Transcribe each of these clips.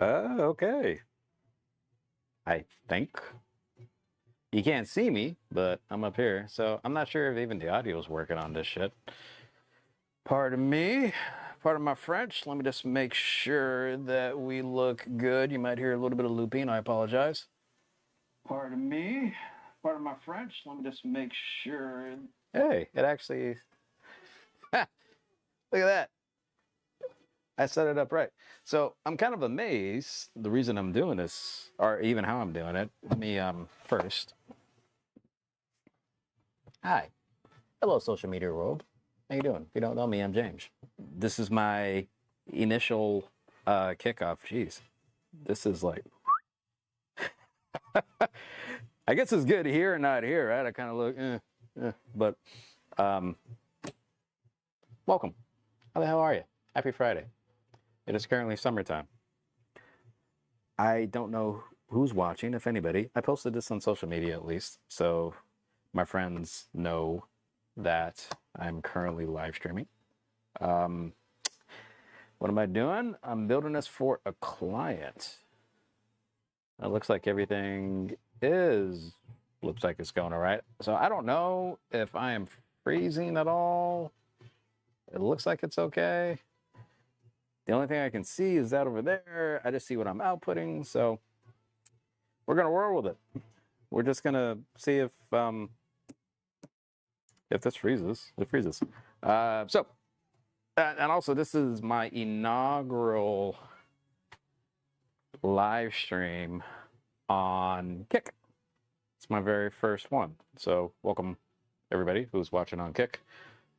Okay. I think. You can't see me, but I'm up here. So I'm not sure if even the audio is working on this shit. Pardon me. Pardon my French. Let me just make sure that we look good. You might hear a little bit of looping. I apologize. Pardon me. Pardon my French. Let me just make sure. Hey, it actually. Look at that. I set it up right. So I'm kind of amazed the reason I'm doing this, or even how I'm doing it. Let me first. Hi. Hello, social media world. How you doing? If you don't know me, I'm James. This is my initial kickoff. Jeez. This is like I guess it's good here and not here, right? I kind of look but welcome. How the hell are you? Happy Friday. It is currently summertime. I don't know who's watching, if anybody. I posted this on social media at least, so my friends know that I'm currently live streaming. What am I doing? I'm building this for a client. It looks like everything looks like it's going all right. So I don't know if I am freezing at all. It looks like it's okay. The only thing I can see is that over there. I just see what I'm outputting. So we're going to roll with it. We're just going to see if this freezes. It freezes. And also this is my inaugural live stream on Kick. It's my very first one. So welcome everybody who's watching on Kick.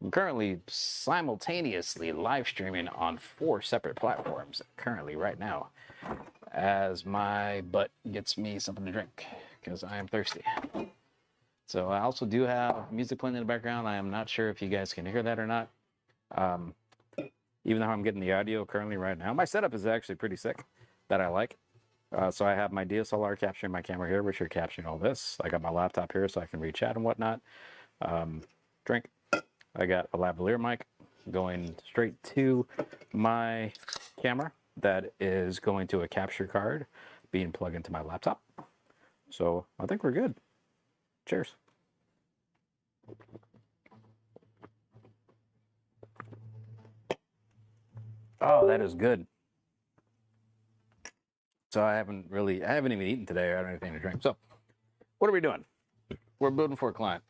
I'm currently simultaneously live streaming on 4 separate platforms currently right now as my butt gets me something to drink because I am thirsty. So I also do have music playing in the background. I am not sure if you guys can hear that or not. Even though I'm getting the audio currently right now, my setup is actually pretty sick that I like. So I have my DSLR capturing my camera here, which are capturing all this. I got my laptop here so I can read chat and whatnot. Drink. I got a lavalier mic going straight to my camera that is going to a capture card being plugged into my laptop. So I think we're good. Cheers. Oh, that is good. So I haven't even eaten today or had anything to drink. So what are we doing? We're building for a client.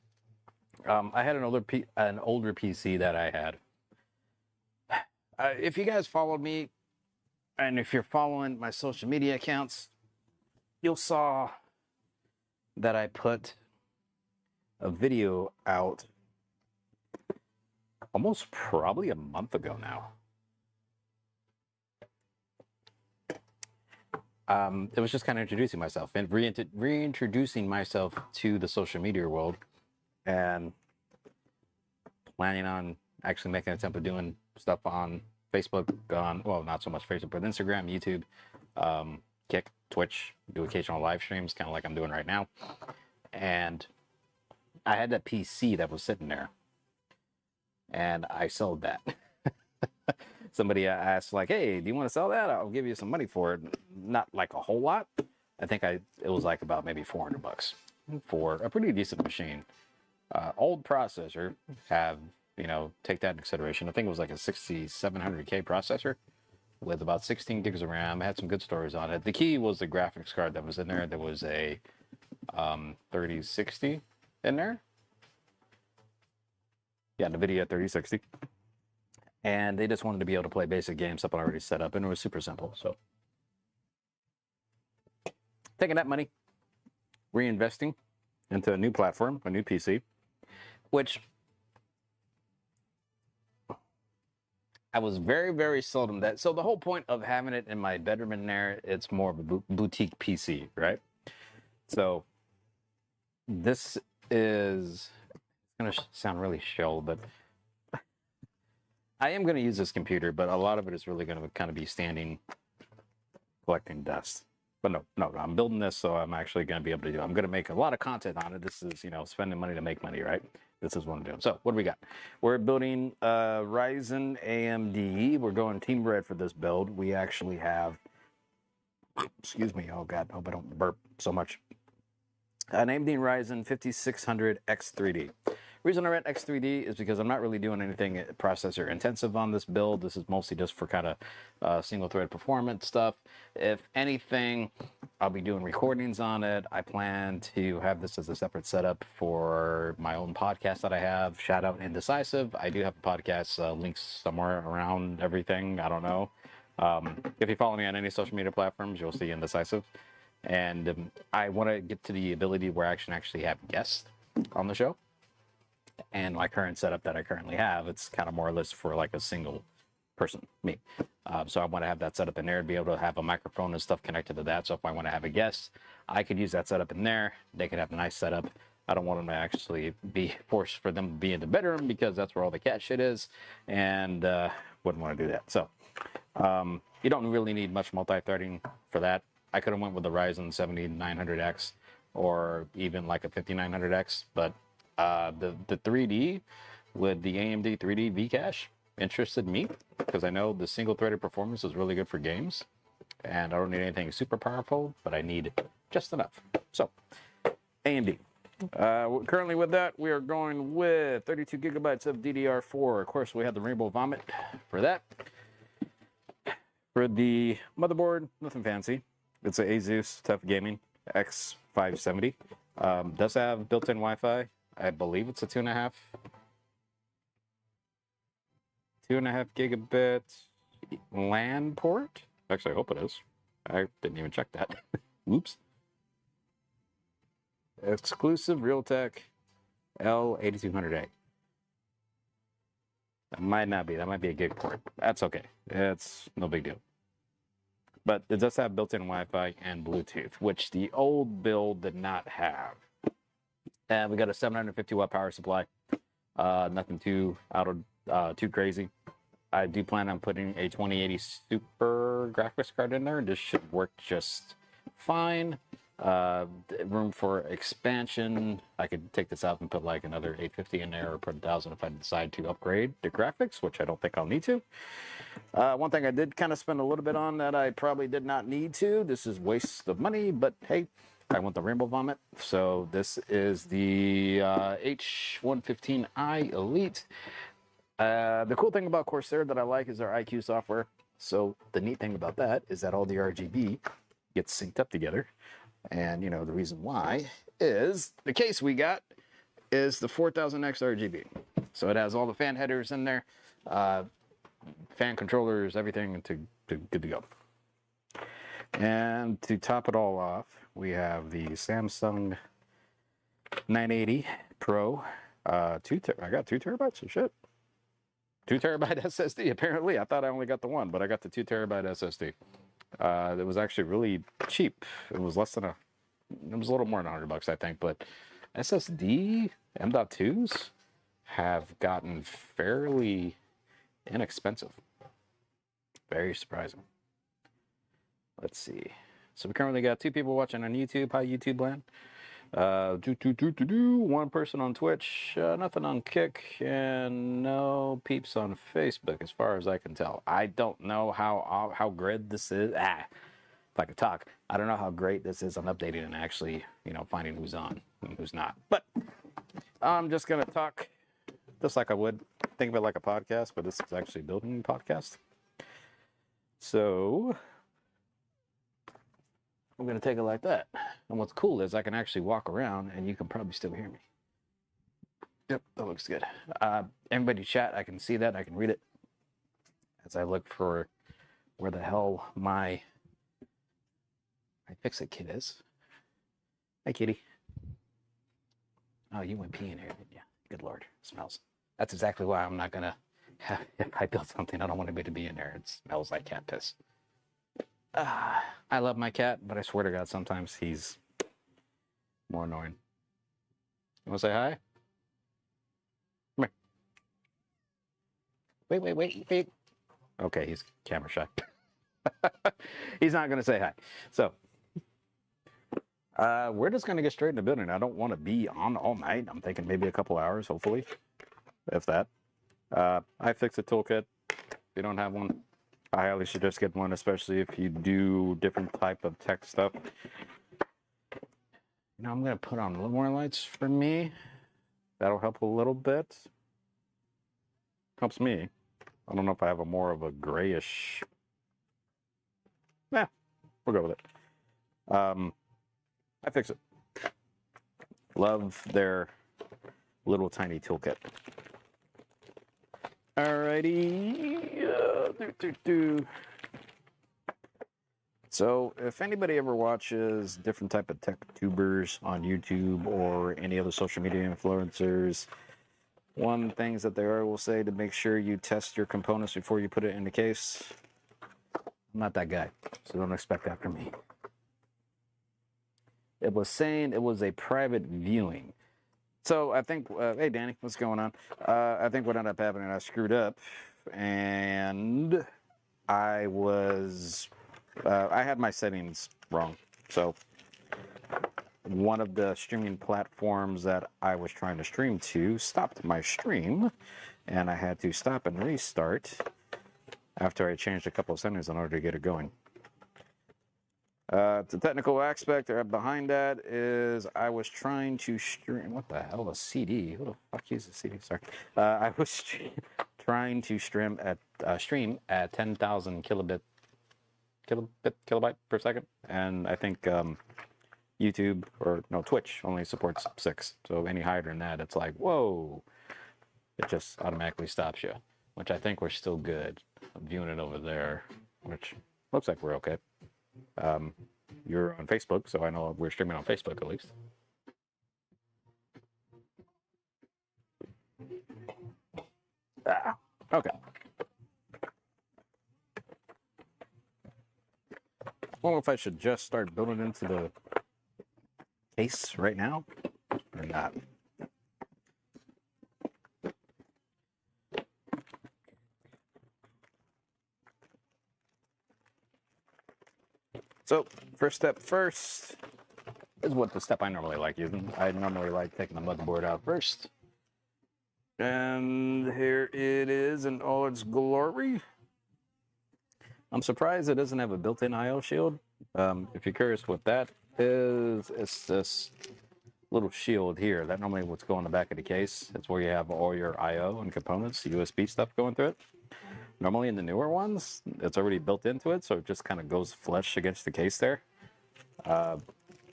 I had an older PC that I had. If you guys followed me, and if you're following my social media accounts, you'll saw that I put a video out almost probably a month ago now. It was just kind of introducing myself and reintroducing myself to the social media world and planning on actually making an attempt at doing stuff on Facebook, well, not so much Facebook, but Instagram, YouTube, Kick, Twitch, do occasional live streams, kind of like I'm doing right now. And I had that PC that was sitting there and I sold that. Somebody asked like, hey, do you want to sell that? I'll give you some money for it. Not like a whole lot. I think it was like about maybe $400 for a pretty decent machine. Old processor, take that into consideration. I think it was like a 6700K processor with about 16 gigs of RAM. It had some good stories on it. The key was the graphics card that was in there. There was a 3060 in there. Yeah, NVIDIA 3060. And they just wanted to be able to play basic games, stuff already set up, and it was super simple. So taking that money, reinvesting into a new platform, a new PC, which I was very, very seldom that. So the whole point of having it in my bedroom in there, it's more of a boutique PC, right? So this is going to sound really shill, but I am going to use this computer, but a lot of it is really going to kind of be standing, collecting dust. But no, I'm building this, so I'm actually going to be able to do it. I'm going to make a lot of content on it. This is, spending money to make money, right? This is what I'm doing. So what do we got? We're building Ryzen AMD. We're going Team Red for this build. We actually have Excuse me. Oh God, hope I don't burp so much. An AMD Ryzen 5600 X3D. Reason I rent X3D is because I'm not really doing anything processor intensive on this build. This is mostly just for kind of single thread performance stuff. If anything, I'll be doing recordings on it. I plan to have this as a separate setup for my own podcast that I have. Shout out Indecisive. I do have a podcast, links somewhere around everything. I don't know. If you follow me on any social media platforms, you'll see Indecisive. And I want to get to the ability where I can actually have guests on the show. And my current setup that I currently have, it's kind of more or less for like a single person, me. So I want to have that setup in there to be able to have a microphone and stuff connected to that. So if I want to have a guest, I could use that setup in there. They could have a nice setup. I don't want them to actually be forced for them to be in the bedroom because that's where all the cat shit is, and wouldn't want to do that. So you don't really need much multi-threading for that. I could have went with the Ryzen 7900X or even like a 5900X, but the 3D with the AMD 3D V-Cache interested me because I know the single-threaded performance is really good for games, and I don't need anything super powerful, but I need just enough. So, AMD. Currently with that, we are going with 32 gigabytes of DDR4. Of course, we have the Rainbow Vomit for that. For the motherboard, nothing fancy. It's an Asus TUF Gaming X570. Does have built-in Wi-Fi. I believe it's a 2.5 gigabit LAN port. Actually, I hope it is. I didn't even check that. Oops. Exclusive Realtek L8200A. That might not be. That might be a gig port. That's okay. It's no big deal. But it does have built-in Wi-Fi and Bluetooth, which the old build did not have. And we got a 750 watt power supply. Nothing too too crazy. I do plan on putting a 2080 Super graphics card in there, and this should work just fine. Room for expansion. I could take this out and put like another 850 in there, or put 1000 if I decide to upgrade the graphics, which I don't think I'll need to. One thing I did kind of spend a little bit on that I probably did not need to. This is waste of money, but hey, I want the Rainbow Vomit. So this is the H115i Elite. The cool thing about Corsair that I like is their IQ software. So the neat thing about that is that all the RGB gets synced up together. And you know, the reason why is the case we got is the 4000X RGB. So it has all the fan headers in there, fan controllers, everything good to go. And to top it all off, we have the Samsung 980 Pro. I got 2 terabytes of shit. 2 terabyte SSD, apparently. I thought I only got the one, but I got the 2 terabyte SSD. It was actually really cheap. It was less than it was a little more than $100, I think, but SSD M.2s have gotten fairly inexpensive. Very surprising. Let's see. So we currently got 2 people watching on YouTube. Hi, YouTube land. One person on Twitch, nothing on Kick, and no peeps on Facebook, as far as I can tell. I don't know how great this is. If I could talk, I don't know how great this is on updating and actually, you know, finding who's on and who's not. But I'm just gonna talk just like I would. Think of it like a podcast, but this is actually building a podcast. So I'm going to take it like that. And what's cool is I can actually walk around and you can probably still hear me. Yep, that looks good. Everybody chat, I can see that, I can read it. As I look for where the hell my Fix-It kit is. Hi, kitty. Oh, you went pee in here, didn't you? Good Lord, it smells. That's exactly why I'm not going to have, if I build something, I don't want anybody to be in there. It smells like cat piss. I love my cat, but I swear to God, sometimes he's more annoying. You want to say hi? Come here. Wait. Okay, he's camera shy. He's not going to say hi. So, we're just going to get straight in the building. I don't want to be on all night. I'm thinking maybe a couple hours, hopefully, if that. I Fix-It toolkit. If you don't have one, I highly suggest getting one, especially if you do different type of tech stuff. Now I'm gonna put on a little more lights for me. That'll help a little bit. Helps me. I don't know if I have a more of a grayish. Nah, we'll go with it. I fix it. Love their little tiny toolkit. Alrighty. So if anybody ever watches different type of tech tubers on YouTube or any other social media influencers, one things that they will say to make sure you test your components before you put it in the case. I'm not that guy, so don't expect that from me. It was saying it was a private viewing. So I think, hey Danny, what's going on? I think what ended up happening, I screwed up, and I had my settings wrong. So one of the streaming platforms that I was trying to stream to stopped my stream, and I had to stop and restart after I changed a couple of settings in order to get it going. The technical aspect behind that is I was trying to stream. What the hell? A CD? Who the fuck uses a CD? Sorry. I was trying to stream at 10,000 kilobyte per second, and I think YouTube or no Twitch only supports 6. So any higher than that, it's like whoa! It just automatically stops you, which I think we're still good. I'm viewing it over there, which looks like we're okay. You're on Facebook, so I know we're streaming on Facebook at least. Okay. I wonder if I should just start building into the case right now or not. So, first step first is what the step I normally like using. I normally like taking the motherboard out first. And here it is in all its glory. I'm surprised it doesn't have a built-in I/O shield. If you're curious what that is, it's this little shield here. That normally what's going in the back of the case. It's where you have all your I/O and components, the USB stuff going through it. Normally in the newer ones, it's already built into it, so it just kind of goes flush against the case there.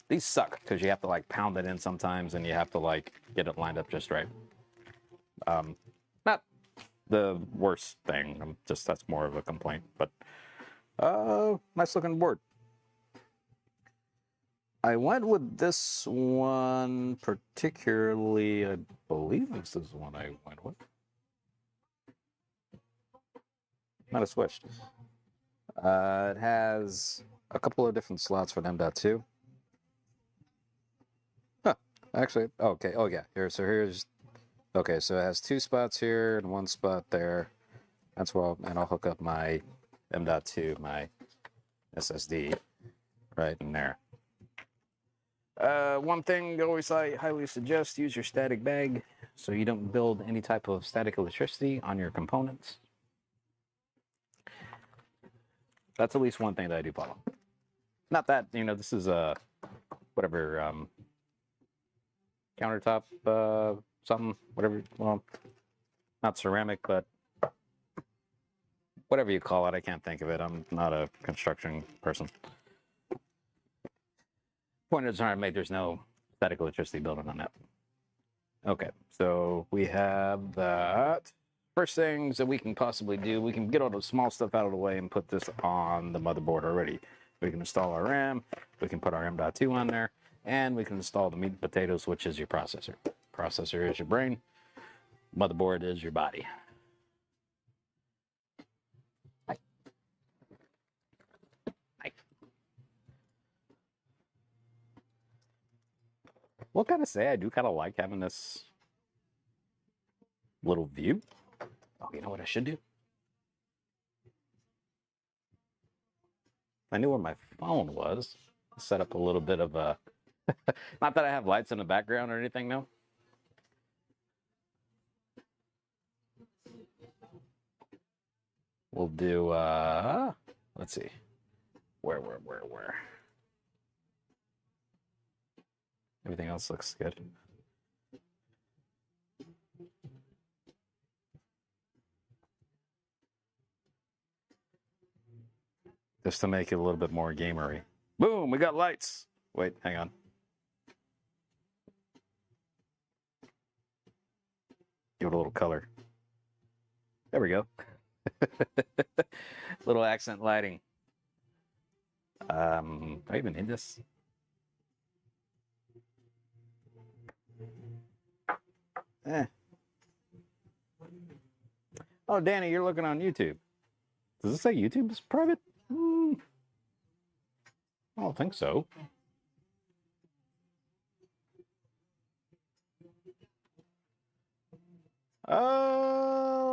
These suck because you have to like pound it in sometimes, and you have to like get it lined up just right. Not the worst thing. That's more of a complaint, but nice looking board. I went with this one particularly. I believe this is the one I went with. Might have switched. It has a couple of different slots for M.2. Huh. Actually, okay. Oh yeah. Here's. Okay, so it has 2 spots here and 1 spot there. That's well, and I'll hook up my M.2, my SSD, right in there. One thing I always highly suggest: use your static bag so you don't build any type of static electricity on your components. That's at least one thing that I do follow. Not that, this is a whatever countertop something, whatever. Well, not ceramic, but whatever you call it. I can't think of it. I'm not a construction person. Point is, there's no static electricity building on that. Okay, so we have that. First things that we can possibly do, we can get all the small stuff out of the way and put this on the motherboard already. We can install our RAM, we can put our M.2 on there, and we can install the meat and potatoes, which is your processor. Processor is your brain, motherboard is your body. Hi. Hi. What can I say? I do kind of like having this little view. Oh, you know what I should do? I knew where my phone was. Set up a little bit of a... Not that I have lights in the background or anything, no. We'll do, let's see. Where? Everything else looks good. Just to make it a little bit more gamery. Boom, we got lights. Wait, hang on. Give it a little color. There we go. Little accent lighting. Do I even need this? Oh, Danny, you're looking on YouTube. Does it say YouTube is private? I don't think so.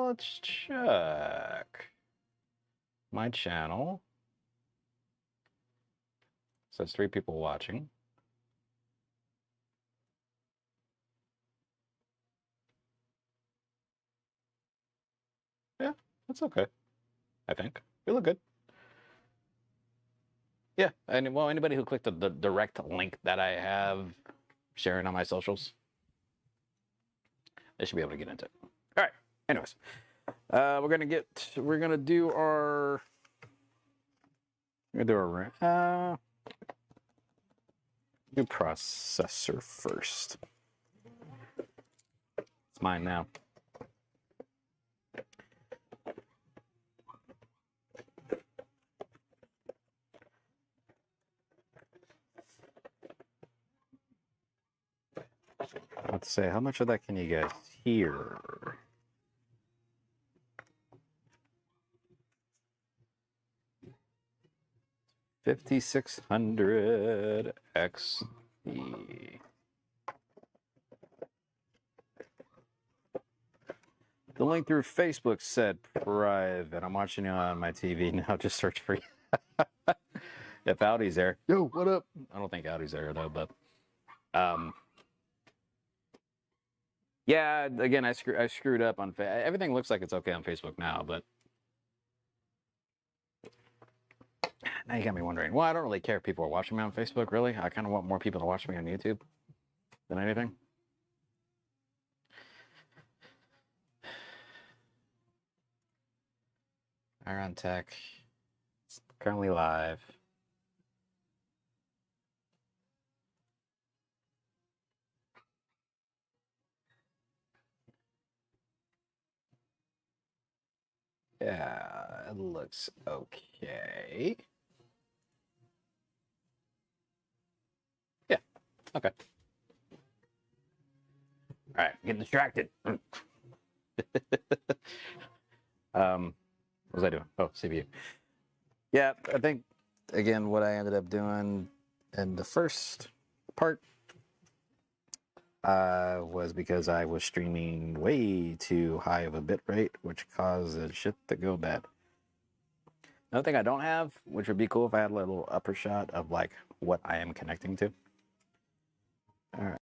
Let's check. My channel says 3 people watching. Yeah, that's okay. I think we look good. Yeah, and well, anybody who clicked the direct link that I have sharing on my socials, they should be able to get into it. All right. Anyways, we're gonna do our new processor first. It's mine now. Let's say, how much of that can you guys hear? $5,600 XE. The link through Facebook said private. I'm watching you on my TV now. Just search for you. If Audi's there. Yo, what up? I don't think Audi's there though, but yeah, again, I screwed up on everything looks like it's okay on Facebook now, but now you got me wondering. Well, I don't really care if people are watching me on Facebook, really. I kind of want more people to watch me on YouTube than anything. Iron Tech. It's currently live. Yeah, it looks okay. Yeah, okay. All right, getting distracted. What was I doing? Oh, CPU. Yeah, I think, again, what I ended up doing in the first part was because I was streaming way too high of a bit rate, which caused the shit to go bad. Another thing I don't have, which would be cool if I had a little upper shot of like what I am connecting to. All right.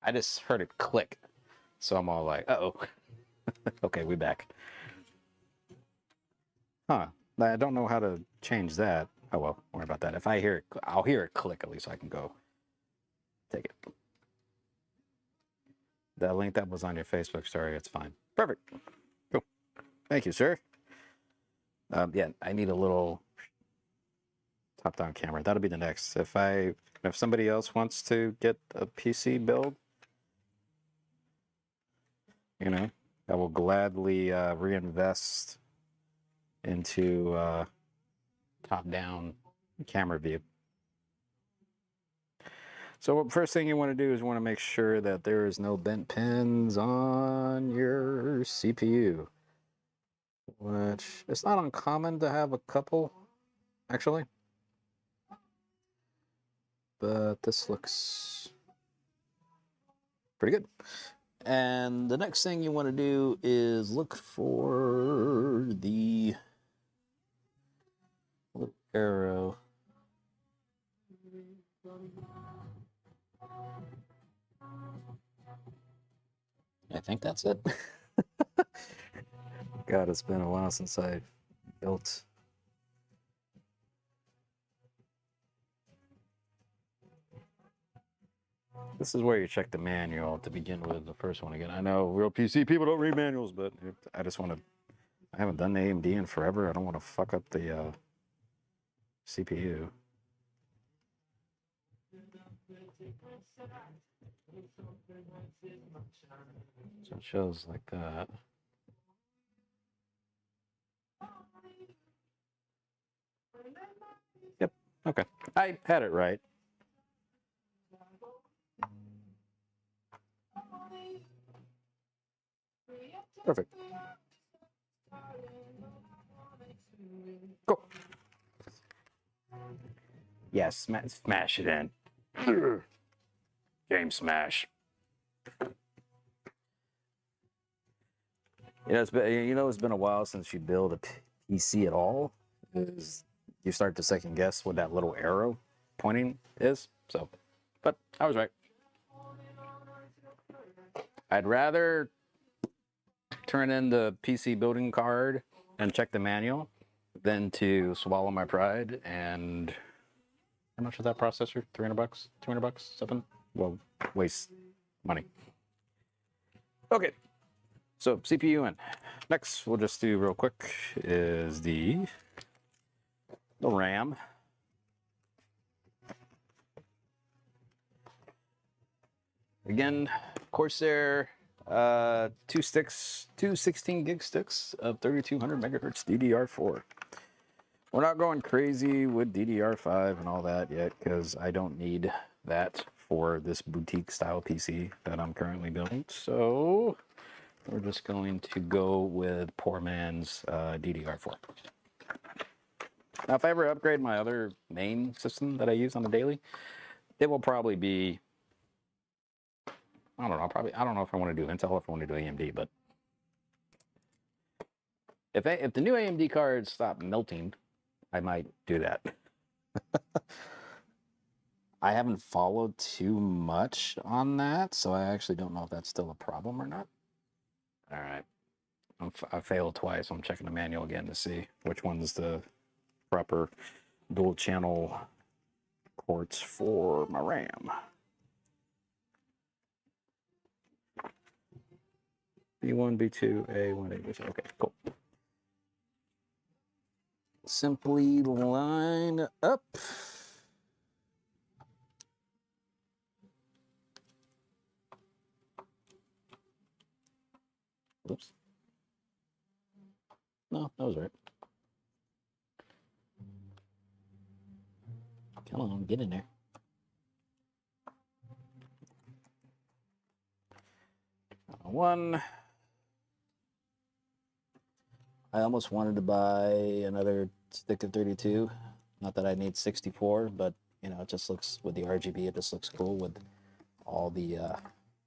I just heard it click, so I'm all like, "Uh-oh." Okay, we back. Huh. I don't know how to change that. Oh well, don't worry about that. If I hear it, I'll hear it click at least so I can go take it. That link that was on your Facebook story, it's fine. Perfect. Cool. Thank you, sir. Yeah, I need a little top-down camera. That'll be the next. If somebody else wants to get a PC build, you know, I will gladly reinvest into top-down camera view. So first thing you want to do is you want to make sure that there is no bent pins on your CPU, which it's not uncommon to have a couple, actually. But this looks pretty good. And the next thing you want to do is look for the little arrow. I think that's it. God, it's been a while since I built. This is where you check the manual to begin with, the first one again. I know real PC people don't read manuals, but I just want to, I haven't done AMD in forever. I don't want to fuck up the CPU. So it shows like that. Yep, okay. I had it right. Perfect. Go. Yes, yeah, smash it in. Game smash. It's been a while since you build a PC at all. Is you start to second guess what that little arrow pointing is. So, but I was right. I'd rather turn in the PC building card and check the manual than to swallow my pride. And how much is that processor? $300, $200, something? Well, waste money. Okay, so CPU in. Next, we'll just do real quick is the RAM. Again, Corsair, two 16 gig sticks of 3200 megahertz DDR4. We're not going crazy with DDR5 and all that yet because I don't need that for this boutique style PC that I'm currently building. So we're just going to go with poor man's DDR4. Now, if I ever upgrade my other main system that I use on the daily, it will probably be, I don't know if I want to do Intel or if I want to do AMD, but if the new AMD cards stop melting, I might do that. I haven't followed too much on that, so I actually don't know if that's still a problem or not. All right. I failed twice. I'm checking the manual again to see which one's the proper dual channel ports for my RAM. B1, B2, A1, A2. Okay, cool. Simply line up. Oops. No, that was right. Come on, get in there. One. I almost wanted to buy another stick of 32. Not that I need 64, but you know, it just looks with the RGB, it just looks cool with all the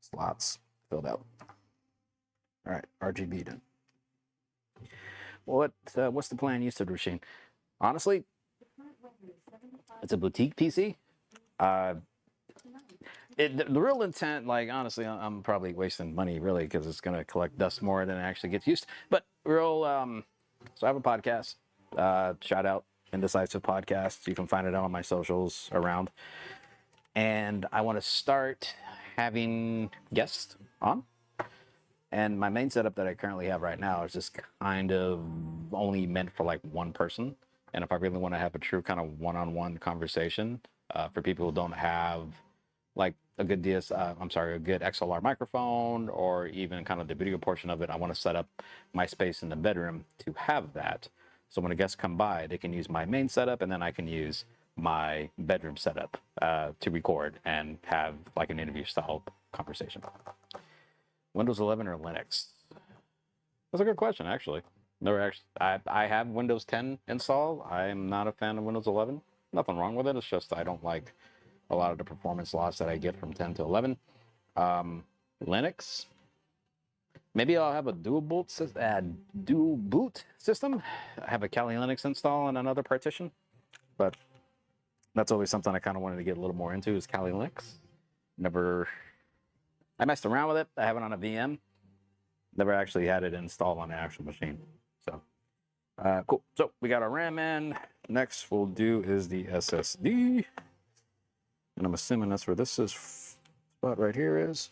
slots filled out. All right, RGB done. What's the plan usage machine? Honestly, it's a boutique PC. The real intent, like honestly, I'm probably wasting money really because it's gonna collect dust more than it actually gets used. But real, so I have a podcast. Shout out Indecisive Podcast. You can find it on my socials around. And I want to start having guests on. And my main setup that I currently have right now is just kind of only meant for like one person. And if I really want to have a true kind of one-on-one conversation for people who don't have like a good a good XLR microphone or even kind of the video portion of it, I want to set up my space in the bedroom to have that. So when a guest come by, they can use my main setup and then I can use my bedroom setup to record and have like an interview style conversation. Windows 11 or Linux? That's a good question, actually. I have Windows 10 installed. I'm not a fan of Windows 11. Nothing wrong with it. It's just I don't like a lot of the performance loss that I get from 10 to 11. Linux, Maybe I'll have a dual boot system. I have a Kali Linux install on another partition, but that's always something I kind of wanted to get a little more into is Kali Linux. I messed around with it. I have it on a VM. Never actually had it installed on the actual machine. So, cool. So we got our RAM in. Next we'll do is the SSD. And I'm assuming that's where this spot right here is.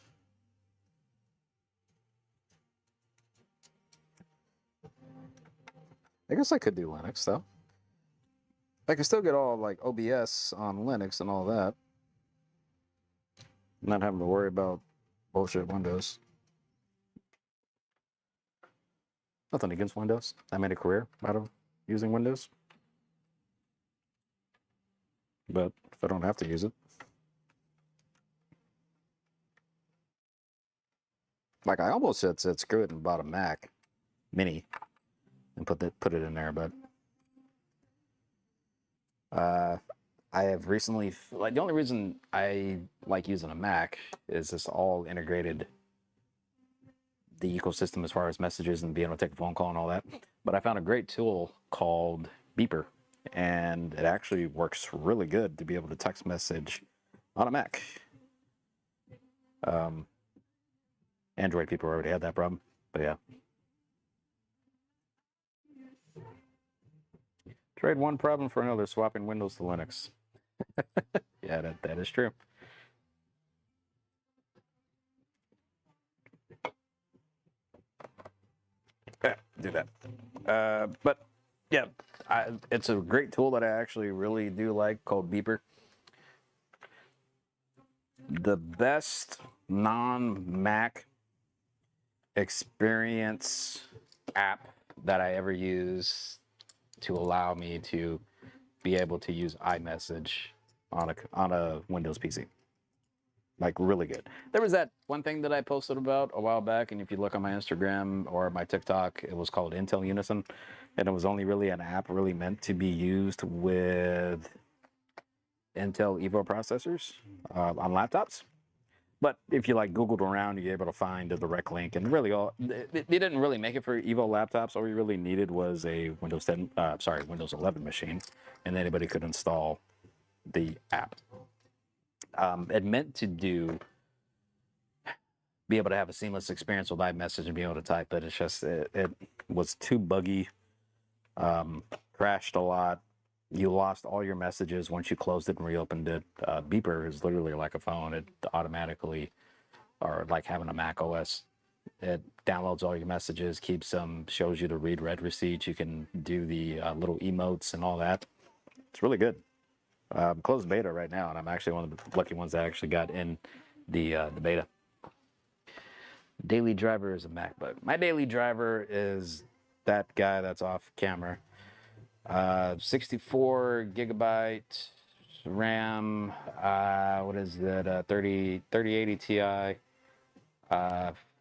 I guess I could do Linux though. I can still get all like OBS on Linux and all that. Not having to worry about bullshit Windows. Nothing against Windows. I made a career out of using Windows. But if I don't have to use it. Like I almost said screw it and bought a Mac Mini and put it in there, but I have recently, like the only reason I like using a Mac is this all integrated, the ecosystem as far as messages and being able to take a phone call and all that. But I found a great tool called Beeper, and it actually works really good to be able to text message on a Mac. Android people already had that problem, but yeah. Trade one problem for another, swapping Windows to Linux. Yeah, that is true. Yeah, do that. But yeah, it's a great tool that I actually really do like called Beeper. The best non-Mac experience app that I ever use to allow me to be able to use iMessage on a Windows PC. Like really good. There was that one thing that I posted about a while back, and if you look on my Instagram or my TikTok, it was called Intel Unison, and it was only really an app really meant to be used with Intel Evo processors on laptops. But if you like Googled around, you're able to find a direct link, and really they didn't really make it for Evo laptops. All you really needed was a Windows 11 machine, and anybody could install the app. It meant to be able to have a seamless experience with iMessage and be able to type, but it's just it was too buggy, crashed a lot. You lost all your messages once you closed it and reopened it. Beeper is literally like a phone. It automatically, or like having a Mac OS, it downloads all your messages, keeps them, shows you the read-read receipts. You can do the little emotes and all that. It's really good. Closed beta right now, and I'm actually one of the lucky ones that actually got in the beta. Daily driver is a MacBook. My daily driver is that guy that's off camera. 64 gigabyte RAM. What is it? 3080 Ti.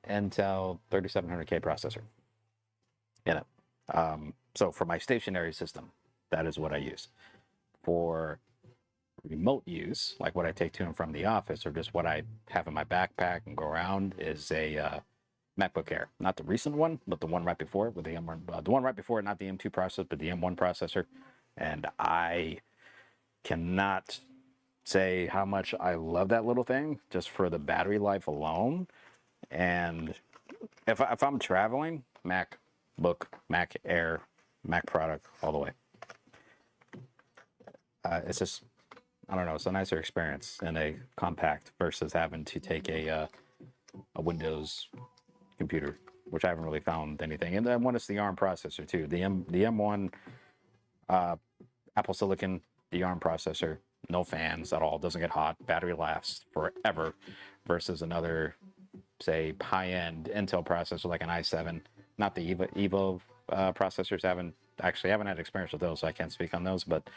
Intel 3700K processor in it. So for my stationary system, that is what I use. For remote use, like what I take to and from the office, or just what I have in my backpack and go around, is a MacBook Air. Not the recent one, but the one right before it with the M1. The one right before it, not the M2 processor, but the M1 processor. And I cannot say how much I love that little thing just for the battery life alone. And if I'm traveling, MacBook, Mac Air, Mac product all the way. It's just, I don't know, it's a nicer experience in a compact versus having to take a Windows computer, which I haven't really found anything. And then when it's the ARM processor too, the M1 Apple Silicon, the ARM processor, no fans at all, doesn't get hot, battery lasts forever, versus another, say, high-end Intel processor like an i7. Not the Evo processors. haven't had experience with those, so I can't speak on those, but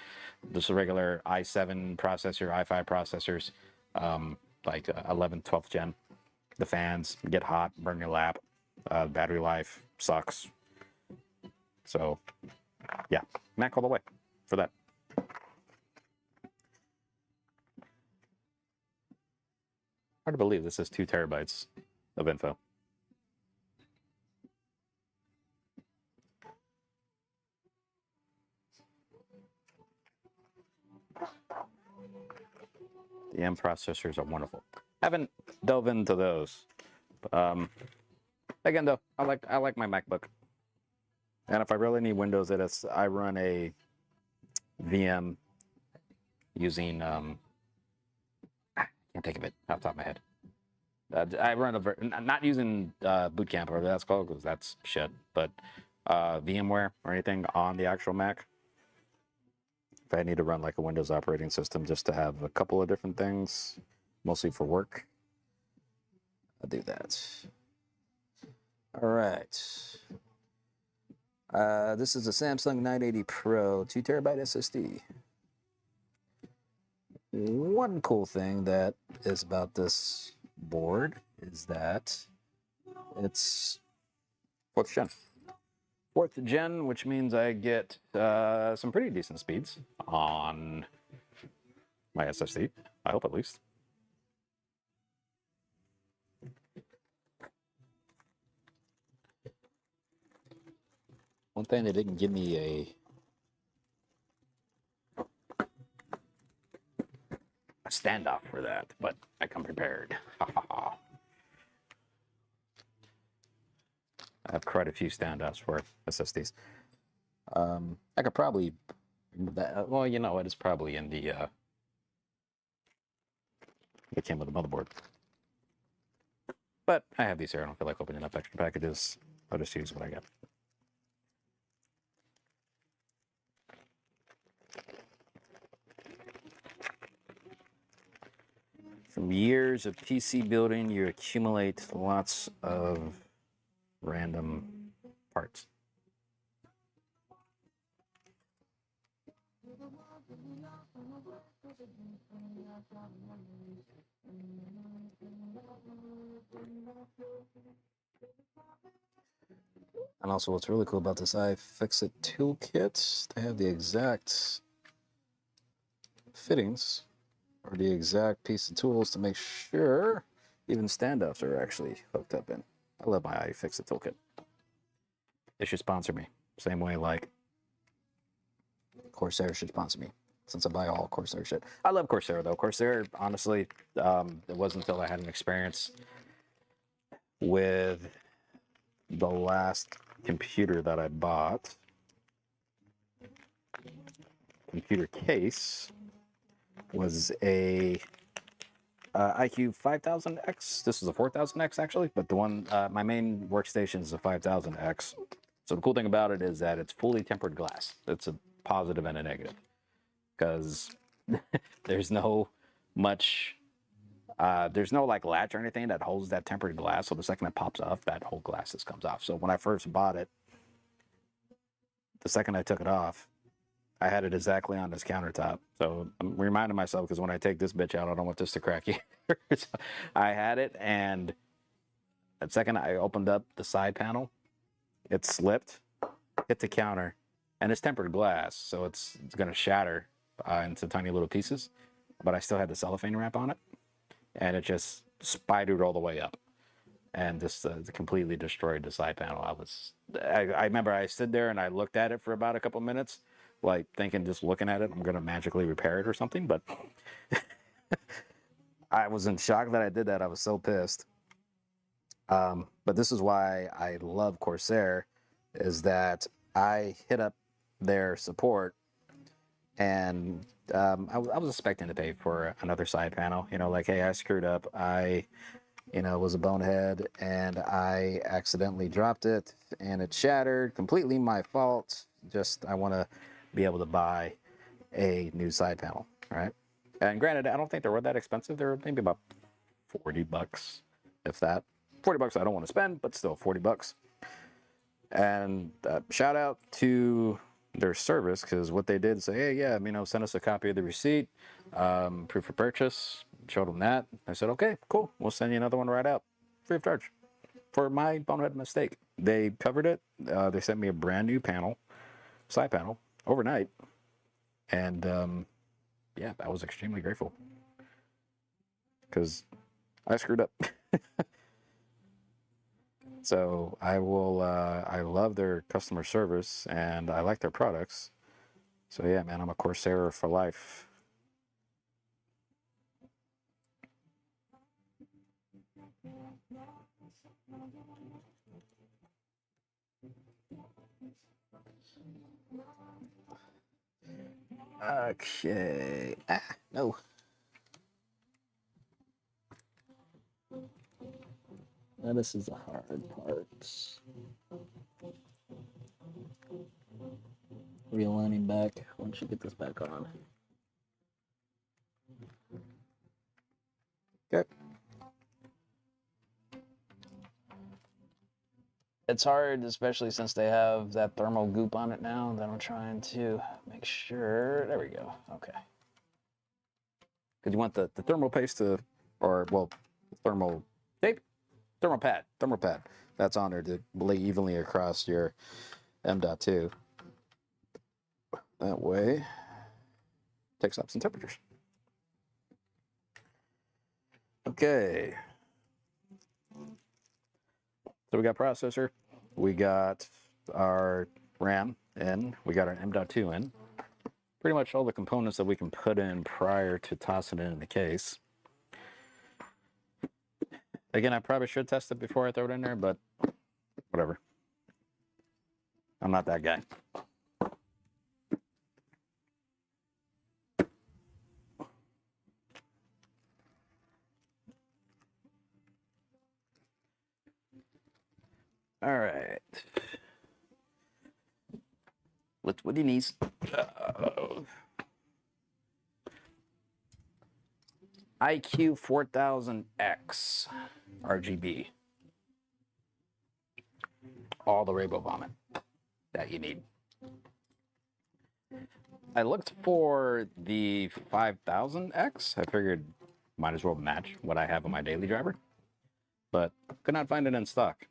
just a regular i7 processor, i5 processors, like 11th, 12th gen, the fans get hot, burn your lap, battery life sucks. So yeah, Mac all the way for that. Hard to believe this is 2 terabytes of info. The M processors are wonderful. Haven't delved into those. Again, though, I like my MacBook. And if I really need Windows, I run a VM using I can't think of it off the top of my head. I run not using Boot Camp or whatever that's called, because that's shit. But VMware or anything on the actual Mac. If I need to run like a Windows operating system just to have a couple of different things, mostly for work, I'll do that. All right. This is a Samsung 980 Pro 2 terabyte SSD. One cool thing that is about this board is that it's 4th gen. 4th gen, which means I get some pretty decent speeds on my SSD. I hope, at least. One thing they didn't give me a standoff for that, but I come prepared. I have quite a few standoffs for SSDs. I could probably remove that. Well, you know what? It's probably in the it came with the motherboard. But I have these here. I don't feel like opening up extra packages. I'll just use what I got. From years of PC building, you accumulate lots of random parts. And also, what's really cool about this iFixit toolkit, they have the exact fittings or the exact piece of tools to make sure even standoffs are actually hooked up in. I love my iFixit toolkit. It should sponsor me. Same way like Corsair should sponsor me, since I buy all Corsair shit. I love Corsair though. Corsair, honestly, it wasn't until I had an experience with the last computer that I bought, computer case, was a iQOO 5000X. This is a 4000X actually, but the one, my main workstation is a 5000X. So the cool thing about it is that it's fully tempered glass. It's a positive and a negative, because there's no there's no like latch or anything that holds that tempered glass. So the second it pops off, that whole glass just comes off. So when I first bought it, the second I took it off, I had it exactly on this countertop. So I'm reminding myself, because when I take this bitch out, I don't want this to crack either. So I had it, and the second I opened up the side panel, it slipped, hit the counter, and it's tempered glass, so it's going to shatter into tiny little pieces. But I still had the cellophane wrap on it, and it just spidered all the way up and just completely destroyed the side panel. I remember I stood there and I looked at it for about a couple minutes, like thinking, just looking at it, I'm gonna magically repair it or something. But I was in shock that I did that. I was so pissed. But this is why I love Corsair, is that I hit up their support, and I was expecting to pay for another side panel. You know, like, hey, I screwed up. I was a bonehead, and I accidentally dropped it, and it shattered. Completely my fault. Just, I want to be able to buy a new side panel, right? And granted, I don't think they were that expensive. They're maybe about $40, if that. $40 I don't want to spend, but still $40. And shout out to their service, because what they did say, hey, yeah, send us a copy of the receipt, proof of purchase. Showed them that. I said, okay, cool, we'll send you another one right out, free of charge, for my bonehead mistake. They covered it. They sent me a brand new panel, side panel, overnight, and yeah, I was extremely grateful, because I screwed up. So I love their customer service, and I like their products. So yeah, man, I'm a Corsair for life. Okay. No. Now this is the hard part. Realigning back once you get this back on. Okay. It's hard, especially since they have that thermal goop on it now, that I'm trying to make sure. There we go. Okay. Because you want the thermal paste to, or, well, thermal tape? Thermal pad. That's on there to lay evenly across your M.2. That way, takes up some temperatures. Okay. So we got processor, we got our RAM in, we got our M.2 in. Pretty much all the components that we can put in prior to tossing it in the case. Again, I probably should test it before I throw it in there, but whatever. I'm not that guy. All right. Let's what he needs. IQ 4000X RGB. All the rainbow vomit that you need. I looked for the 5000X. I figured might as well match what I have on my daily driver, but could not find it in stock.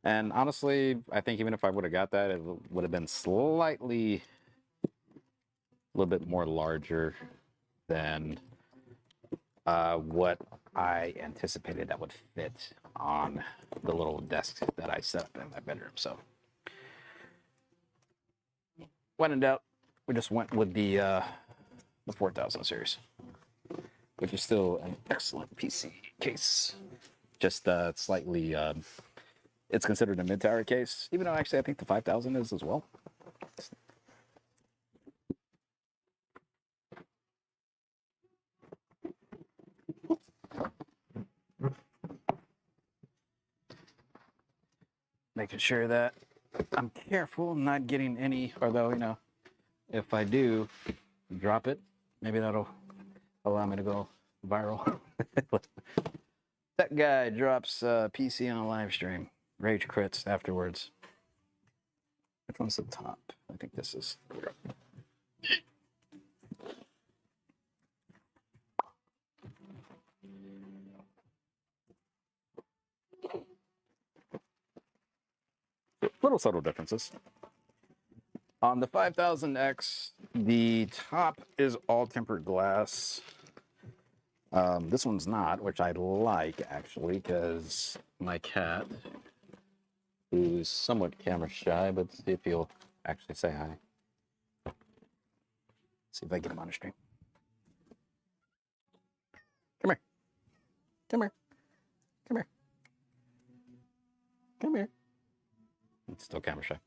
And honestly, I think even if I would have got that, it would have been slightly, a little bit more larger than what I anticipated that would fit on the little desk that I set up in my bedroom. So when in doubt, we just went with the 4000 series, which is still an excellent PC case. Just slightly, it's considered a mid-tower case, even though actually I think the 5000 is as well. Making sure that I'm careful, not getting any, although, you know, if I do drop it, maybe that'll allow me to go viral. That guy drops PC on a live stream. Rage crits afterwards. Which one's the top? I think this is. Little subtle differences. On the 5000X, the top is all tempered glass. This one's not, which I like actually, because my cat, who's somewhat camera shy, but see if he'll actually say hi. See if I get him on the stream. Come here. Come here. Come here. Come here. He's still camera shy.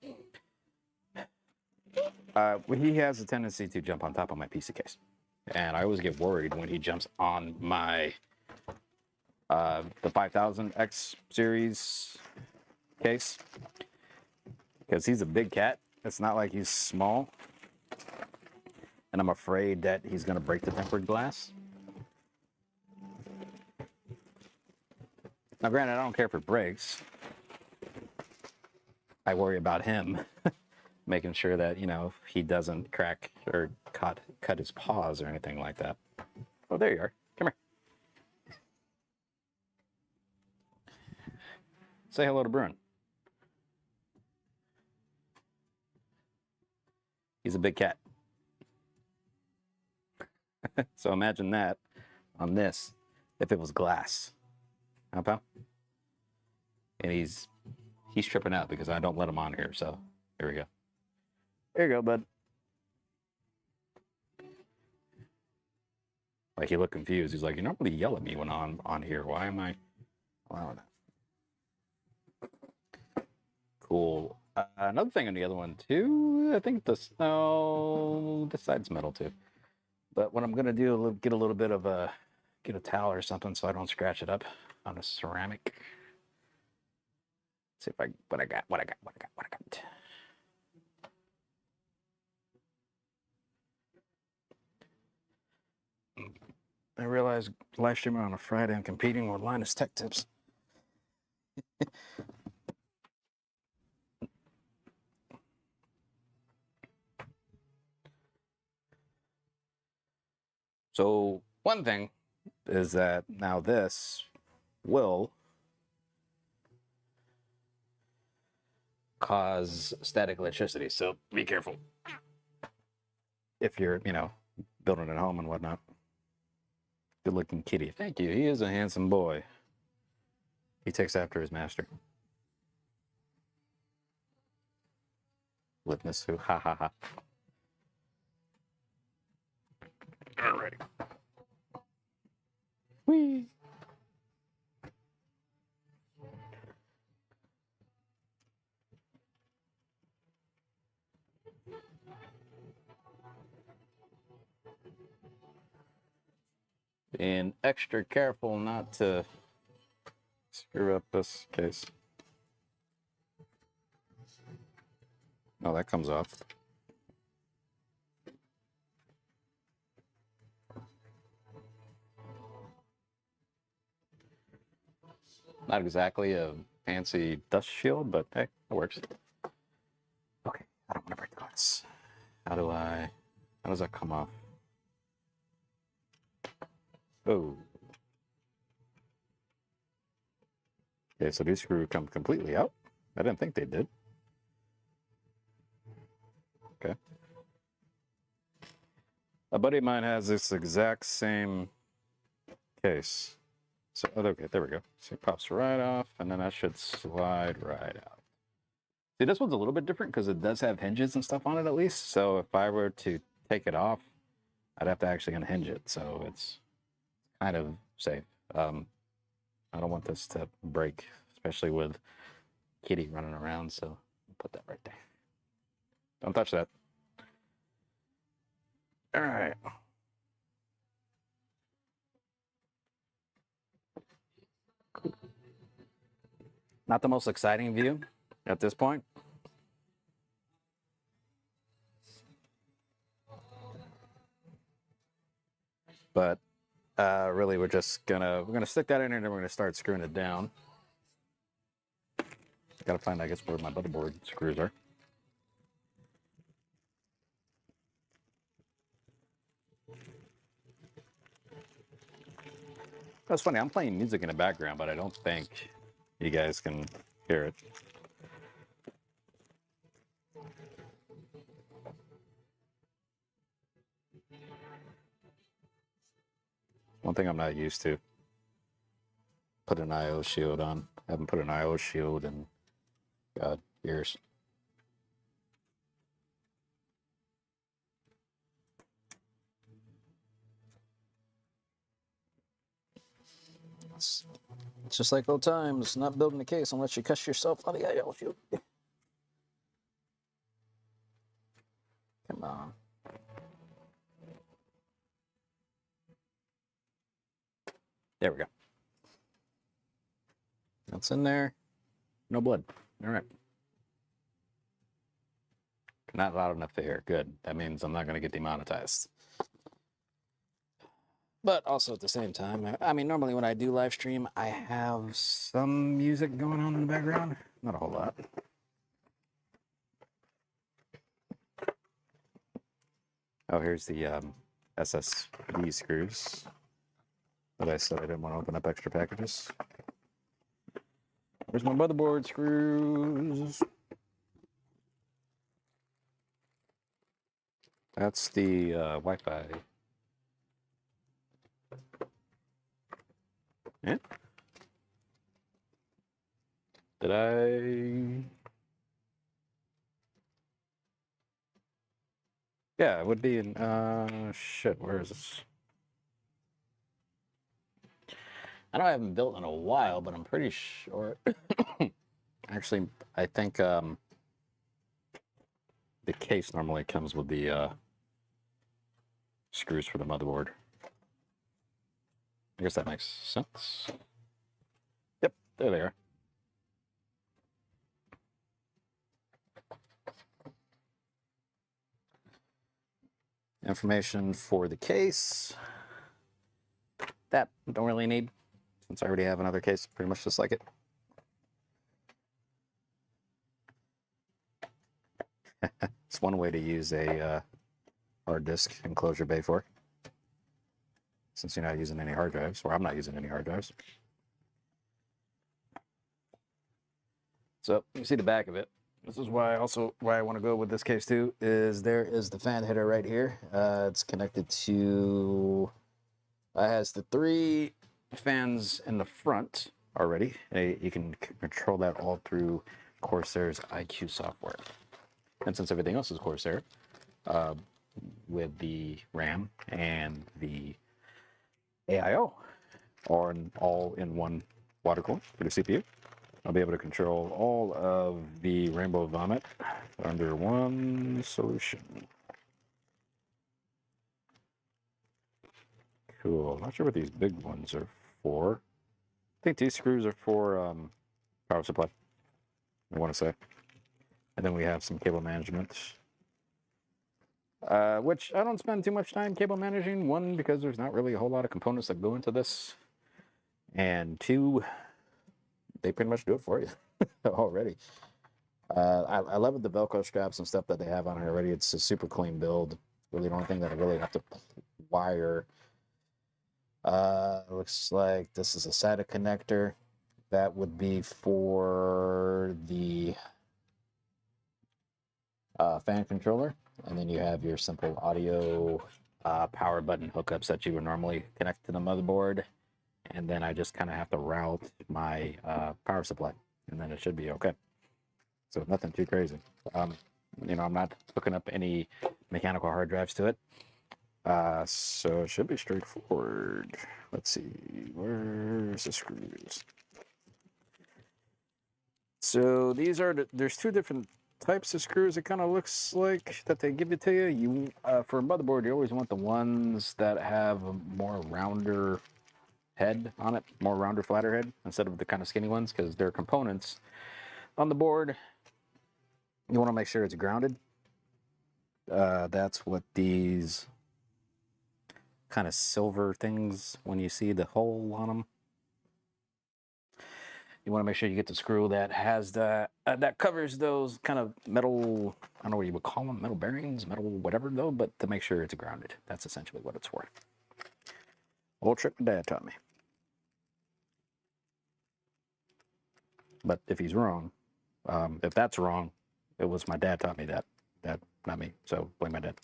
Well, he has a tendency to jump on top of my PC case. And I always get worried when he jumps on my the 5000X series case, because he's a big cat. It's not like he's small, and I'm afraid that he's going to break the tempered glass. Now, granted, I don't care if it breaks. I worry about him making sure that, you know, he doesn't crack or cut his paws or anything like that. Oh, there you are. Come here. Say hello to Bruin. He's a big cat. So imagine that on this if it was glass. Huh, pal? And he's tripping out because I don't let him on here. So here we go. There you go, bud. Like he looked confused. He's like, "You normally yell at me when I'm on here. Why am I allowing that?" Cool. Another thing on the other one too. I think this side's metal too. But what I'm gonna do, get a little bit of get a towel or something so I don't scratch it up on a ceramic. See if what I got. I realized live streaming on a Friday and competing with Linus Tech Tips. So one thing is that now this will cause static electricity. So be careful if you're, building at home and whatnot. Good looking kitty. Thank you. He is a handsome boy. He takes after his master. Witness who? Ha ha ha. Alrighty. Whee. Being extra careful not to screw up this case. Oh, that comes off. Not exactly a fancy dust shield, but hey, it works. Okay, I don't want to break the glass. How does that come off? Oh. Okay, so these screws come completely out. I didn't think they did. Okay. A buddy of mine has this exact same case. So, okay, there we go. So it pops right off, and then that should slide right out. See, this one's a little bit different because it does have hinges and stuff on it at least. So if I were to take it off, I'd have to actually unhinge it. So it's kind of safe. I don't want this to break, especially with Kitty running around. So I'll put that right there. Don't touch that. All right. Not the most exciting view at this point. But really, we're gonna stick that in here, and then we're gonna start screwing it down. Gotta find, I guess, where my motherboard screws are. That's funny. I'm playing music in the background, but I don't think you guys can hear it. One thing I'm not used to. Put an IO shield on. I haven't put an IO shield in, God, years. It's just like old times, not building a case unless you cuss yourself on the IO shield. Come on. There we go. That's in there. No blood. All right. Not loud enough to hear. Good. That means I'm not going to get demonetized. But also at the same time, I mean, normally when I do live stream, I have some music going on in the background. Not a whole lot. Oh, here's the SSD screws. But I said I didn't want to open up extra packages. Where's my motherboard screws? That's the Wi-Fi. Yeah. Did I? Yeah, it would be in. Shit, where is this? I know I haven't built in a while, but I'm pretty sure. Actually, I think the case normally comes with the screws for the motherboard. I guess that makes sense. Yep, there they are. Information for the case. That I don't really need, since I already have another case pretty much just like it. It's one way to use a hard disk enclosure bay for, since you're not using any hard drives, or I'm not using any hard drives. So you see the back of it. This is why I want to go with this case too, is there is the fan header right here. It's connected to, has the 3 fans in the front already. You can control that all through Corsair's IQ software. And since everything else is Corsair, with the RAM and the AIO, all in one water cooler for the CPU, I'll be able to control all of the Rainbow Vomit under one solution. Cool. Not sure what these big ones are for. I think these screws are for power supply, I want to say. And then we have some cable management, which I don't spend too much time cable managing. 1, because there's not really a whole lot of components that go into this. And 2, they pretty much do it for you already. I love the Velcro straps and stuff that they have on here already. It's a super clean build. Really, the only thing that I really have to wire. Looks like this is a SATA connector. That would be for the fan controller. And then you have your simple audio power button hookups that you would normally connect to the motherboard. And then I just kind of have to route my power supply, and then it should be okay. So nothing too crazy. You know, I'm not hooking up any mechanical hard drives to it. So it should be straightforward. Let's see, where's the screws? So these are, there's 2 different types of screws, it kind of looks like, that they give it to you. For a motherboard, you always want the ones that have a more rounder head on it, more rounder, flatter head, instead of the kind of skinny ones, because they're components on the board. You want to make sure it's grounded. That's what these kind of silver things, when you see the hole on them, you want to make sure you get the screw that has the that covers those kind of metal, I don't know what you would call them, metal bearings, metal whatever though, but to make sure it's grounded. That's essentially what it's for. Old trick my dad taught me. But if he's wrong, if that's wrong, it was my dad taught me that. Not me. So blame my dad.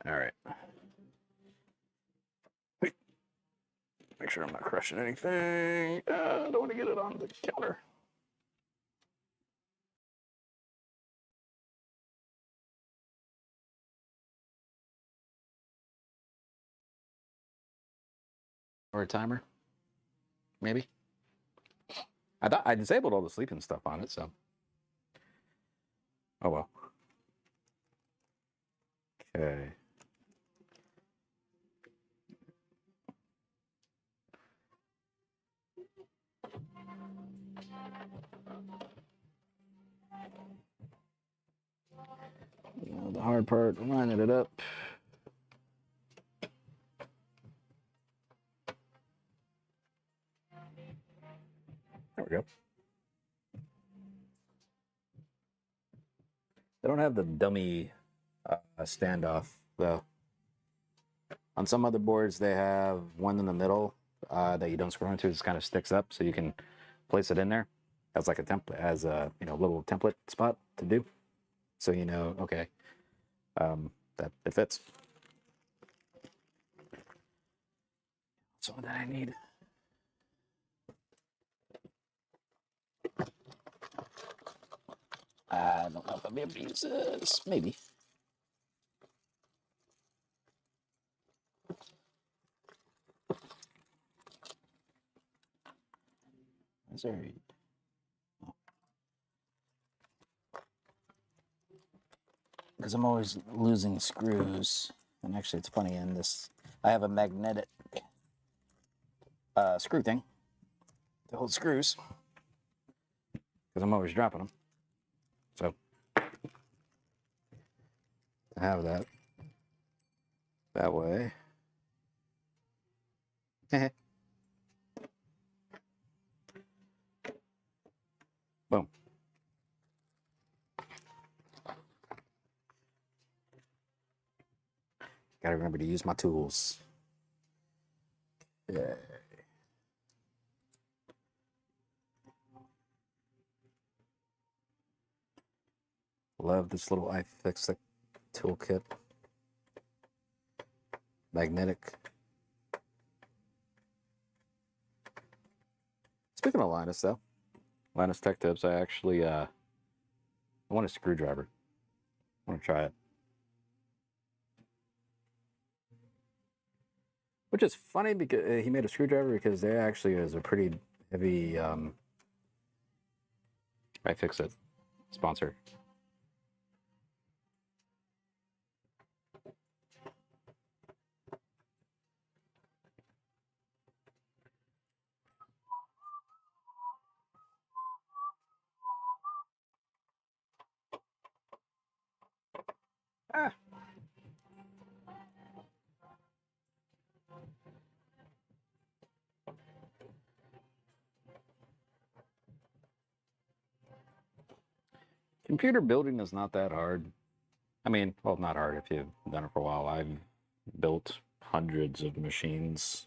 All right. Make sure I'm not crushing anything. I don't want to get it on the counter. Or a timer, maybe. I thought I disabled all the sleeping stuff on it, so. Oh well. Okay. The hard part, lining it up. There we go. They don't have the dummy standoff though. On some other boards, they have one in the middle that you don't screw into. It just kind of sticks up, so you can place it in there as like a template, as a little template spot to do. So you know, okay, that it fits. That's all that I need. I don't know if I'll be able to use this. Maybe. Sorry. Because I'm always losing screws. And actually, it's funny, in this, I have a magnetic screw thing to hold screws. Because I'm always dropping them. So, I have that. That way. Boom. Gotta remember to use my tools. Yeah. Love this little iFixit toolkit. Magnetic. Speaking of Linus, though, Linus Tech Tips, I actually I want a screwdriver. I want to try it. Which is funny because he made a screwdriver, because there actually is a pretty heavy iFixit sponsor. Ah. Computer building is not that hard. I mean, well, not hard if you've done it for a while. I've built hundreds of machines.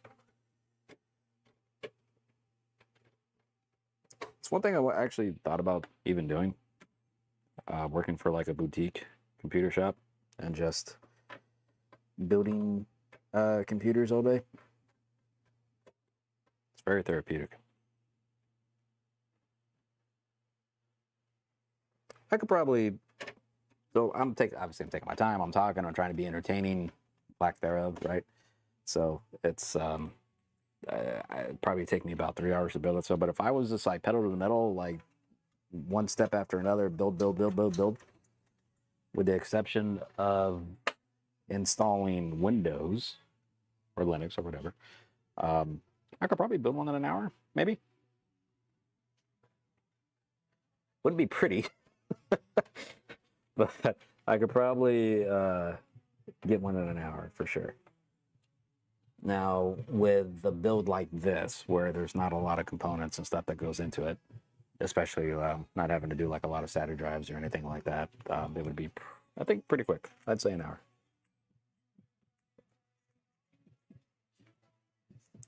It's one thing I actually thought about even doing, working for like a boutique computer shop and just building computers all day. It's very therapeutic. I could probably, so obviously I'm taking my time, I'm talking, I'm trying to be entertaining, lack thereof, right? So it's, it'd probably take me about 3 hours to build it. So, but if I was just like pedal to the metal, like one step after another, build, with the exception of installing Windows or Linux or whatever, I could probably build one in an hour, maybe. Wouldn't be pretty, but I could probably get one in an hour for sure. Now, with a build like this, where there's not a lot of components and stuff that goes into it, especially not having to do like a lot of SATA drives or anything like that, it would be, I think, pretty quick. I'd say an hour.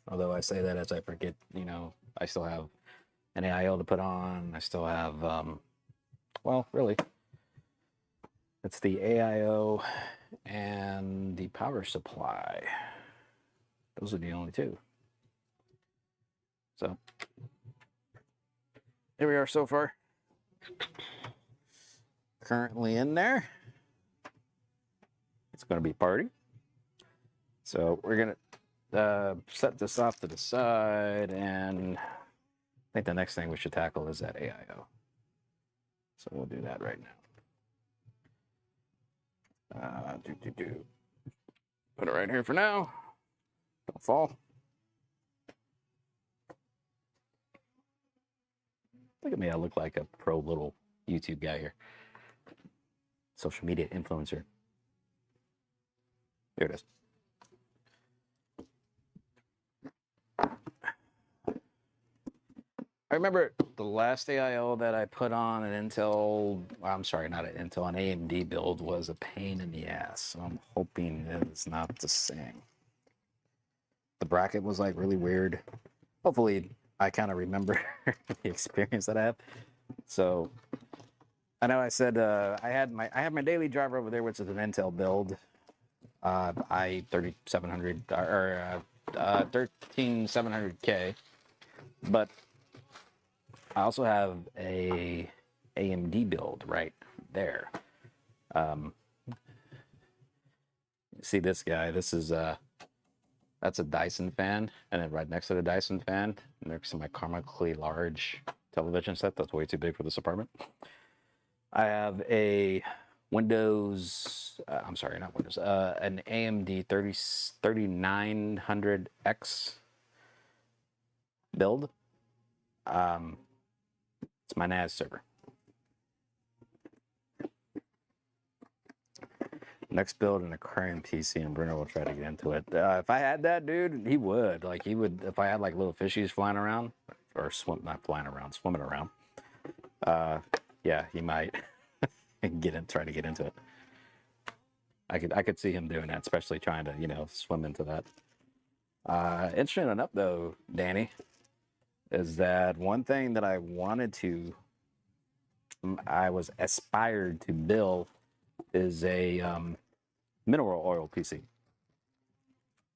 Although I say that as I forget, you know, I still have an AIO to put on. I still have, well, really, it's the AIO and the power supply. Those are the only two. So here we are so far. Currently in there. It's going to be party. So we're going to set this off to the side, and I think the next thing we should tackle is that AIO. So we'll do that right now. Put it right here for now. Don't fall. Look at me, I look like a pro little YouTube guy here. Social media influencer. Here it is. I remember the last AIO that I put on an Intel, I'm sorry, not an Intel, an AMD build was a pain in the ass. So I'm hoping it's not the same. The bracket was like really weird. Hopefully I kind of remember the experience that I have. So I know I said I have my daily driver over there, which is an Intel build, i3700 or 13700K, but I also have a AMD build right there. See this guy? This is That's a Dyson fan, and then right next to the Dyson fan, next to my comically large television set that's way too big for this apartment, I have a Windows, I'm sorry, not Windows, an AMD 3900X build. It's my NAS server. Next build an aquarium PC, and Bruno will try to get into it. If I had that, dude, he would. Like, he would, if I had like little fishies flying around, or not flying around, swimming around. Yeah, he might try to get into it. I could see him doing that, especially trying to, you know, swim into that. Interesting enough, though, Danny, is that one thing that I was aspired to build is a mineral oil PC.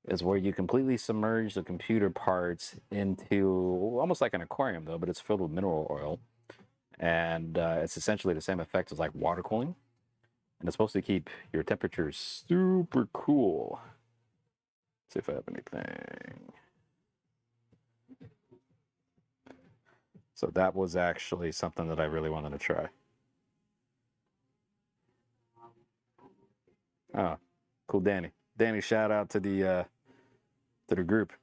Is where you completely submerge the computer parts into almost like an aquarium, though, but it's filled with mineral oil. And it's essentially the same effect as like water cooling. And it's supposed to keep your temperature super cool. Let's see if I have anything. So that was actually something that I really wanted to try. Oh, cool, Danny. Danny, shout out to the group.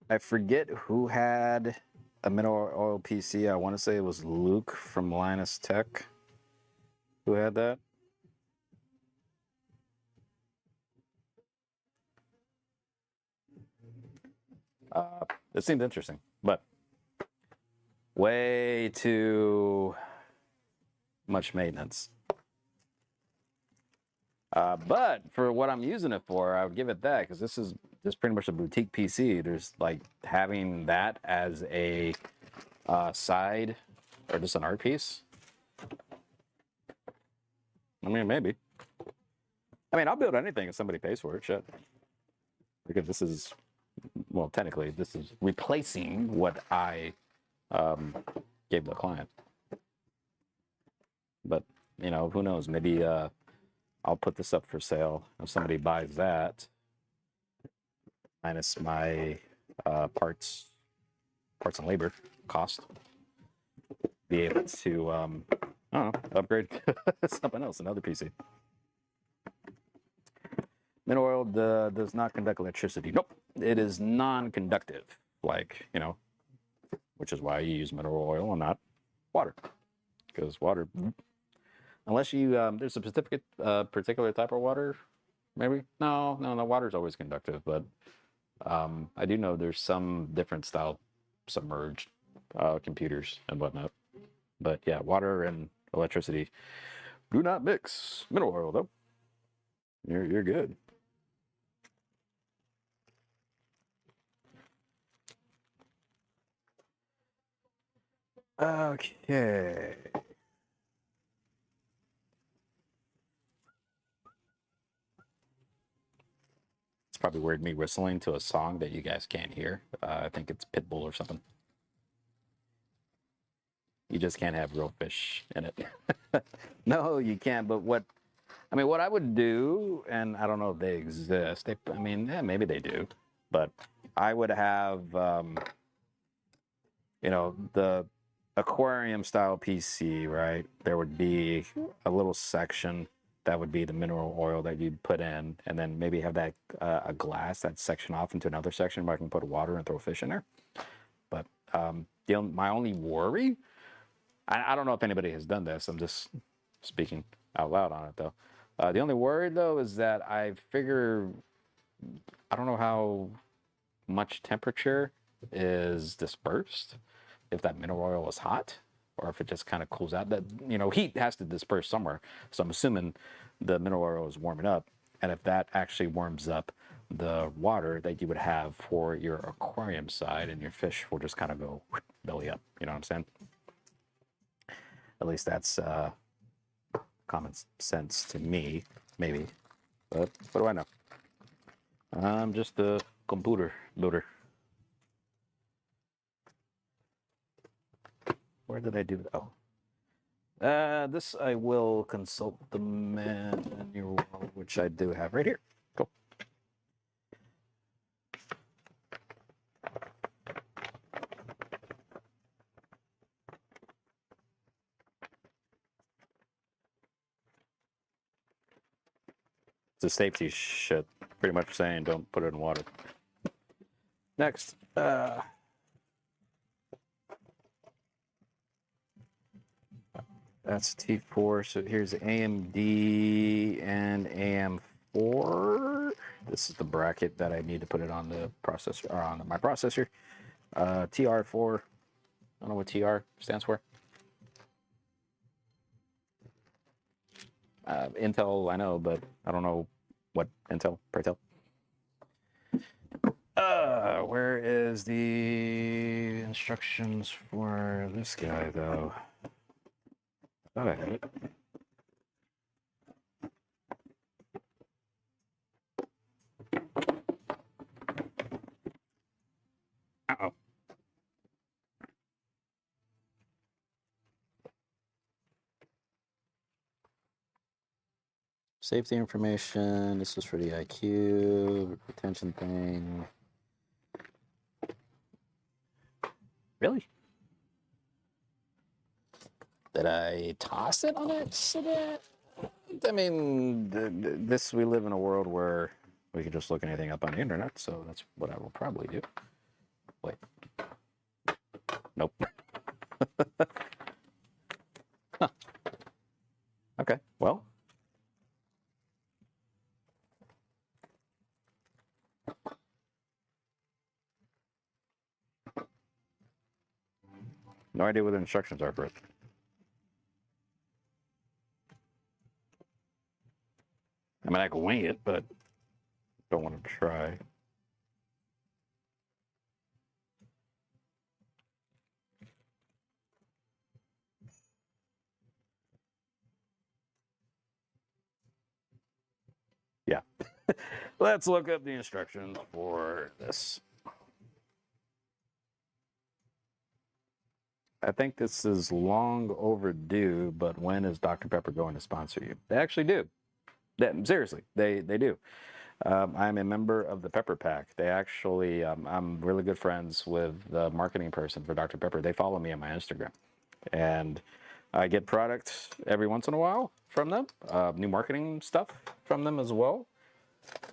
I forget who had a mineral oil PC. I want to say it was Luke from Linus Tech who had that. It seemed interesting, but way too much maintenance. But for what I'm using it for, I would give it that, because this is just pretty much a boutique PC. There's like having that as a side or just an art piece. I mean, maybe. I mean, I'll build anything if somebody pays for it. Shit. Because this is, well, technically, this is replacing what I gave the client. But, you know, who knows? Maybe I'll put this up for sale. If somebody buys that, minus my parts and labor cost, be able to, I don't know, upgrade to something else, another PC. Mineral oil does not conduct electricity. Nope, it is non-conductive, like, you know, which is why you use mineral oil and not water, because water, unless you, there's a particular type of water, maybe? No, water's always conductive, but I do know there's some different style submerged computers and whatnot. But yeah, water and electricity do not mix. Mineral oil, though, you're good. Okay. It's probably weird me whistling to a song that you guys can't hear. I think it's Pitbull or something. You just can't have real fish in it. No, you can't. But what I would do, and I don't know if they exist. I mean, yeah, maybe they do. But I would have, you know, the aquarium style PC, right? There would be a little section that would be the mineral oil that you'd put in, and then maybe have that a glass that section off into another section where I can put water and throw fish in there. But my only worry, I don't know if anybody has done this. I'm just speaking out loud on it, though. The only worry, though, is that I figure I don't know how much temperature is dispersed, if that mineral oil is hot or if it just kind of cools out. That, you know, heat has to disperse somewhere. So I'm assuming the mineral oil is warming up. And if that actually warms up the water that you would have for your aquarium side, and your fish will just kind of go belly up. You know what I'm saying? At least that's common sense to me, maybe. But what do I know? I'm just a computer builder. Where did I do that? Oh, This I will consult the manual, which I do have right here. Cool. It's a safety shit. Pretty much saying don't put it in water. Next. That's T4. So here's AMD and AM4. This is the bracket that I need to put it on the processor, or on my processor. TR4. I don't know what TR stands for. Intel, I know, but I don't know what Intel, pray tell. Where is the instructions for this guy, though? I thought I had it. Uh-oh. Safety information. This is for the IQ retention thing. Really? Did I toss it on accident? I mean, this we live in a world where we can just look anything up on the internet, so that's what I will probably do. Wait. Nope. Huh. Okay, well. No idea what the instructions are for it. I mean, I can wing it, but don't want to try. Yeah. Let's look up the instructions for this. I think this is long overdue, but when is Dr. Pepper going to sponsor you? They actually do. Seriously, they do. I'm a member of the Pepper Pack. They actually, I'm really good friends with the marketing person for Dr. Pepper. They follow me on my Instagram. And I get products every once in a while from them, new marketing stuff from them as well.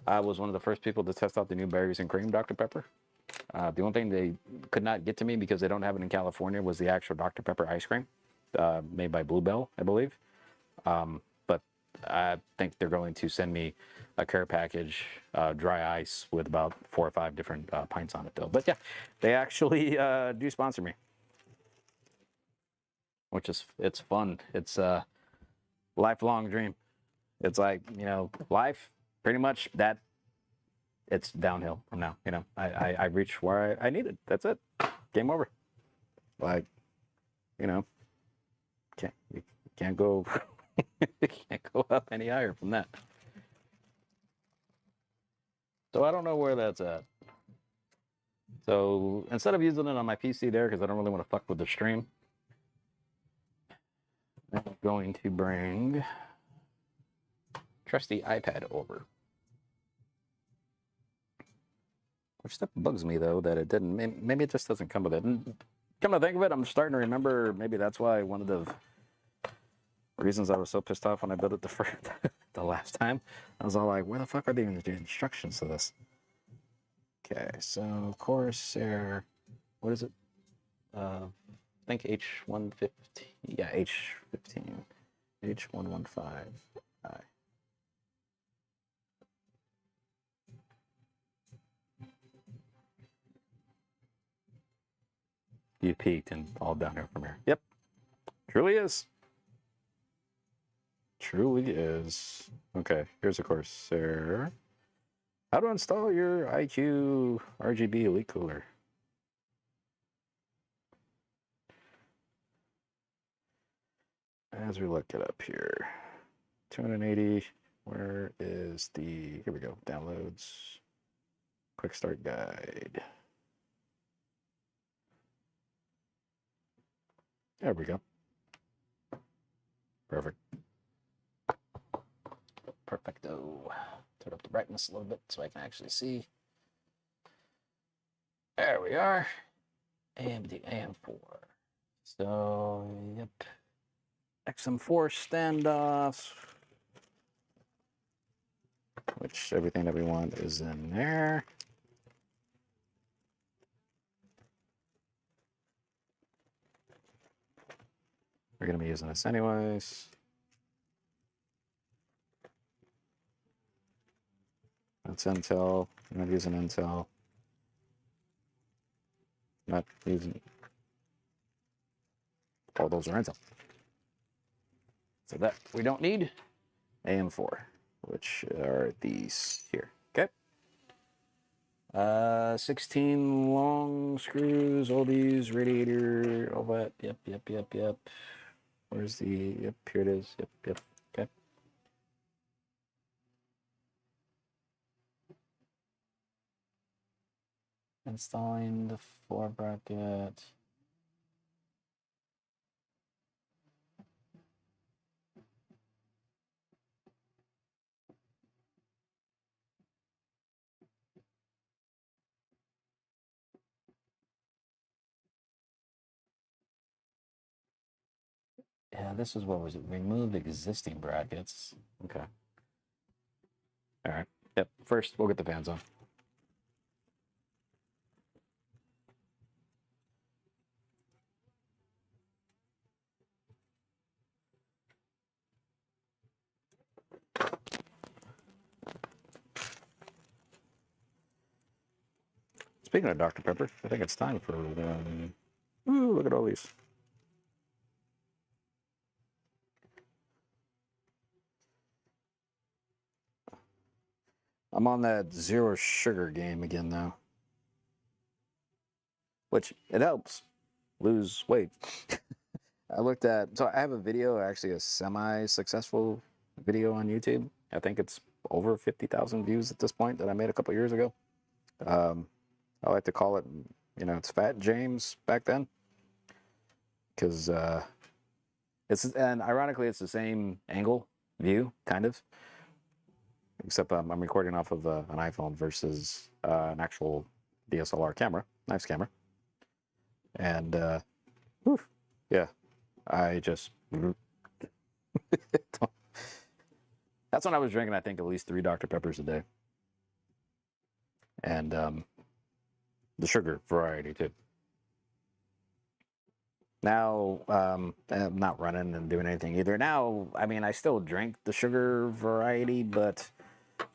I was one of the first people to test out the new berries and cream Dr. Pepper. The only thing they could not get to me because they don't have it in California was the actual Dr. Pepper ice cream made by Bluebell, I believe. But I think they're going to send me a care package, dry ice with about 4 or 5 different pints on it, though. But yeah, they actually do sponsor me, which is it's fun. It's a lifelong dream. It's like, you know, life pretty much that. It's downhill from now. You know, I reached where I needed. That's it. Game over. Like, you know, you can't go can't go up any higher from that. So I don't know where that's at. So instead of using it on my PC there, because I don't really want to fuck with the stream, I'm going to bring trusty iPad over. Which that bugs me, though, that it didn't. Maybe it just doesn't come with it. And come to think of it, I'm starting to remember maybe that's why one of the reasons I was so pissed off when I built it the last time. I was all like, where the fuck are the instructions to this? Okay, so Corsair, what is it? I think H150. Yeah, H15. H115. You peaked and all downhill from here. Yep. Truly is. Truly is. Okay, here's a Corsair. How to install your IQ RGB Elite Cooler. As we look it up here. 280. Where is the... Here we go. Downloads. Quick start guide. There we go. Perfect. Perfecto. Turn up the brightness a little bit so I can actually see. There we are. AMD AM4. So, yep. XM4 standoffs. Which everything that we want is in there. We're going to be using this anyways. That's Intel. I'm not using Intel. Not using. All those are Intel. So that we don't need. AM4, which are these here. Okay. 16 long screws, all these, radiator, all that. Yep. Where's the, yep, here it is. Yep. Okay. Installing the 4 bracket. Yeah, this is what was it? Remove existing brackets. Okay. All right. Yep. First, we'll get the fans on. Speaking of Dr. Pepper, I think it's time for ooh, look at all these. I'm on that zero sugar game again now. Which it helps lose weight. I looked at, so I have a video, actually a semi-successful video on YouTube. I think it's over 50,000 views at this point that I made a couple years ago. I like to call it, you know, it's Fat James back then. Because it's, and ironically, it's the same angle view, kind of. Except I'm recording off of an iPhone versus an actual DSLR camera, nice camera. And whew, yeah, I just that's when I was drinking, I think, at least 3 Dr. Peppers a day. And the sugar variety too. Now I'm not running and doing anything either. Now, I mean, I still drink the sugar variety, but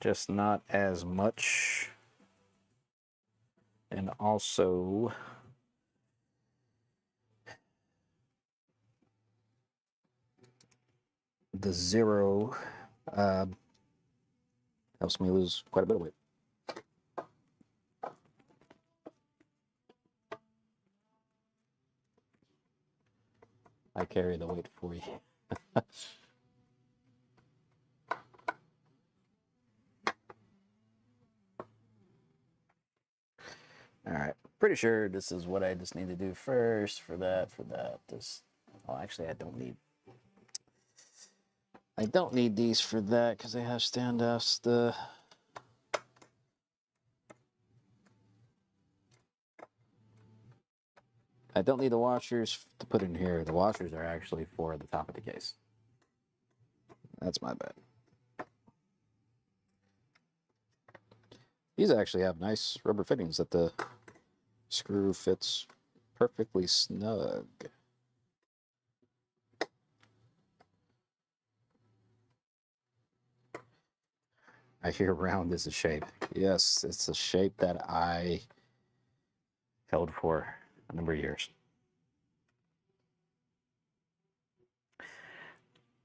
just not as much. And also, the zero helps me lose quite a bit of weight. I carry the weight for you. All right, pretty sure this is what I just need to do first for that, this. Oh, actually, I don't need these for that because they have standoffs. I don't need the washers to put in here. The washers are actually for the top of the case. That's my bad. These actually have nice rubber fittings that the screw fits perfectly snug. I hear round is a shape. Yes, it's a shape that I held for a number of years.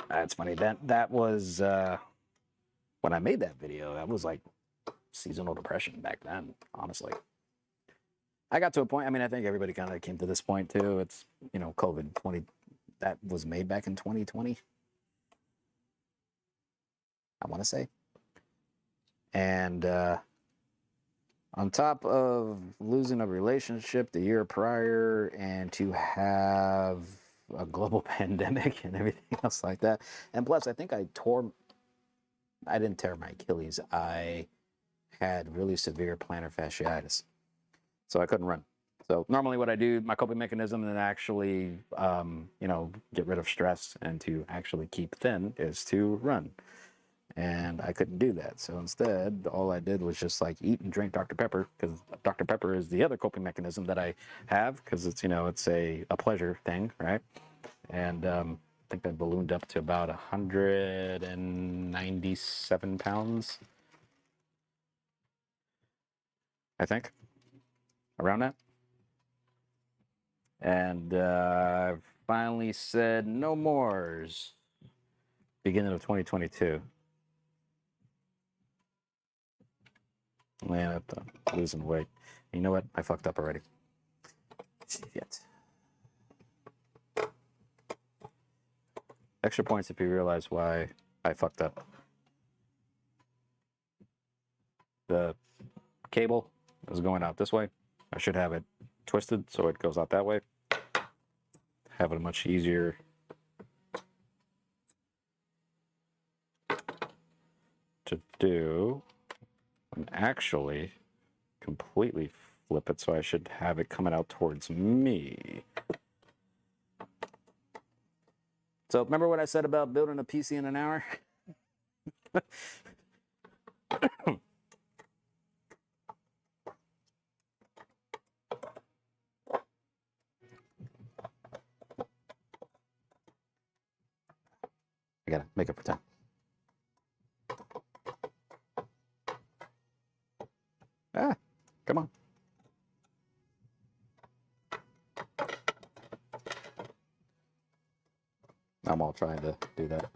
That's funny. That was when I made that video. That was like seasonal depression back then, honestly. I got to a point, I mean, I think everybody kind of came to this point too. It's, you know, COVID 20, that was made back in 2020. I want to say. And on top of losing a relationship the year prior and to have a global pandemic and everything else like that. And plus, I think I didn't tear my Achilles. I had really severe plantar fasciitis. So I couldn't run. So normally what I do, my coping mechanism and actually, get rid of stress and to actually keep thin is to run. And I couldn't do that. So instead, all I did was just like eat and drink Dr. Pepper, because Dr. Pepper is the other coping mechanism that I have, because it's, it's a pleasure thing, right? And I think I ballooned up to about 197 pounds, I think, around that. And I finally said no mores, beginning of 2022. Man, I'm losing weight. You know what? I fucked up already. Shit. Extra points if you realize why I fucked up. The cable is going out this way. I should have it twisted so it goes out that way. Have it much easier to do. And actually completely flip it, so I should have it coming out towards me. So remember what I said about building a PC in an hour? I gotta make it pretend. Ah, come on. I'm all trying to do that.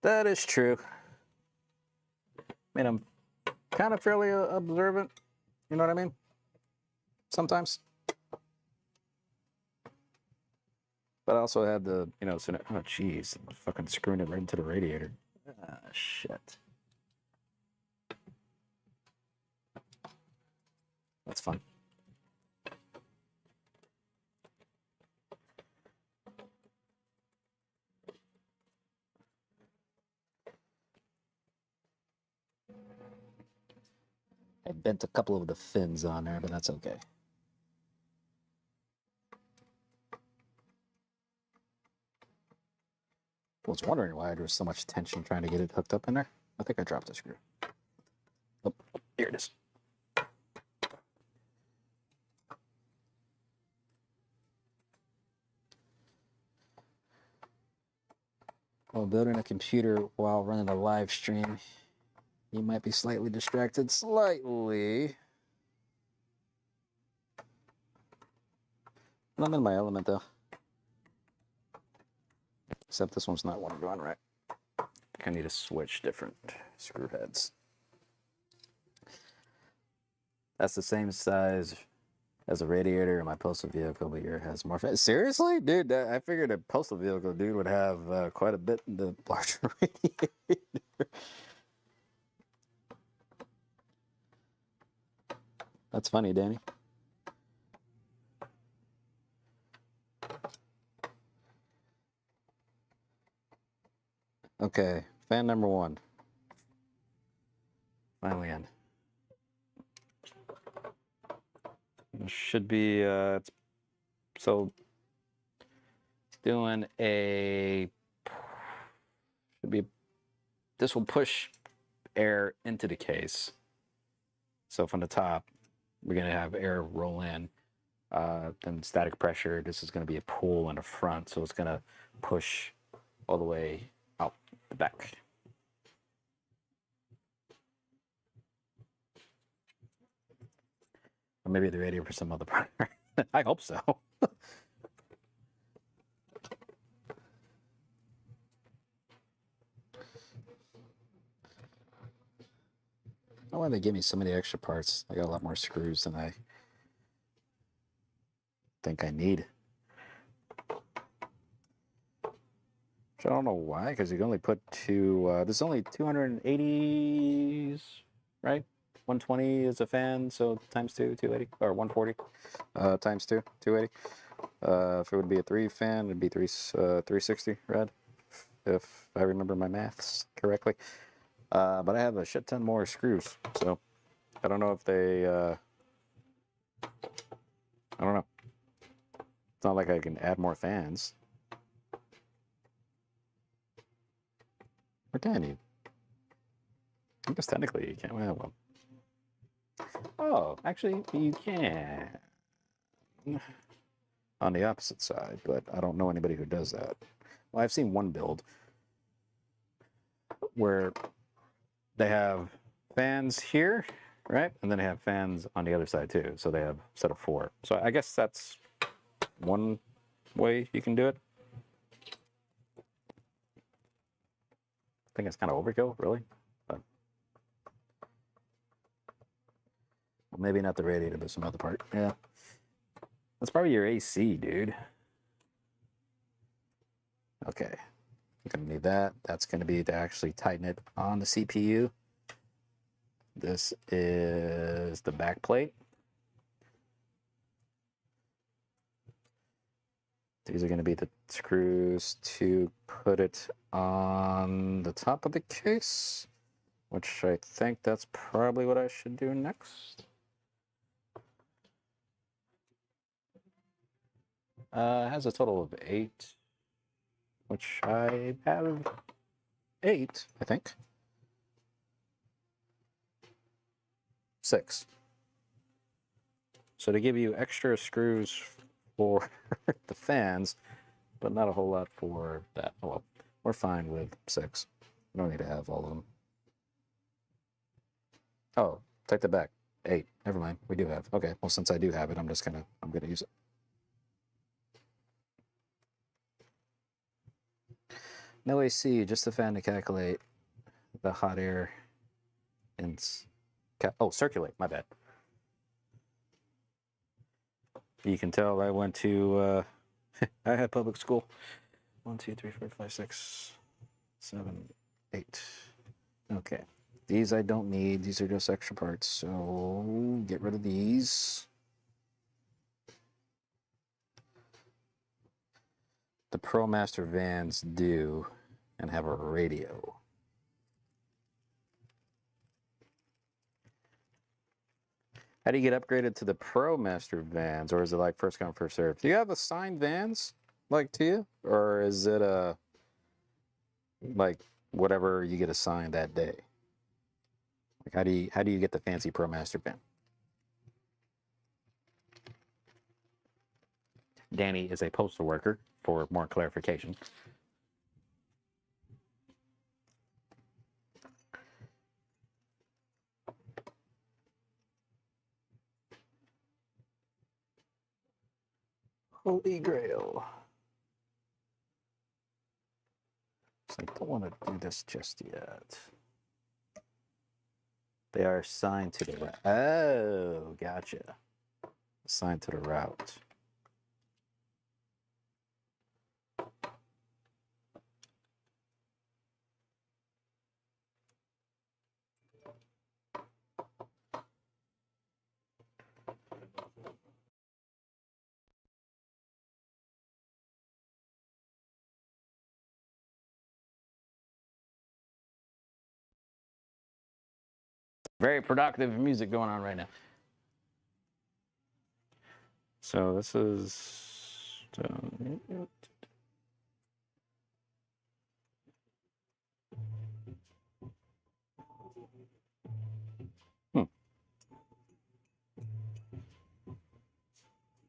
That is true. I mean, I'm kind of fairly observant. You know what I mean? Sometimes. But I also had the, oh, jeez, I'm fucking screwing it right into the radiator. Ah, shit. That's fun. I bent a couple of the fins on there, but that's okay. I was wondering why there was so much tension trying to get it hooked up in there. I think I dropped a screw. Oh, here it is. While building a computer while running a live stream, you might be slightly distracted. Slightly. I'm in my element, though. Except this one's not one going right. I need to switch different screw heads. That's the same size as a radiator in my postal vehicle, but yours has more fat. Seriously? Dude, I figured a postal vehicle dude would have quite a bit in the larger radiator. That's funny, Danny. Okay, fan number one. Finally in. It should be, so doing this will push air into the case. So from the top, we're gonna have air roll in. Then static pressure, this is gonna be a pull in the front, so it's gonna push all the way out the back. Or maybe the radiator for some other part. I hope so. I don't know why they give me so many extra parts. I got a lot more screws than I think I need. Which I don't know why, because you can only put two, there's only 280 right? 120 is a fan, so times 2, 280, or 140 times 2, 280. If it would be a 3 fan, it'd be 360 rad, if I remember my maths correctly. But I have a shit ton more screws, so I don't know if they. I don't know. It's not like I can add more fans. Or can you? I guess technically you can't. Well, oh, actually, you can. On the opposite side, but I don't know anybody who does that. Well, I've seen one build where they have fans here, right? And then they have fans on the other side too. So they have a set of 4. So I guess that's one way you can do it. I think it's kind of overkill, really. But well, maybe not the radiator, but some other part. Yeah. That's probably your AC, dude. Okay. You're going to need that. That's going to be to actually tighten it on the CPU. This is the back plate. These are going to be the screws to put it on the top of the case, which I think that's probably what I should do next. It has a total of 8, which I have 8, I think. 6. So they give you extra screws for the fans, but not a whole lot for that. Oh well, we're fine with 6. We don't need to have all of them. Oh, take that back. 8. Never mind. We do have. Okay. Well, since I do have it, I'm gonna use it. No AC, just a fan to calculate the hot air and circulate. My bad. You can tell I went to. I had public school. 1, 2, 3, 4, 5, 6, 7, 8. Okay. These I don't need. These are just extra parts. So get rid of these. The ProMaster vans do and have a radio. How do you get upgraded to the ProMaster vans, or is it like first come, first serve? Do you have assigned vans, like to you, or is it like whatever you get assigned that day? Like how do you get the fancy ProMaster van? Danny is a postal worker for more clarification. Holy Grail. So I don't want to do this just yet. They are assigned to the route. Oh, gotcha. Assigned to the route. Very productive music going on right now. So this is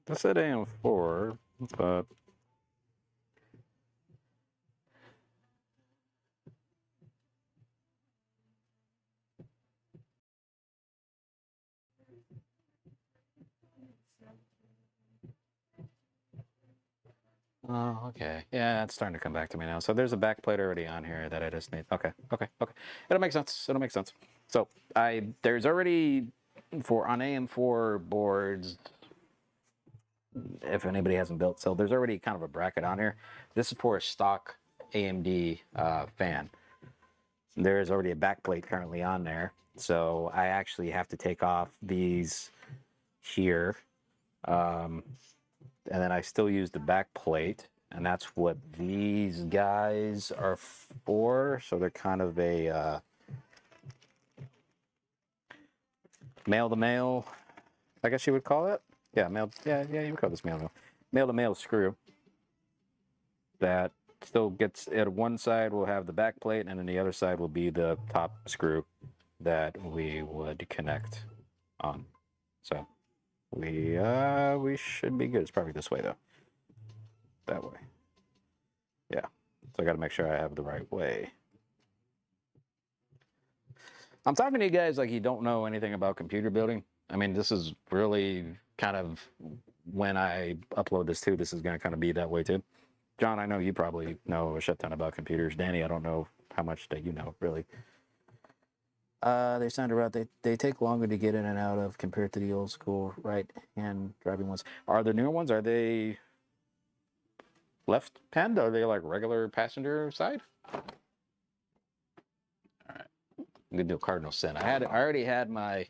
This said AM4, but oh, okay. Yeah, it's starting to come back to me now. So there's a back plate already on here that I just need. Okay. It'll make sense. So there's already on AM4 boards, if anybody hasn't built, so there's already kind of a bracket on here. This is for a stock AMD fan. There is already a back plate currently on there. So I actually have to take off these here. And then I still use the back plate, and that's what these guys are for. So they're kind of a male to male, I guess you would call it. Yeah, male. Yeah, you would call this male to male. Male to male screw that still gets at one side will have the back plate, and then the other side will be the top screw that we would connect on. So we should be good. It's probably this way though. That way. Yeah. So I got to make sure I have the right way. I'm talking to you guys like you don't know anything about computer building. I mean, this is really kind of when I upload this too, this is going to kind of be that way too. John, I know you probably know a shit ton about computers. Danny, I don't know how much that you know, really. They sound about they take longer to get in and out of compared to the old school right hand driving ones. Are the newer ones, are they left hand? Are they like regular passenger side? All right. I'm gonna do a cardinal sin. I already had my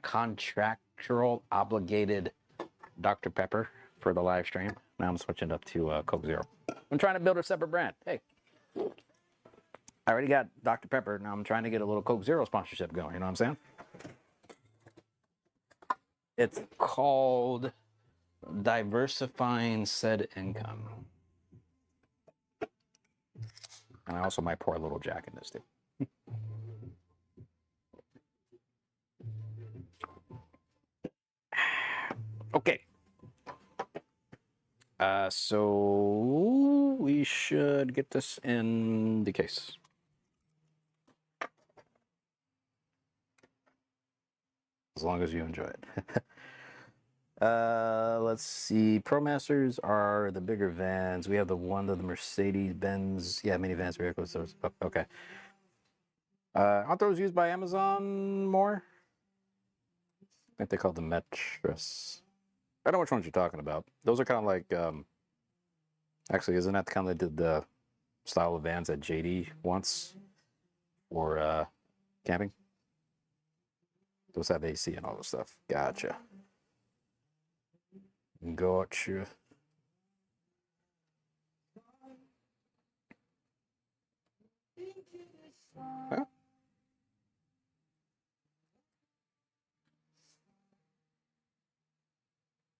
contractual obligated Dr. Pepper for the live stream. Now I'm switching up to Coke Zero. I'm trying to build a separate brand. Hey, I already got Dr. Pepper. Now I'm trying to get a little Coke Zero sponsorship going. You know what I'm saying? It's called diversifying said income. And I also might pour a little Jack in this too. Okay. So we should get this in the case. As long as you enjoy it. Let's see. ProMasters are the bigger vans. We have the one of the Mercedes-Benz. Yeah, minivans, vehicles. Okay. Aren't those used by Amazon more? I think they call them Metris. I know which ones you're talking about. Those are kind of like, actually, isn't that kind of the style of vans that JD wants for camping? Those have AC and all this stuff. Gotcha. Gotcha. Huh?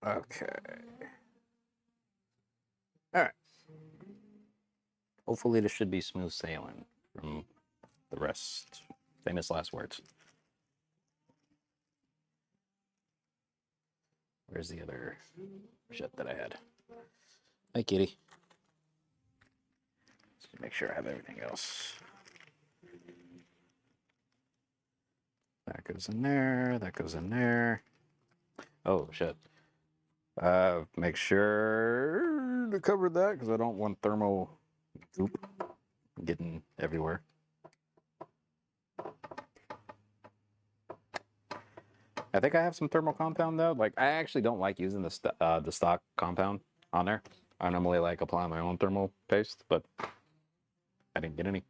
Okay. All right. Hopefully this should be smooth sailing from the rest. Famous last words. Where's the other shit that I had? Hi, kitty. Let's make sure I have everything else. That goes in there. That goes in there. Oh, shit. Make sure to cover that because I don't want thermal goop getting everywhere. I think I have some thermal compound though. Like I actually don't like using the stock compound on there. I normally like applying my own thermal paste, but I didn't get any.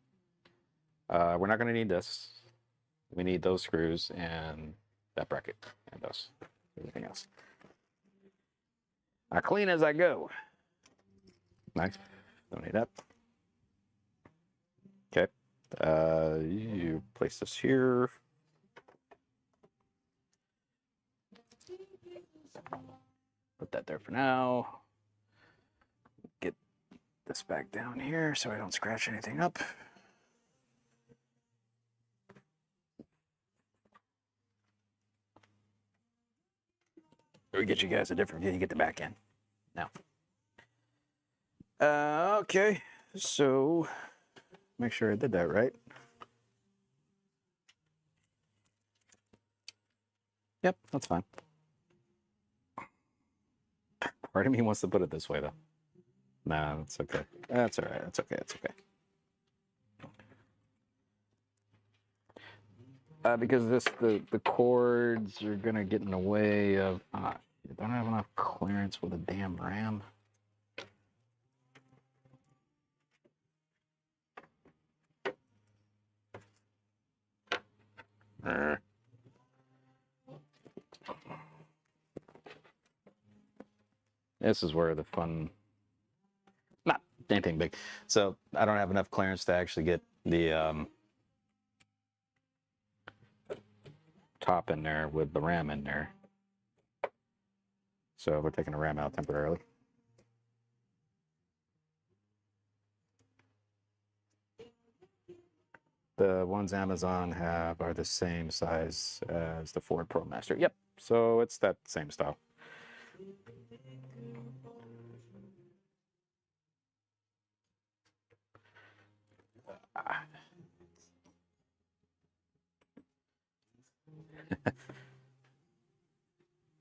We're not going to need this. We need those screws and that bracket and those. Everything else. I clean as I go. Nice. Don't need that. Okay. You place this here. Put that there for now. Get this back down here so I don't scratch anything up. We get you guys a different view. You get the back end now. Okay, so make sure I did that right. Yep, that's fine. Part of me wants to put it this way though. No, it's okay. That's all right. That's okay. That's okay. Because the cords are gonna get in the way of. I don't have enough clearance with a damn ram. This is where the fun, not anything big. So I don't have enough clearance to actually get the top in there with the RAM in there. So we're taking the RAM out temporarily. The ones Amazon have are the same size as the Ford ProMaster. Yep. So it's that same style.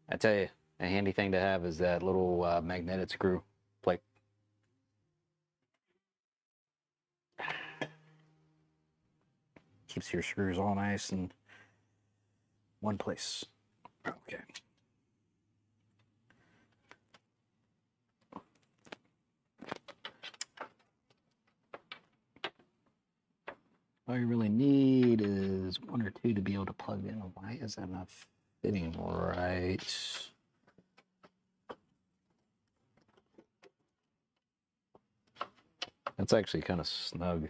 I tell you, a handy thing to have is that little magnetic screw plate. Keeps your screws all nice in one place. Okay. All you really need is one or two to be able to plug in. Why is that not fitting right? That's actually kind of snug.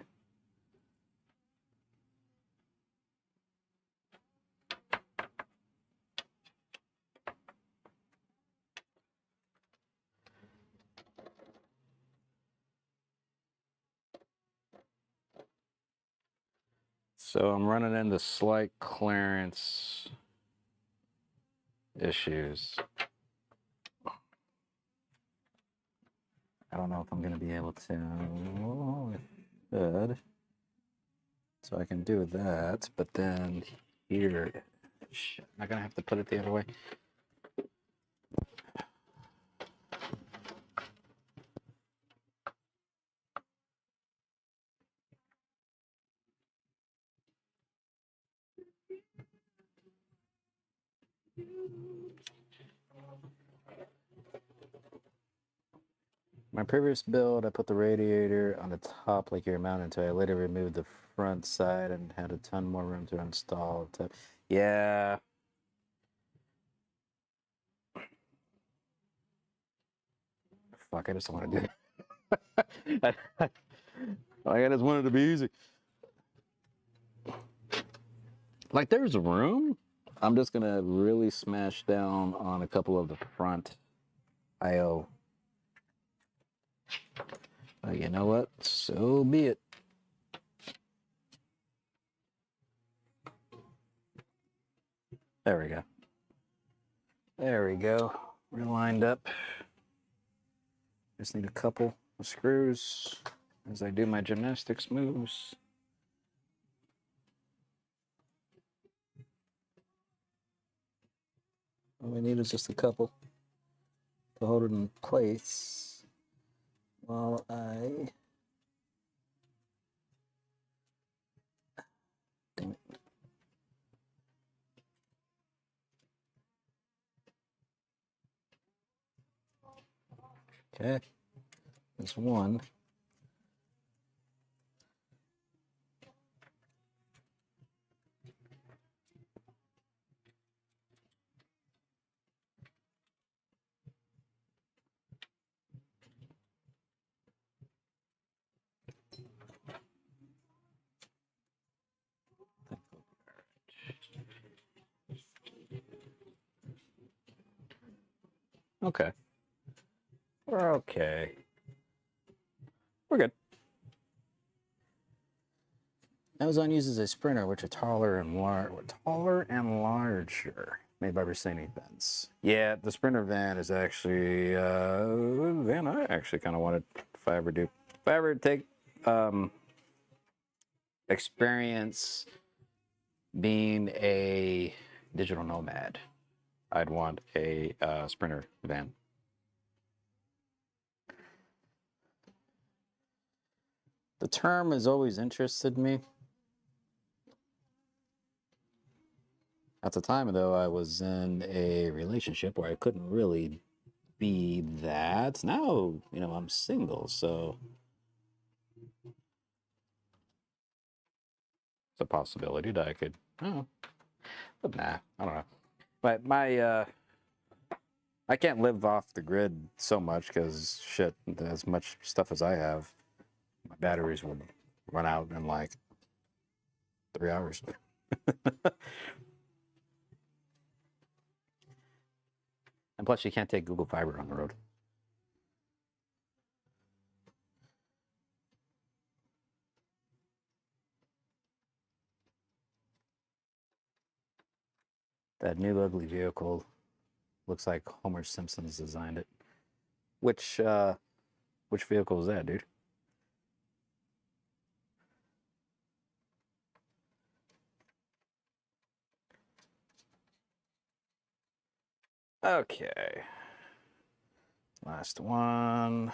So I'm running into slight clearance issues. I don't know if I'm going to be able to. Good. So I can do that, but then here, shit, am I going to have to put it the other way? My previous build, I put the radiator on the top like you're mounted to. I later removed the front side and had a ton more room to install. Yeah. Fuck, I just don't want to do it. I just wanted to be easy. Like, there's room. I'm just going to really smash down on a couple of the front I/O. You know what? So be it. There we go. There we go. We're lined up. Just need a couple of screws as I do my gymnastics moves. All we need is just a couple to hold it in place while I... Damn it. Okay, there's one. Okay. We're okay. We're good. Amazon uses a sprinter which are taller and larger, made by Mercedes-Benz. Yeah, the sprinter van is actually a van I actually kind of wanted if I ever take experience being a digital nomad. I'd want a sprinter van. The term has always interested me. At the time, though, I was in a relationship where I couldn't really be that. Now, you know, I'm single, so it's a possibility that I could, But nah, I don't know. But my I can't live off the grid so much because shit, as much stuff as I have, my batteries will run out in like 3 hours. And plus, you can't take Google Fiber on the road. That new ugly vehicle looks like Homer Simpson's designed it. Which vehicle is that, dude? Okay. Last one.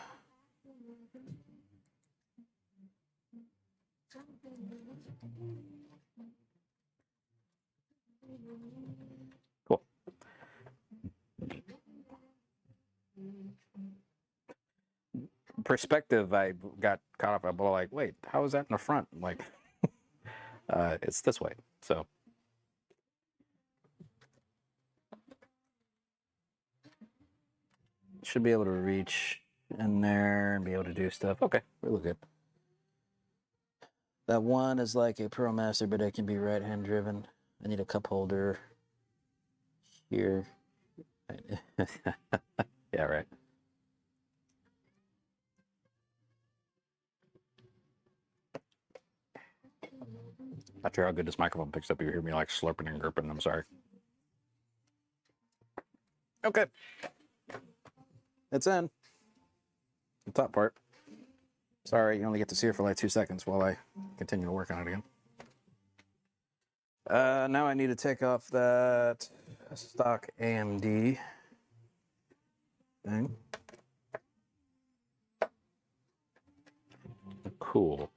Cool. Perspective, I got caught up. I was like, wait, how is that in the front? Like, it's this way. So. Should be able to reach in there and be able to do stuff. Okay, really good. That one is like a ProMaster, but it can be right-hand driven. I need a cup holder here. Yeah, right. Not sure how good this microphone picks up. You hear me like slurping and gripping. I'm sorry. Okay. It's in. The top part. Sorry, you only get to see it for like 2 seconds while I continue to work on it again. Now I need to take off that stock AMD thing. Cool.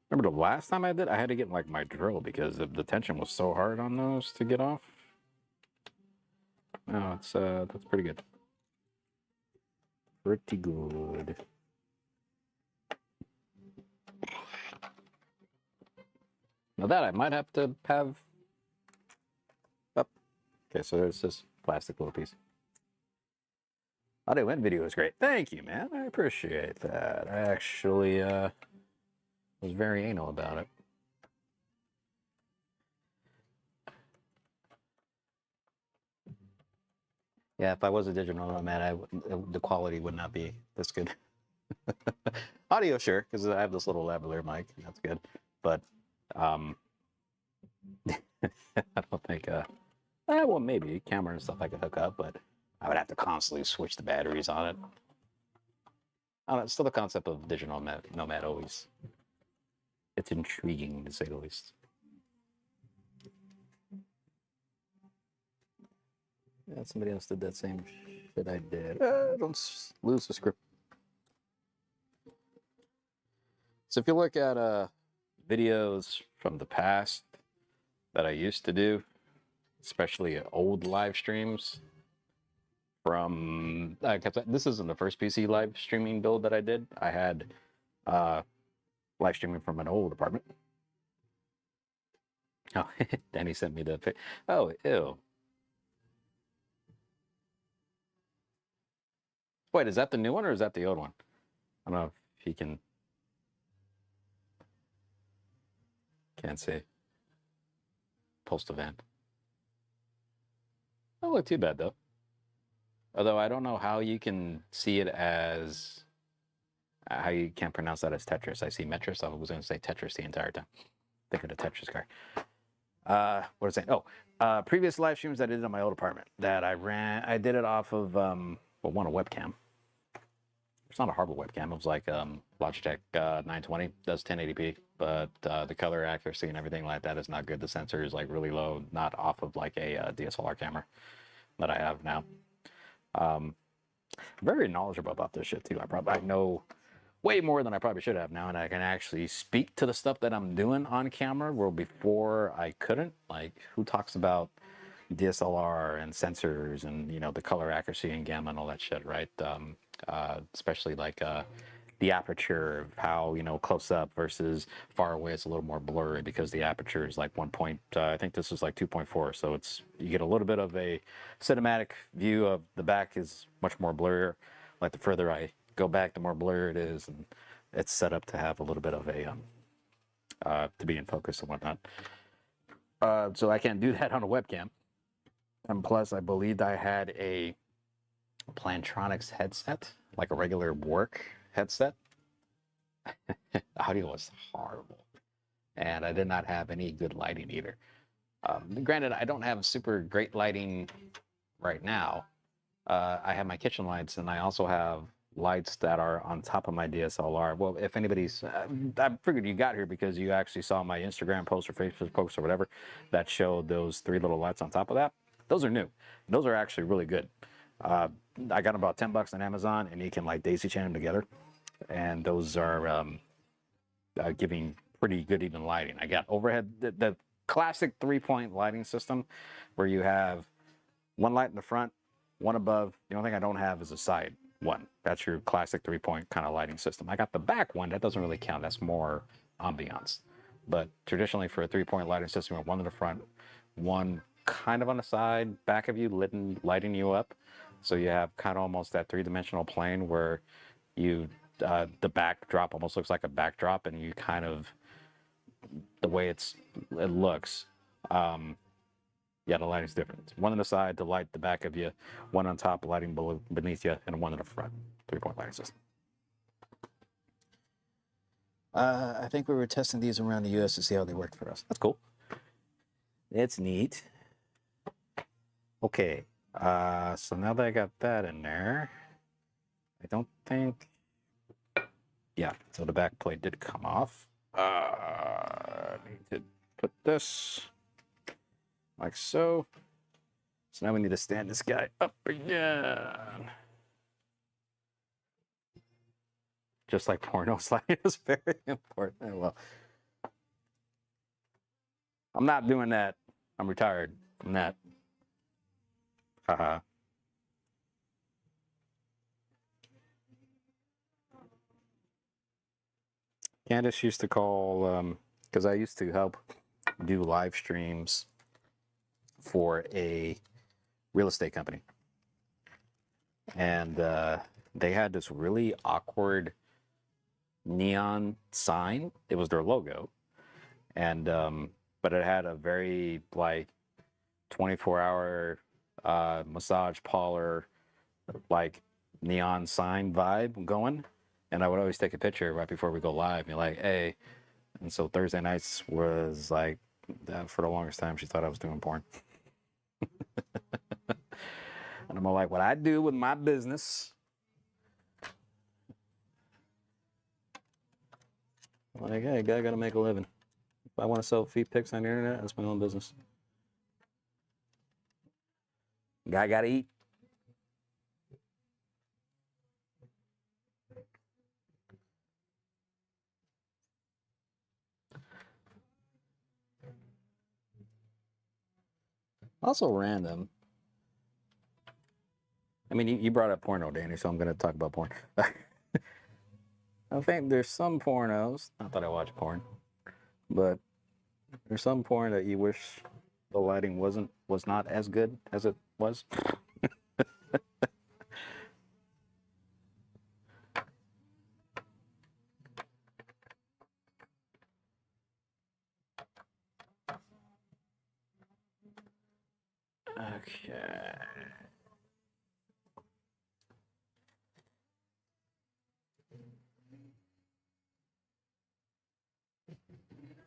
Remember the last time I did, I had to get like my drill because the tension was so hard on those to get off. No, it's that's pretty good. Pretty good. Now that I might have to have up. Okay, so there's this plastic little piece. Audio and video is great. Thank you, man. I appreciate that. I actually was very anal about it. Yeah, if I was a digital nomad, the quality would not be this good. Audio, sure, because I have this little lavalier mic. That's good, but I don't think. Well, maybe camera and stuff I could hook up, but I would have to constantly switch the batteries on it. I don't know, still the concept of digital nomad always. It's intriguing to say the least. Yeah, somebody else did that same shit I did. Don't lose the script. So if you look at videos from the past that I used to do, especially old live streams from, this isn't the first PC live streaming build that I did. I had live streaming from an old apartment. Oh, Danny sent me the pic. Oh, ew. Wait, is that the new one or is that the old one? I don't know if he can. Can't see. Post event. Don't look too bad though. Although I don't know how you can see it as how you can't pronounce that as Tetris. I see Metris. I was going to say Tetris the entire time. Think of the Tetris car. What was I saying? Oh, previous live streams I did on my old apartment that I ran. I did it off of well, one a webcam. It's not a Harbor webcam. It was like Logitech 920. Does 1080p, but the color accuracy and everything like that is not good. The sensor is like really low, not off of like a DSLR camera that I have now. Very knowledgeable about this shit too. I know way more than I probably should have now, and I can actually speak to the stuff that I'm doing on camera where before I couldn't. Like, who talks about DSLR and sensors and, you know, the color accuracy and gamma and all that shit, right? Especially like the aperture of how, you know, close up versus far away, it's a little more blurry because the aperture is like 1 point, I think this is like 2.4. So it's, you get a little bit of a cinematic view of the back is much more blurry. Like the further I go back, the more blurry it is. And it's set up to have a little bit of a, to be in focus and whatnot. So I can't do that on a webcam. And plus, I believed I had a Plantronics headset, like a regular work headset. The audio was horrible. And I did not have any good lighting either. Granted, I don't have super great lighting right now. I have my kitchen lights, and I also have lights that are on top of my DSLR. Well, if anybody's, I figured you got here because you actually saw my Instagram post or Facebook post or whatever that showed those 3 little lights on top of that. Those are new. Those are actually really good. I got them about $10 on Amazon, and you can like daisy chain them together. And those are giving pretty good even lighting. I got overhead, the classic 3-point lighting system where you have 1 light in the front, 1 above. The only thing I don't have is a side one. That's your classic 3-point kind of lighting system. I got the back one. That doesn't really count. That's more ambiance. But traditionally for a 3-point lighting system, you have 1 in the front, 1 kind of on the side, back of you, lighting you up. So you have kind of almost that 3-dimensional plane where you, the backdrop almost looks like a backdrop, and you kind of, the way it looks, yeah, the lighting's different. It's 1 on the side to light the back of you, 1 on top lighting beneath you, and 1 in the front. 3-point lighting system. I think we were testing these around the US to see how they worked for us. That's cool. It's neat. Okay, so now that I got that in there, I don't think, yeah, so the back plate did come off. I need to put this like so. So now we need to stand this guy up again. Just like porno sliding is very important. Well, I'm not doing that. I'm retired from that. Haha. Candace used to call, because I used to help do live streams for a real estate company. And they had this really awkward neon sign. It was their logo. And, but it had a very like 24-hour massage parlor, like neon sign vibe going. And I would always take a picture right before we go live and be like, hey. And so Thursday nights was like, for the longest time, she thought I was doing porn. And I'm like, what I do with my business. Like, hey, guy got to make a living. If I want to sell feet pics on the internet, that's my own business. Guy got to eat. Also random. I mean, you brought up porno, Danny, so I'm going to talk about porn. I think there's some pornos, not that I watch porn, but there's some porn that you wish the lighting was not as good as it was. Okay.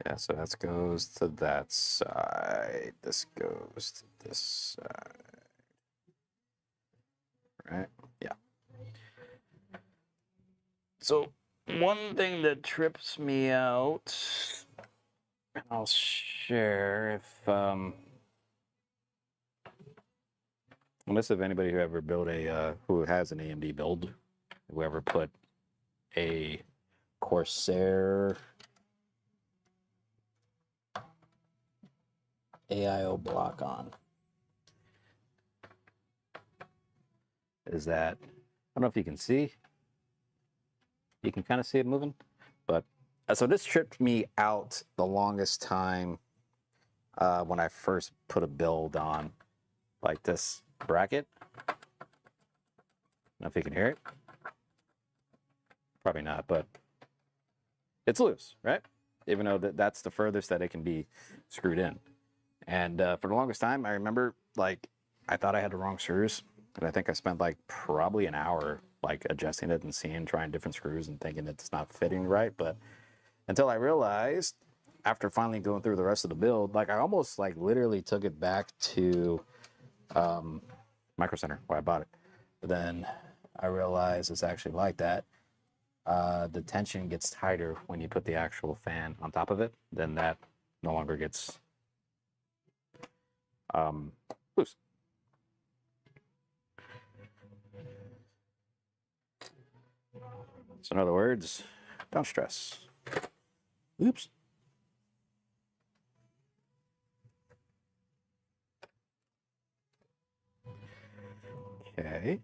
Yeah, so that goes to that side. This goes to this side. Right? Yeah. So one thing that trips me out, and I'll share if unless if anybody who ever built a who has an AMD build, whoever put a Corsair AIO block on, is that, I don't know if you can see, You can kind of see it moving, but so this tripped me out the longest time when I first put a build on like this bracket. I don't know if you can hear it. Probably not, but it's loose, right? Even though that's the furthest that it can be screwed in. And for the longest time, I remember like I thought I had the wrong screws, and I think I spent like probably an hour like adjusting it and seeing, trying different screws and thinking it's not fitting right. But until I realized, after finally going through the rest of the build, like I almost like literally took it back to Micro Center where I bought it. But then I realized it's actually like that. The tension gets tighter when you put the actual fan on top of it. Then that no longer gets loose. So in other words, don't stress. Oops. Okay.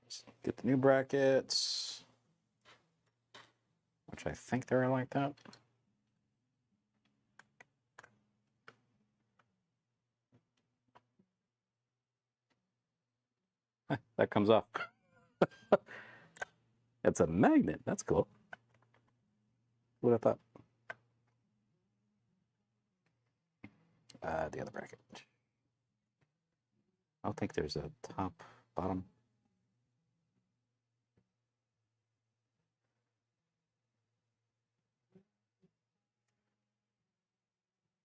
Let's get the new brackets, which I think they're like that. That comes off. It's a magnet. That's cool. What I thought. The other bracket. I don't think there's a top, bottom.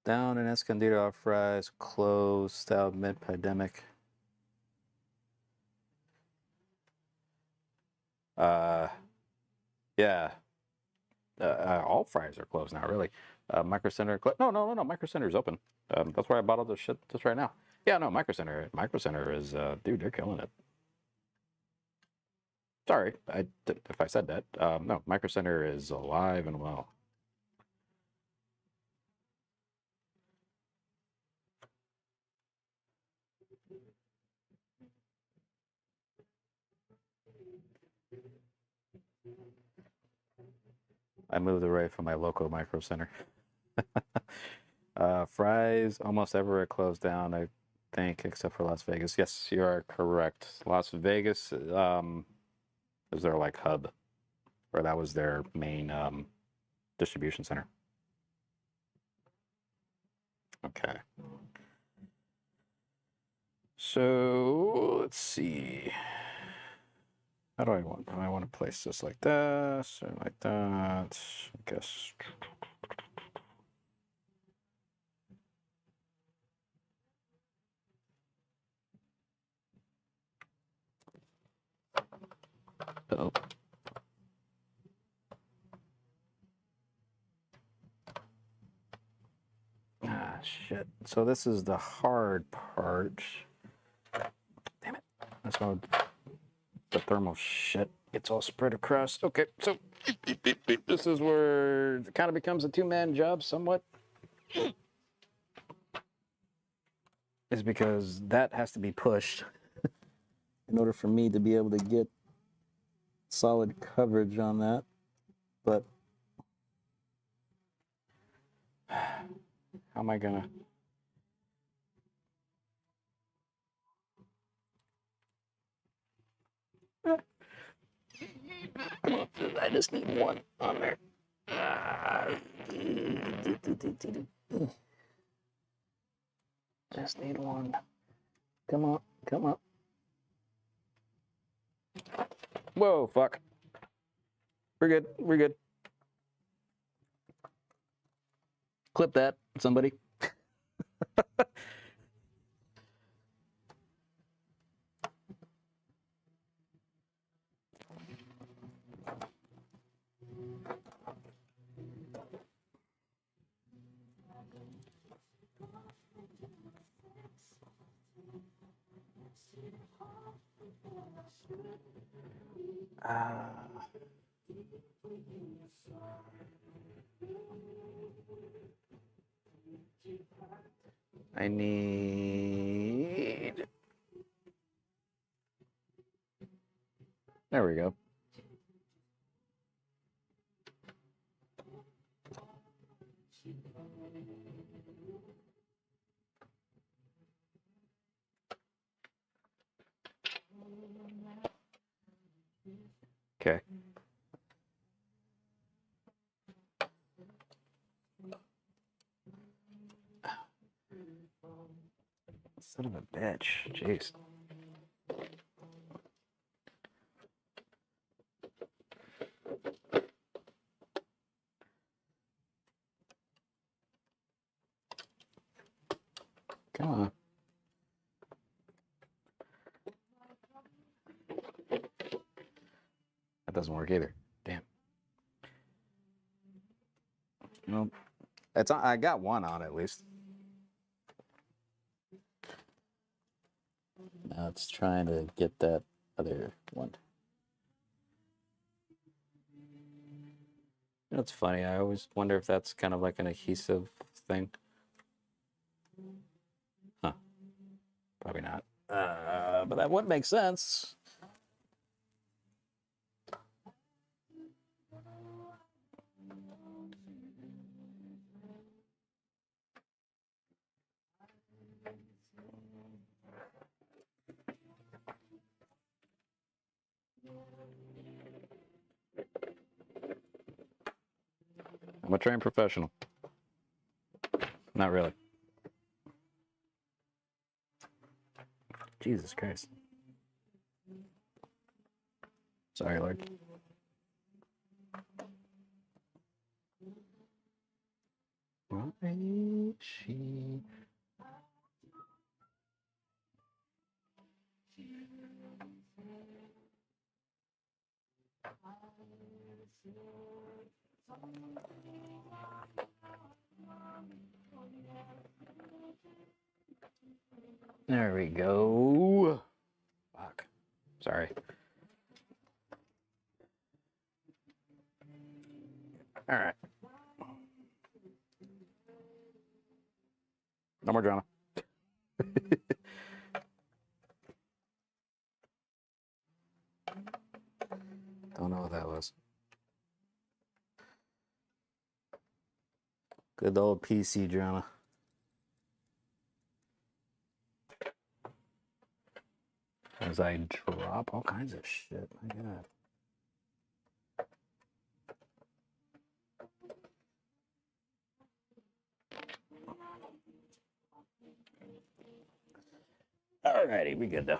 Down in Escondido off rise, closed out mid-pandemic. Yeah. All fries are closed now, really. Micro Center, no. Micro Center is open. That's where I bought all this shit just right now. Yeah, no, Micro Center is, dude, they're killing it. Sorry, if I said that. No, Micro Center is alive and well. I moved away from my local Micro Center. Fry's almost everywhere closed down, I think, except for Las Vegas. Yes, you are correct. Las Vegas was their like hub, or that was their main distribution center. Okay. So let's see. How do I want? Do I want to place this like this or like that? I guess. Oh. Ah, shit. So this is the hard part. Damn it. That's how the thermal shit gets all spread across. Okay, so this is where it kind of becomes a two-man job somewhat. Is because that has to be pushed in order for me to be able to get solid coverage on that. But how am I gonna? I just need one on there. Just need one. Come on, come on. Whoa, fuck. We're good, we're good. Clip that, somebody. I need. There we go. Okay. Son of a bitch. Jeez. Come on. That doesn't work either. Damn. Nope. It's on, I got one on at least. Now it's trying to get that other one. You know, it's funny. I always wonder if that's kind of like an adhesive thing. Huh. Probably not. But that would make sense. I'm a trained professional. Not really. Jesus Christ. Sorry, Lord. Why is she? There we go. Fuck. Sorry. All right. No more drama. Don't know what that was. Good old PC drama. As I drop all kinds of shit. My God. Alrighty, we good though.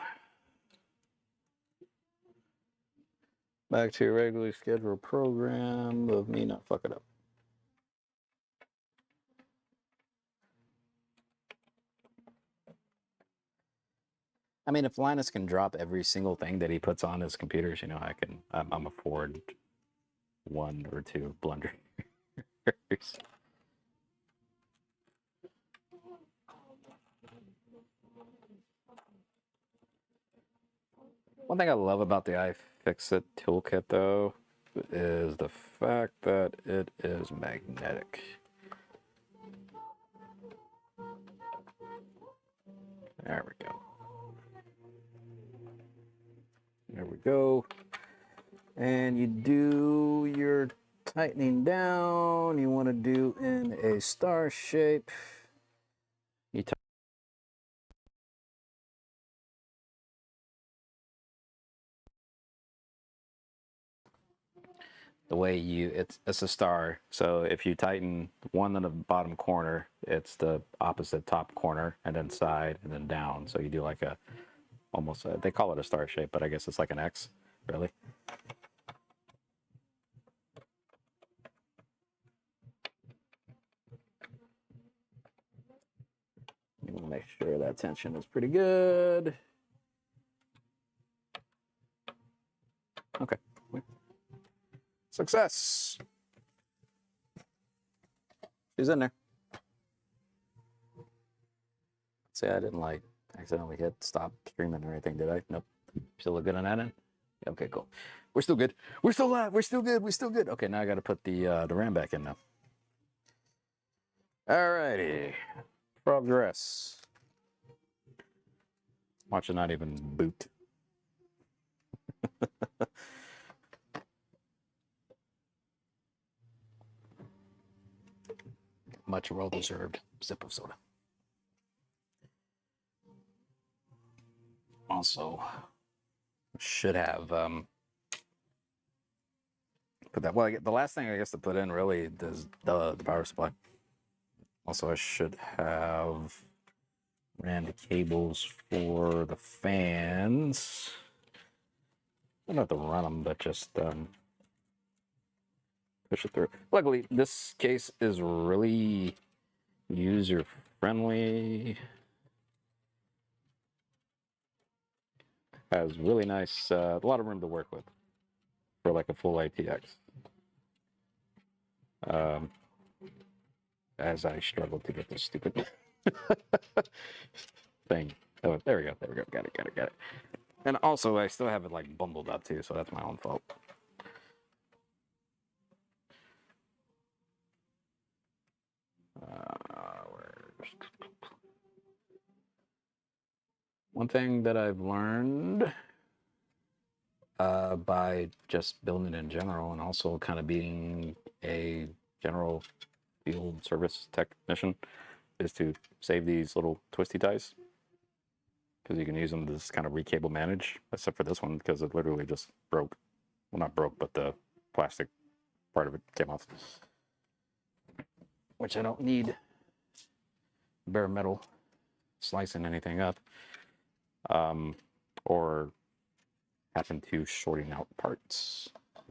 Back to your regularly scheduled program of me not fucking up. I mean, if Linus can drop every single thing that he puts on his computers, you know, I can. I'm afford one or two blunders. One thing I love about the iFixit toolkit, though, is the fact that it is magnetic. There we go. There we go. And you do your tightening down. You want to do in a star shape. You the way you it's a star, so if you tighten one in the bottom corner, it's the opposite top corner, and then side, and then down. So you do like a almost they call it a star shape, but I guess it's like an X, really. You want to make sure that tension is pretty good. Okay. Success. She's in there. Say I didn't like accidentally hit stop streaming or anything, did I? Nope. Still look good on that end? Okay, cool. We're still good. We're still live. We're still good. We're still good. Okay, now I got to put the RAM back in now. Alrighty. Progress. Watch it not even boot. Much well-deserved sip of soda. Also, should have put that. Well, the last thing I guess to put in really is the power supply. Also, I should have ran the cables for the fans. I don't have to run them, but just push it through. Luckily, this case is really user-friendly. Has really nice, a lot of room to work with for like a full ATX. As I struggle to get this stupid thing. Oh, there we go. There we go. Got it. And also, I still have it like bumbled up too, so that's my own fault. One thing that I've learned by just building in general, and also kind of being a general field service technician, is to save these little twisty ties, because you can use them to just kind of recable manage, except for this one because it literally just broke. Well, not broke, but the plastic part of it came off, which I don't need bare metal slicing anything up, or happen to shorting out parts,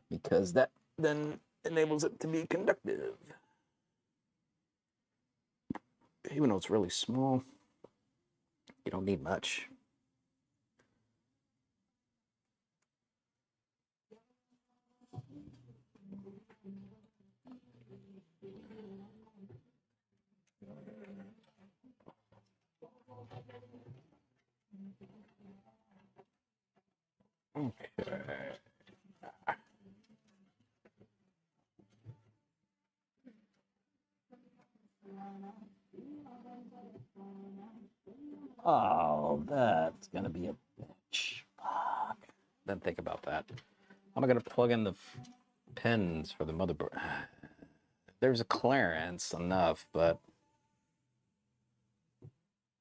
because that then enables it to be conductive. Even though it's really small, you don't need much. Okay. Oh, that's gonna be a bitch. Fuck. Then think about that. How am I gonna plug in the pins for the motherboard? There's a clearance enough, but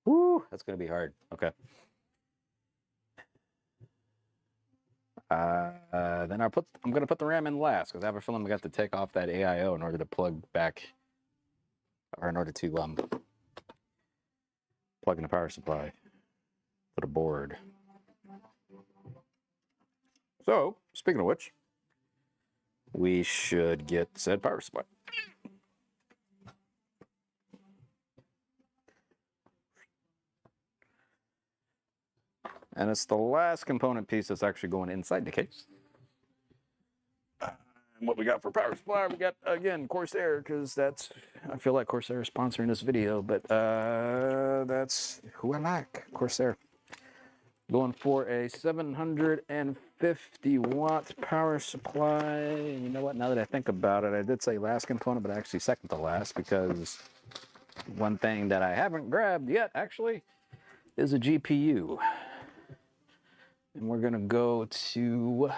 whoo, that's gonna be hard. Okay. Then I'm gonna put the RAM in last, because I have a feeling we got to take off that AIO in order to plug back, or in order to plug in the power supply to the board. So, speaking of which, we should get said power supply. And it's the last component piece that's actually going inside the case. And what we got for power supply, we got, again, Corsair, because that's, I feel like Corsair is sponsoring this video, but that's who I like, Corsair. Going for a 750 watt power supply. And you know what, now that I think about it, I did say last component, but actually second to last, because one thing that I haven't grabbed yet, actually, is a GPU. And we're gonna go to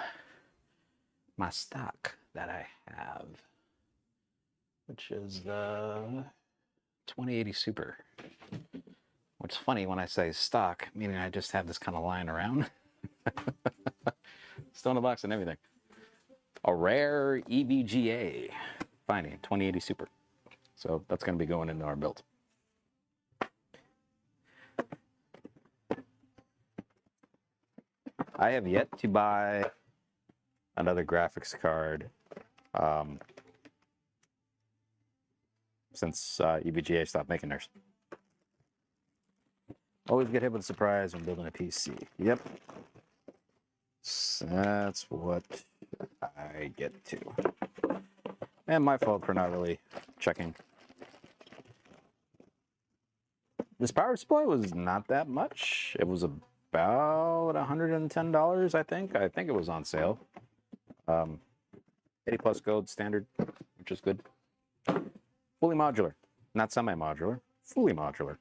my stock that I have, which is the 2080 Super. Which is funny when I say stock, meaning I just have this kind of lying around. Still in the box and everything. A rare EVGA finding, 2080 Super. So that's gonna be going into our build. I have yet to buy another graphics card since EVGA stopped making theirs. Always get hit with a surprise when building a PC. Yep. So that's what I get to. And my fault for not really checking. This power supply was not that much. It was about $110, I think. I think it was on sale. 80 plus gold standard, which is good. Fully modular, not semi-modular, fully modular.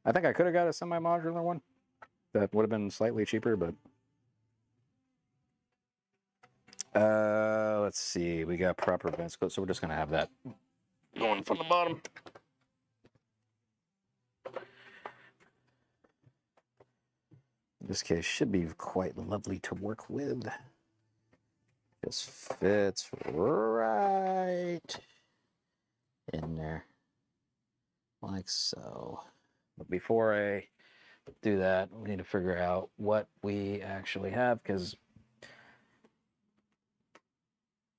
I think I could have got a semi-modular one that would have been slightly cheaper, but let's see. We got proper vents coat, so we're just gonna have that going from the bottom. In this case, should be quite lovely to work with. Just fits right in there, like so. But before I do that, we need to figure out what we actually have, because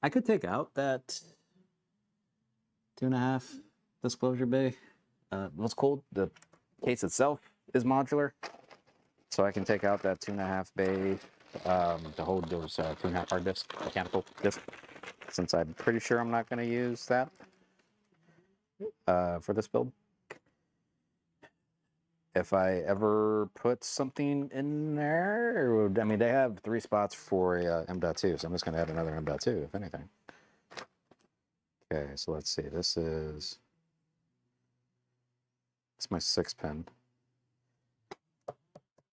I could take out that 2.5 disclosure bay. What's cool, the case itself is modular, so I can take out that 2.5 bay to hold those 2.5 hard disk, mechanical disk, since I'm pretty sure I'm not going to use that for this build. If I ever put something in there, I mean, they have 3 spots for a M.2, so I'm just going to add another M.2, if anything. Okay, so let's see. This is my 6-pin.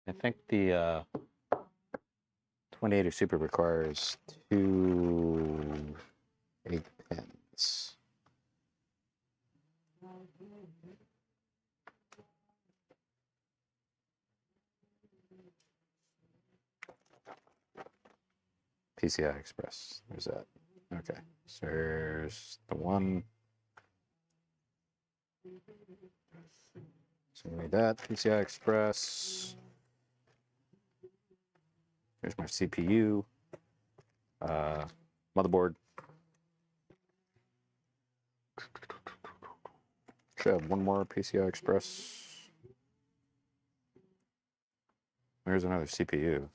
I think the 2080 Super requires 2 8-pins. PCI Express. There's that. Okay. So there's the one. So we need that. PCI Express. Here's my CPU. Motherboard. Should have one more PCI Express. There's another CPU.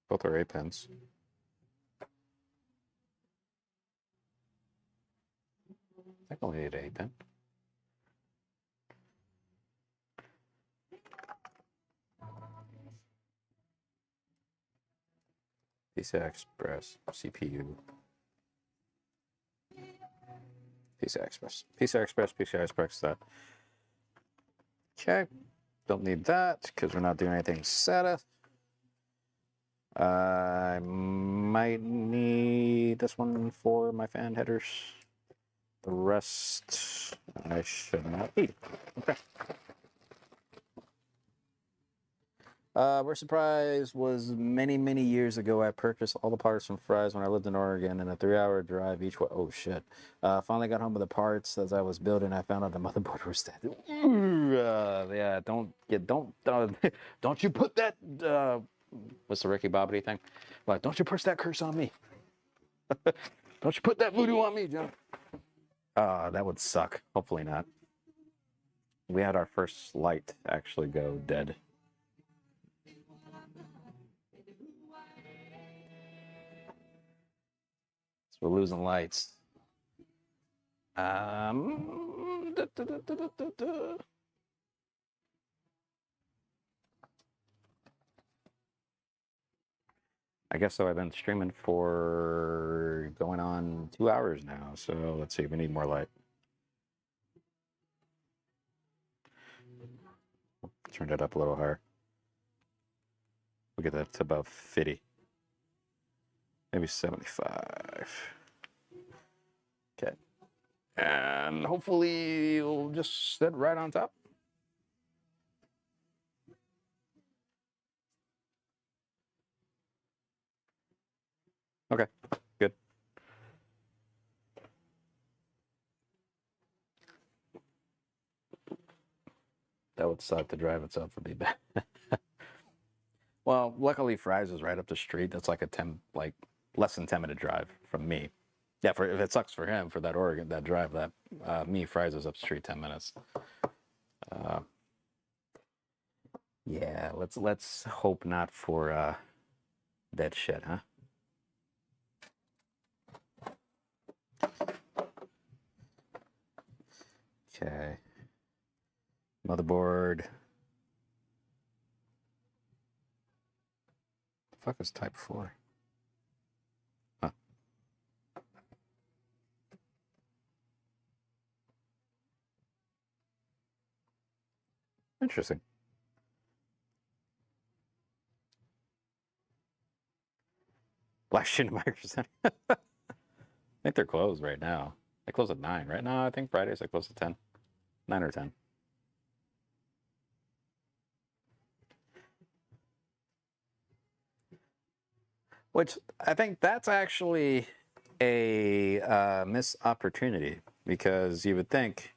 Both are 8-pins. I think only need an 8-pin. PCI Express, CPU. PCI Express. PCI Express, PCI Express, that. Okay. Don't need that because we're not doing anything SATA. I might need this one for my fan headers. The rest I should not need. Okay. We're surprised was many years ago. I purchased all the parts from Fry's when I lived in Oregon, in a 3-hour drive each way. Oh shit! Finally got home with the parts as I was building. I found out the motherboard was dead. Yeah, don't you put that what's the Ricky Bobby thing? Like, don't you push that curse on me? Don't you put that voodoo on me, John? That would suck. Hopefully not. We had our first light actually go dead. So we're losing lights. I guess so. I've been streaming for going on 2 hours now. So let's see. We need more light. Turn it up a little higher. We'll get that to about 50. Maybe 75. Okay. And hopefully it'll just sit right on top. Okay, good. That would suck. The drive itself would be bad. Well, luckily Fry's is right up the street. That's like less than 10-minute drive from me. Yeah, if it sucks for him for that Oregon drive, that me Fry's is up the street 10 minutes. Yeah, let's hope not for that shit, huh? Okay. Motherboard. The fuck is Type 4? Huh. Interesting. Black Sheep and Micro Center. I think they're closed right now. They close at 9 right now. I think Fridays they close at 10, 9 or 10. Which I think that's actually a missed opportunity, because you would think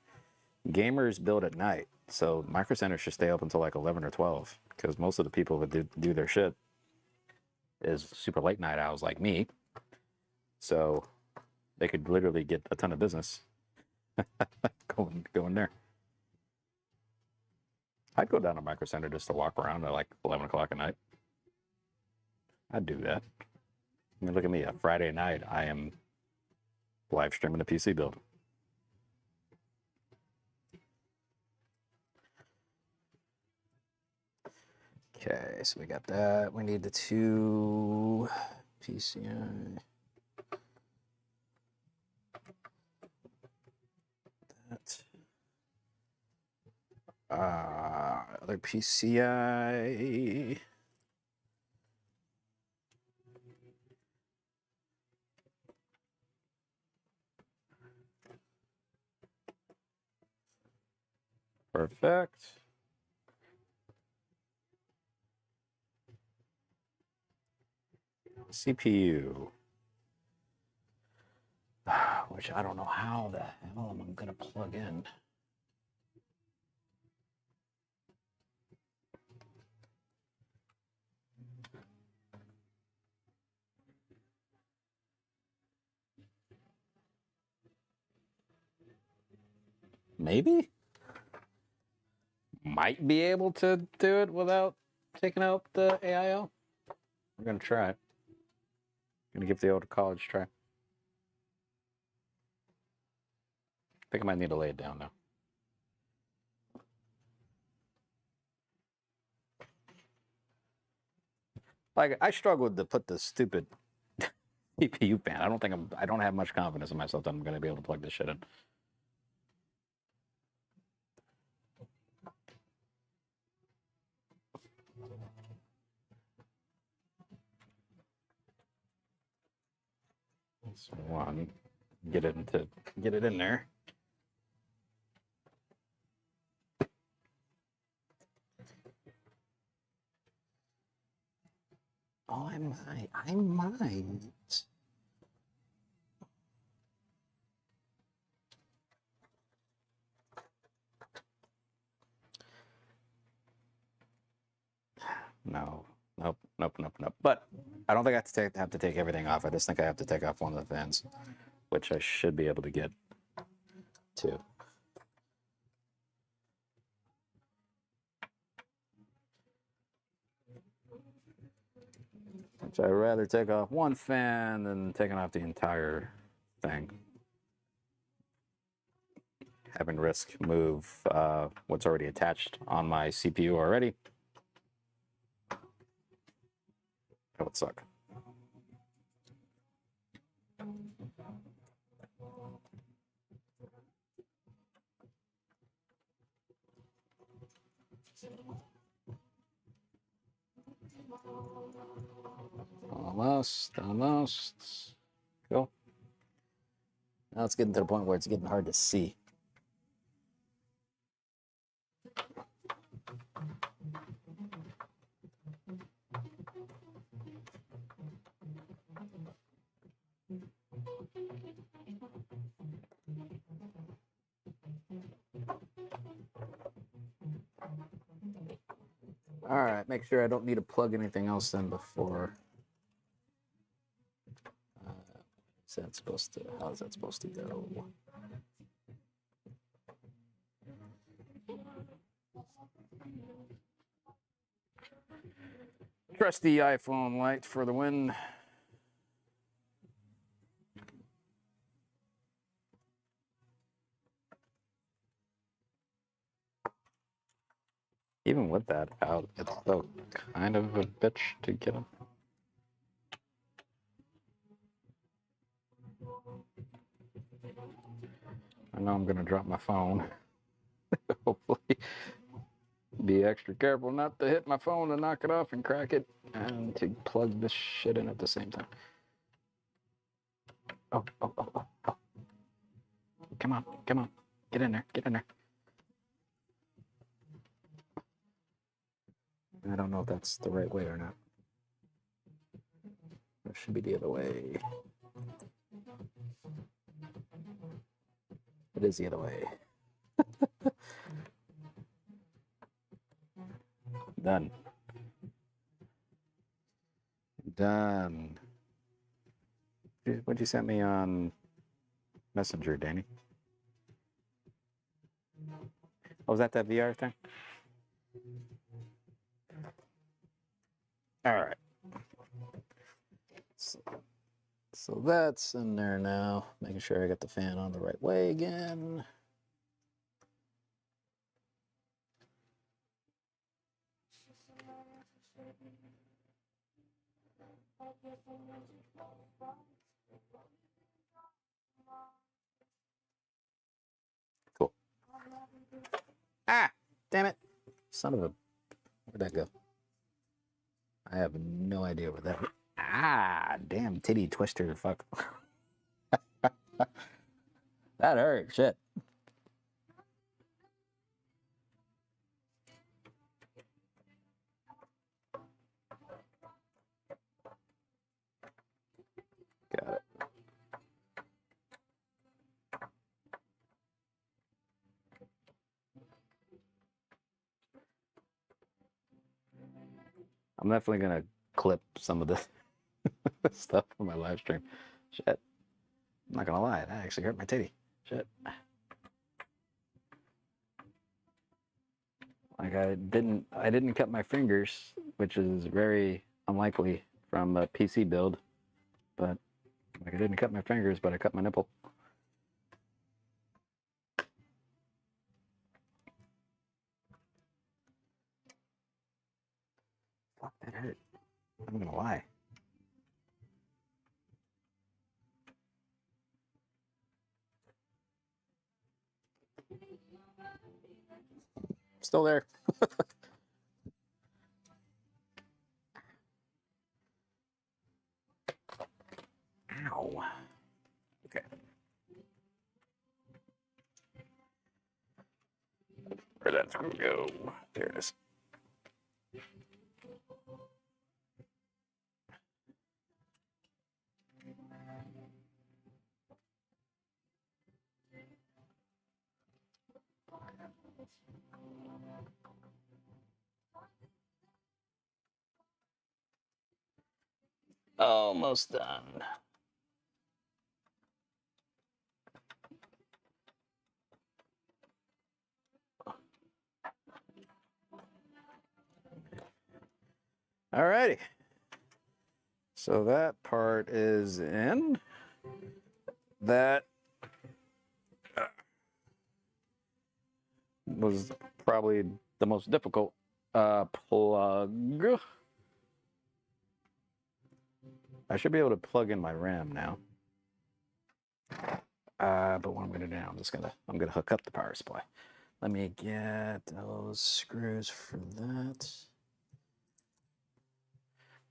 gamers build at night, so Micro Center should stay open until like 11 or 12, because most of the people that do their shit is super late night owls like me. So they could literally get a ton of business going there. I'd go down to Micro Center just to walk around at like 11 o'clock at night. I'd do that. I mean, look at me. A Friday night, I am live streaming a PC build. Okay, so we got that. We need the 2 PCI. That. Other PCI. Perfect. CPU. Which I don't know how the hell I'm going to plug in. Maybe? Might be able to do it without taking out the AIO. I'm going to try it. I'm going to give the old college try. I think I might need to lay it down now. Like, I struggled to put the stupid CPU fan. I don't have much confidence in myself that I'm going to be able to plug this shit in. That's one. Get it in there. Oh, I might. No. Nope. But I don't think I have to take everything off. I just think I have to take off one of the fans, which I should be able to get to. Which I'd rather take off one fan than taking off the entire thing. Having Risk move what's already attached on my CPU already. That would suck. Almost. Cool. Now it's getting to the point where it's getting hard to see. All right, make sure I don't need to plug anything else in before. How is that supposed to go? Trusty iPhone light for the win. Even with that out, it's still kind of a bitch to get him. I know I'm gonna drop my phone. Hopefully, be extra careful not to hit my phone and knock it off and crack it, and to plug this shit in at the same time. Oh, oh, oh, oh, oh. Come on, come on. Get in there, get in there. I don't know if that's the right way or not. It should be the other way. It is the other way. Done. Done. What'd you send me on Messenger, Danny? Oh, was that VR thing? All right. So that's in there now. Making sure I got the fan on the right way again. Cool. Ah, damn it. Son of a... Where'd that go? I have no idea where that... Ah, damn titty twister, fuck. That hurt, shit. Got it. I'm definitely gonna clip some of this stuff from my live stream. Shit. I'm not gonna lie, that actually hurt my titty. Shit. Like I didn't cut my fingers, which is very unlikely from a PC build. But like I didn't cut my fingers, but I cut my nipple. Fuck, that hurt. I'm gonna lie. Still there. Ow. Okay. Where'd that screw go? There it is. Almost done. Alrighty. So that part is in. That was probably the most difficult plug. I should be able to plug in my RAM now. But what I'm gonna do now, I'm gonna hook up the power supply. Let me get those screws for that.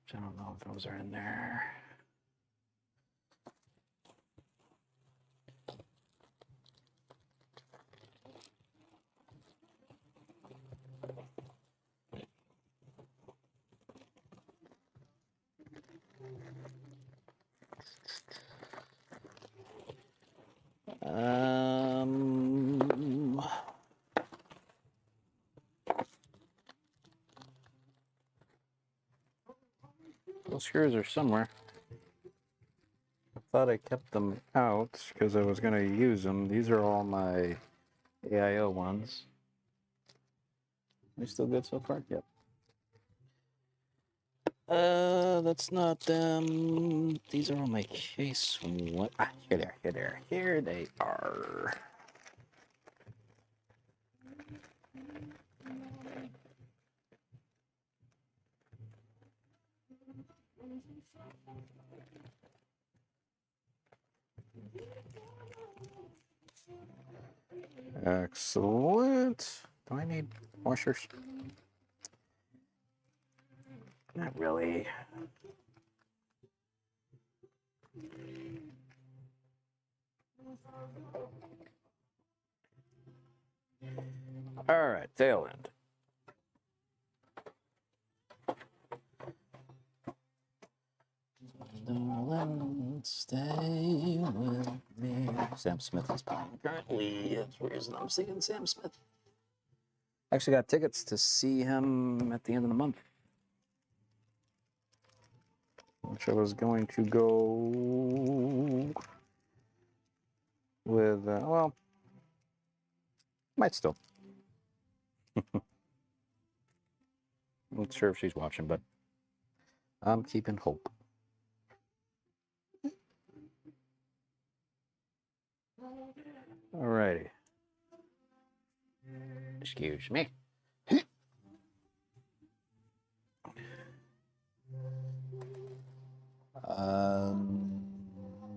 Which I don't know if those are in there. Those screws are somewhere. I thought I kept them out because I was going to use them. These are all my AIO ones. Are they still good so far? Yep. That's not them. These are all my case. What? Ah, here they are. Here they are. Here they are. Excellent. Do I need washers? Not really. All right, tail end. Darling, stay with me. Sam Smith is playing currently. That's the reason I'm singing Sam Smith. Actually got tickets to see him at the end of the month, which I was going to go with, well, might still. I'm not sure if she's watching, but I'm keeping hope. Alrighty. Excuse me.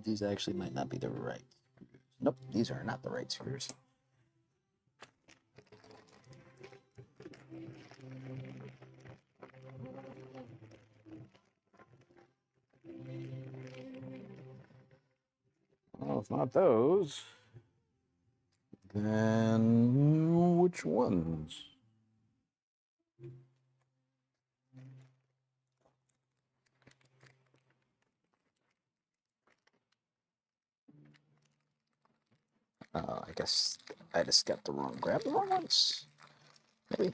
These actually might not be the right screws. Nope, these are not the right screws. Well, if not those, then which ones? I guess I just got the wrong, grabbed the wrong ones. Maybe.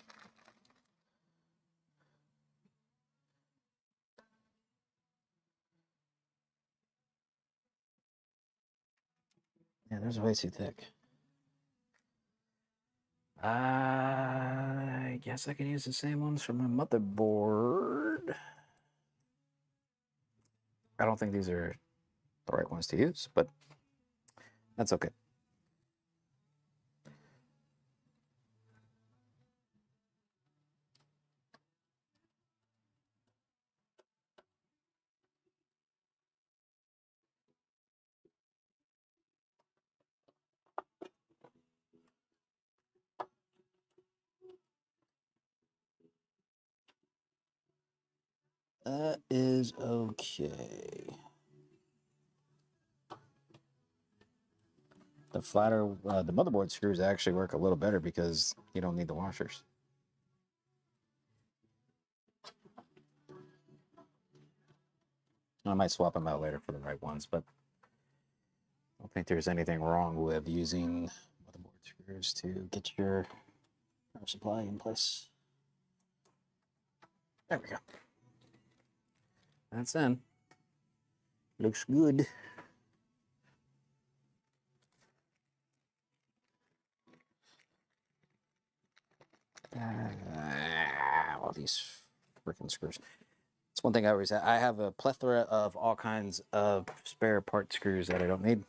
Yeah, those are way too thick. I guess I can use the same ones for my motherboard. I don't think these are the right ones to use, but that's okay. That is okay. The flatter, the motherboard screws actually work a little better because you don't need the washers. I might swap them out later for the right ones, but I don't think there's anything wrong with using motherboard screws to get your power supply in place. There we go. That's in. Looks good. All these freaking screws. It's one thing I always have. I have a plethora of all kinds of spare part screws that I don't need.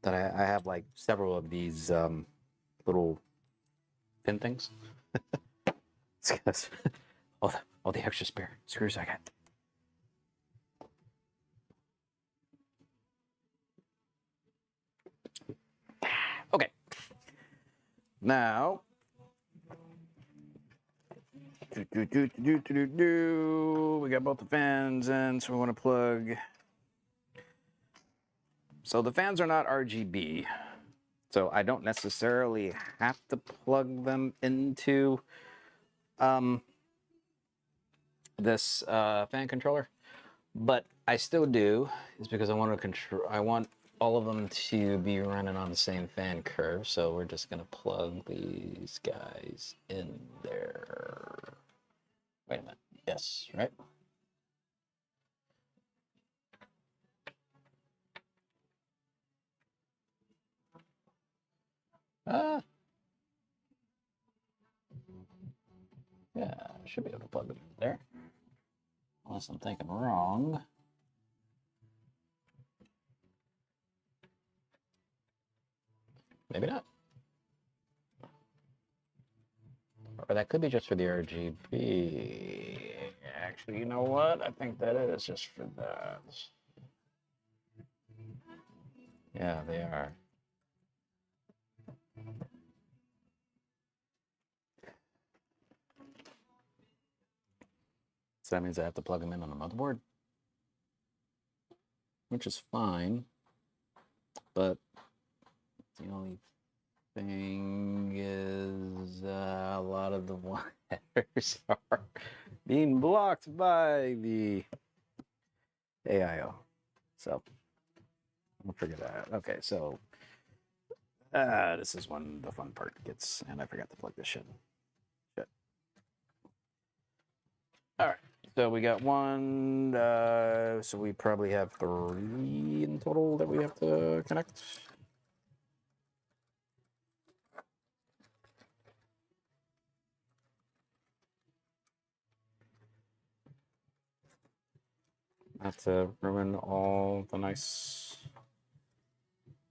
That I have like several of these little pin things. It's because all the extra spare screws I got. Okay. Now, we got both the fans in, so we want to plug. So the fans are not RGB, so I don't necessarily have to plug them into this fan controller, but I still do. Is because I want to control. I want all of them to be running on the same fan curve, so we're just gonna plug these guys in there. Wait a minute. Yes, right? Yeah, I should be able to plug them in there. Unless I'm thinking wrong. Maybe not. Or that could be just for the RGB. Actually, you know what? I think that is just for that. Yeah, they are. So that means I have to plug them in on a motherboard, which is fine. But the only thing is a lot of the wires are being blocked by the AIO. So we'll figure that out. Okay, so this is when the fun part gets, and I forgot to plug this shit. All right, so we got one. So we probably have 3 in total that we have to connect. Not to ruin all the nice.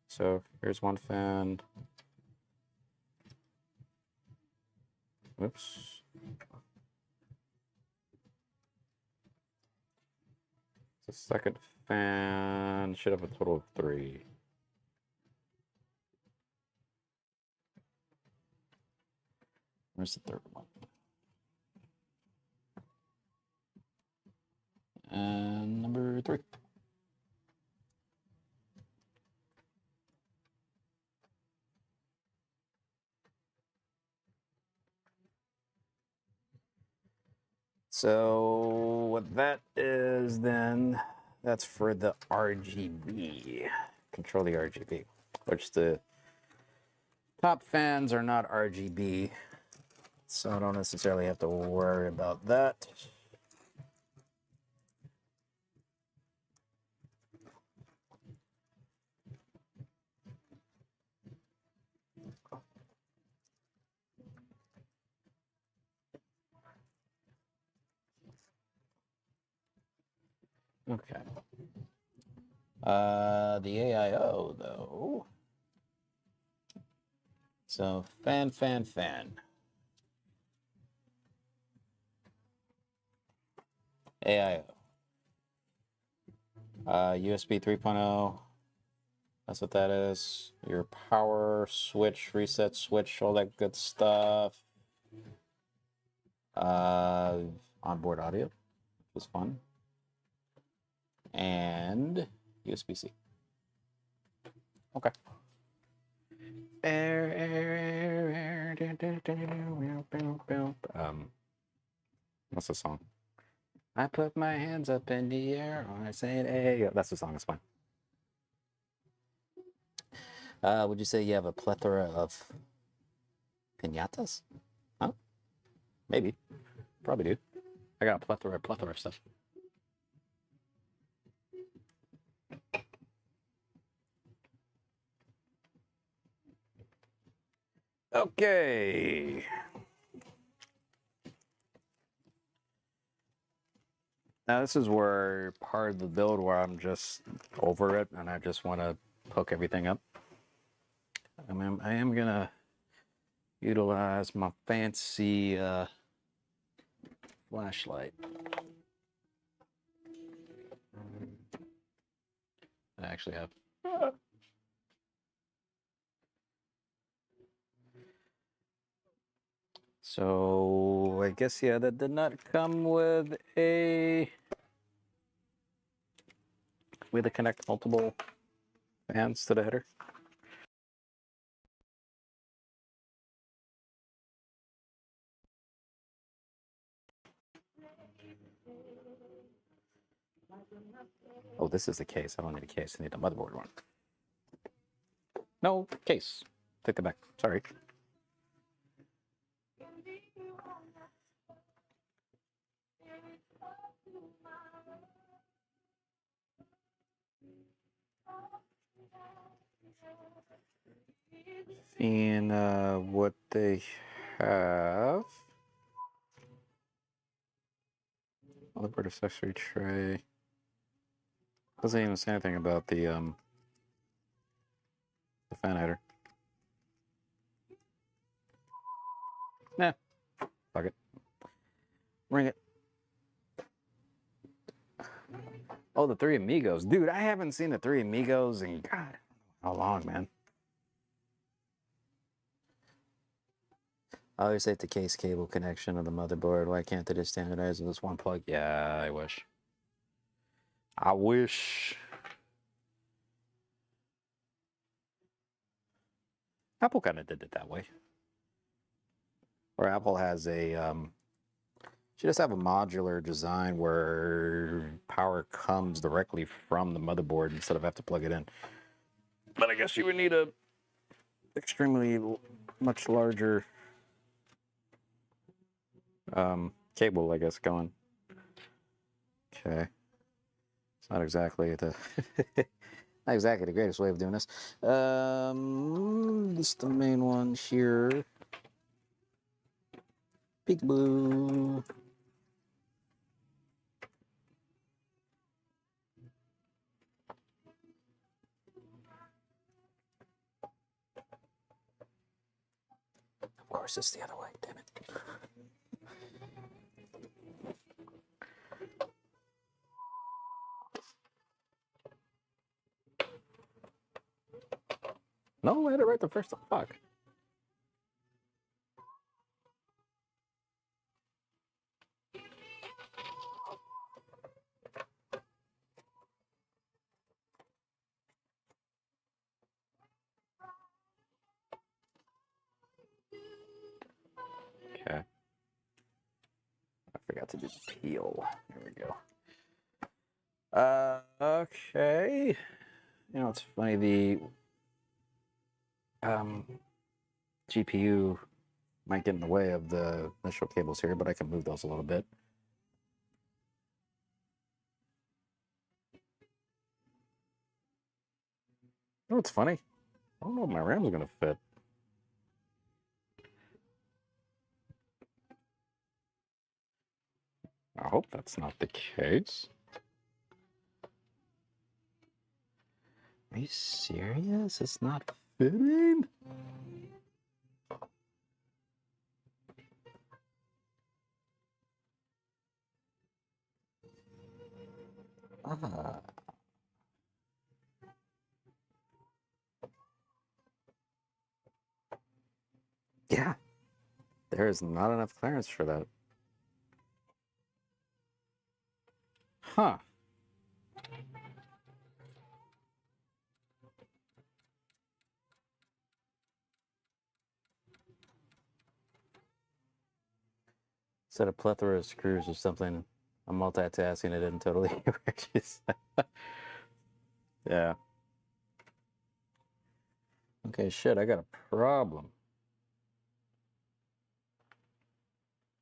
So here's one fan. Oops. The second fan should have a total of 3. Where's the third one? And number 3. So what that is then, that's for the RGB. Control the RGB, which the top fans are not RGB. So I don't necessarily have to worry about that. Okay. The AIO though. So fan. AIO. USB 3.0. That's what that is. Your power switch, reset switch, all that good stuff. Onboard audio, which was fun. And USB-C. Okay. What's the song? I put my hands up in the air when I say hey. That's the song. It's fine. Would you say you have a plethora of piñatas? Huh? Maybe. Probably do. I got a plethora of stuff. Okay. Now this is where part of the build where I'm just over it and I just want to hook everything up. I am gonna utilize my fancy flashlight. I actually have. So I guess, yeah, that did not come with a way to connect multiple fans to the header. Oh, this is the case. I don't need a case. I need a motherboard one. No case. Take it back. Sorry. And what they have. Motherboard accessory tray. Doesn't even say anything about the fan header. Nah. Fuck it. Ring it. Oh, the Three Amigos. Dude, I haven't seen the Three Amigos in God, how long, man. I always hate the case cable connection of the motherboard. Why can't they just standardize this one plug? Yeah, I wish. I wish. Apple kind of did it that way. Or Apple has a, she just have a modular design where power comes directly from the motherboard instead of have to plug it in. But I guess you would need a extremely much larger cable, I guess, going. Okay. It's not exactly the not exactly the greatest way of doing this. This is the main one here. Big blue. Of course, it's the other way. Damn it. No, I had it right the first time. Fuck. Okay. I forgot to do the peel. There we go. Okay. You know, it's funny, the GPU might get in the way of the initial cables here, but I can move those a little bit. You know what's funny? I don't know if my RAM's gonna fit. I hope that's not the case. Are you serious? It's not fitting? Ah. Yeah. There is not enough clearance for that. Huh. Said a plethora of screws or something. I'm multitasking. I didn't totally hear what you said. Yeah. Okay, shit, I got a problem.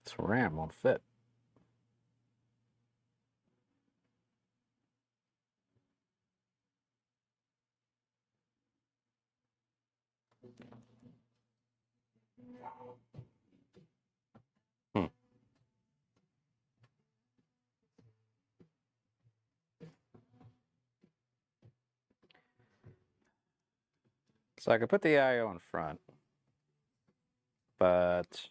This RAM won't fit. Hmm. So I could put the IO in front, but it's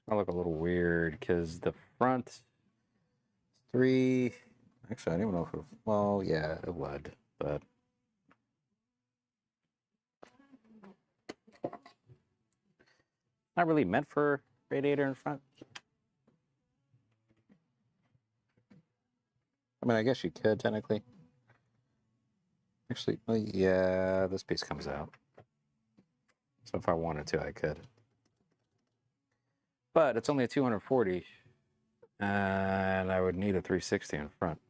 gonna look a little weird because the front three. Actually, I don't even know if it. Well, yeah, it would, but not really meant for radiator in front. I mean, I guess you could technically. Actually, well, yeah, this piece comes out. So if I wanted to, I could. But it's only a 240, and I would need a 360 in front.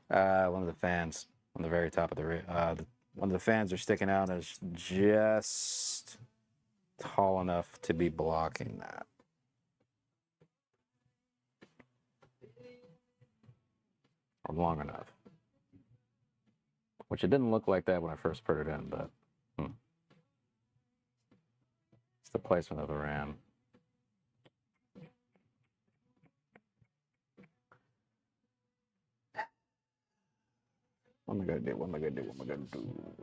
One of the fans on the very top of one of the fans are sticking out and is just tall enough to be blocking that. Or long enough. Which it didn't look like that when I first put it in, but it's the placement of the RAM. What am I gonna do? What am I gonna do? What am I gonna do?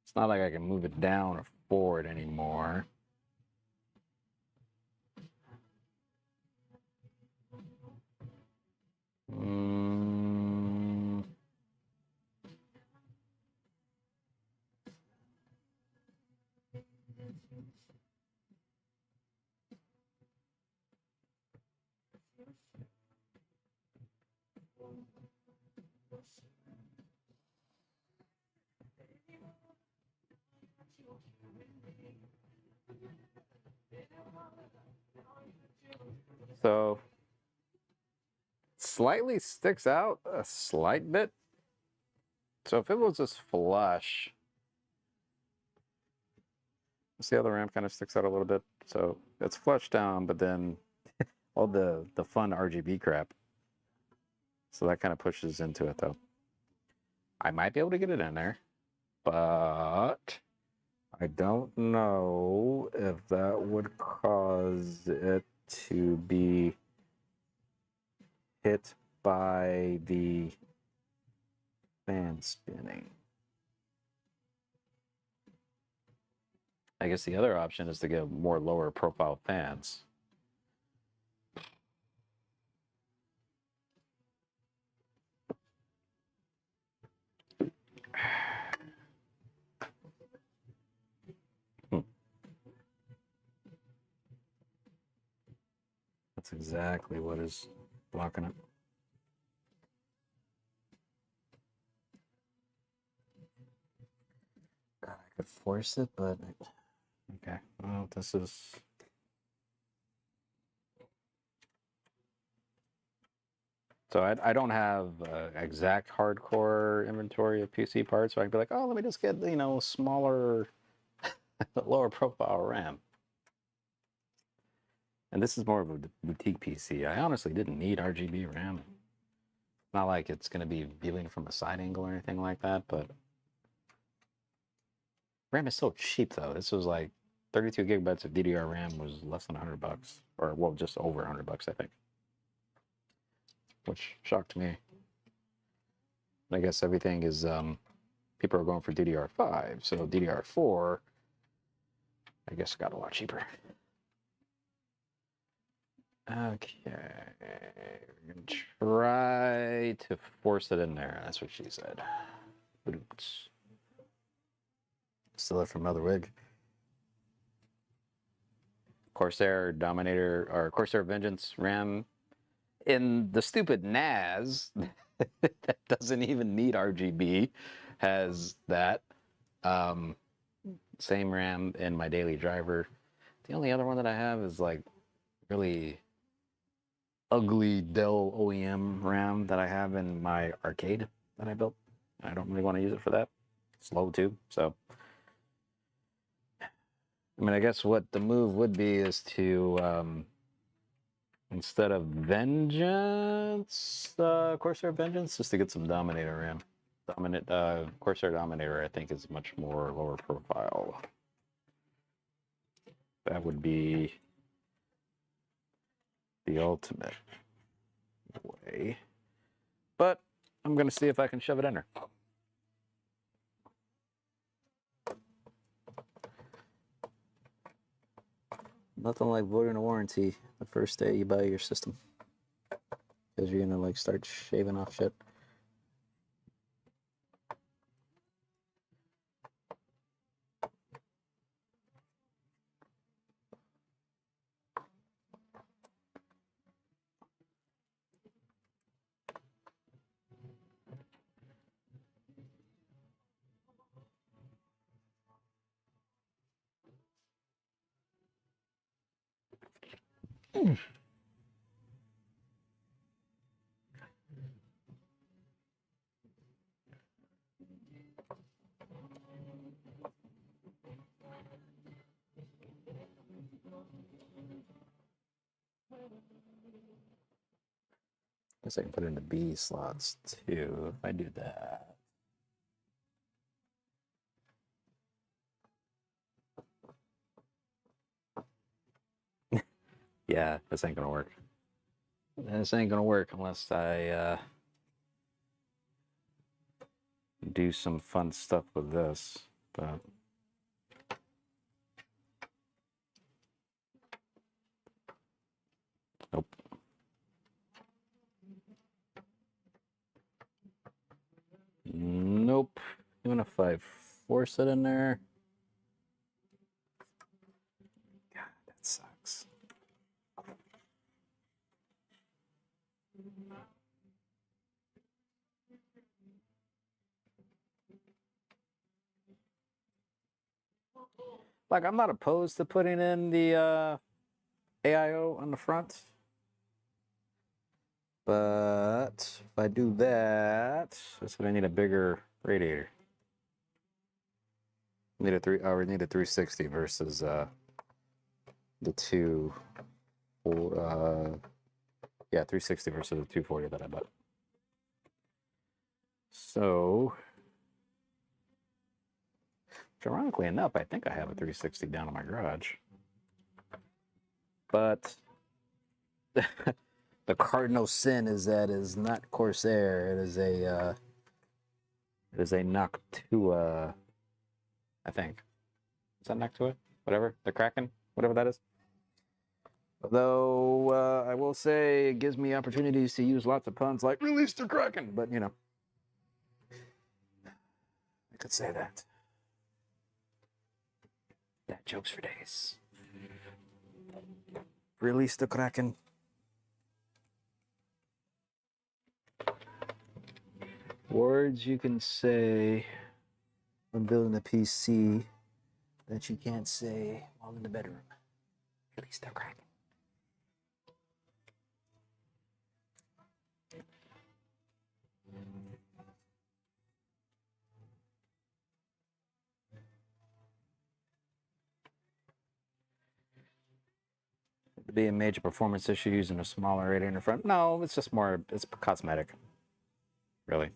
It's not like I can move it down or forward anymore. So slightly sticks out a slight bit. So if it was just flush, see how the RAM kind of sticks out a little bit. So it's flushed down, but then all the fun RGB crap. So that kind of pushes into it though. I might be able to get it in there, but I don't know if that would cause it to be hit by the fan spinning. I guess the other option is to get more lower profile fans. That's exactly what is blocking it. God, I could force it, but okay. Well, this is. So I don't have exact hardcore inventory of PC parts, so I can be like, oh, let me just get, you know, smaller, lower profile RAM. And this is more of a boutique PC. I honestly didn't need RGB RAM. Not like it's going to be viewing from a side angle or anything like that, but RAM is so cheap though. This was like 32 gigabytes of DDR RAM was less than $100, or well, just over $100, I think. Which shocked me. I guess everything is, people are going for DDR5, so DDR4, I guess, got a lot cheaper. Okay, we're gonna try to force it in there. That's what she said. Oops. Still from Motherwig. Corsair Dominator or Corsair Vengeance RAM in the stupid NAS that doesn't even need RGB has that. Same RAM in my daily driver. The only other one that I have is like really ugly Dell OEM RAM that I have in my arcade that I built. I don't really want to use it for that. It's slow too, so. I mean, I guess what the move would be is to, instead of Vengeance, Corsair Vengeance, just to get some Dominator RAM. Corsair Dominator, I think, is much more lower profile. That would be the ultimate way. But I'm going to see if I can shove it in there. Nothing like voiding a warranty the first day you buy your system. Because you're going to like start shaving off shit. Guess I can put it in the B slots too if I do that. Yeah, this ain't gonna work. This ain't gonna work unless I do some fun stuff with this, but nope. Nope. Even if I force it in there, Like, I'm not opposed to putting in the AIO on the front. But if I do that, that's what I need, a bigger radiator. We need a 360 versus the 360 versus the 240 that I bought. So, ironically enough, I think I have a 360 down in my garage. But the cardinal sin is that it is not Corsair. It is a Noctua, I think. Is that Noctua? Whatever. The Kraken? Whatever that is. Although I will say it gives me opportunities to use lots of puns like release the Kraken, but you know, I could say that. That joke's for days. Release the Kraken. Words you can say when building a PC that you can't say while in the bedroom. Release the Kraken. Be a major performance issue using a smaller radiator in the front. No, it's just more, it's cosmetic, really.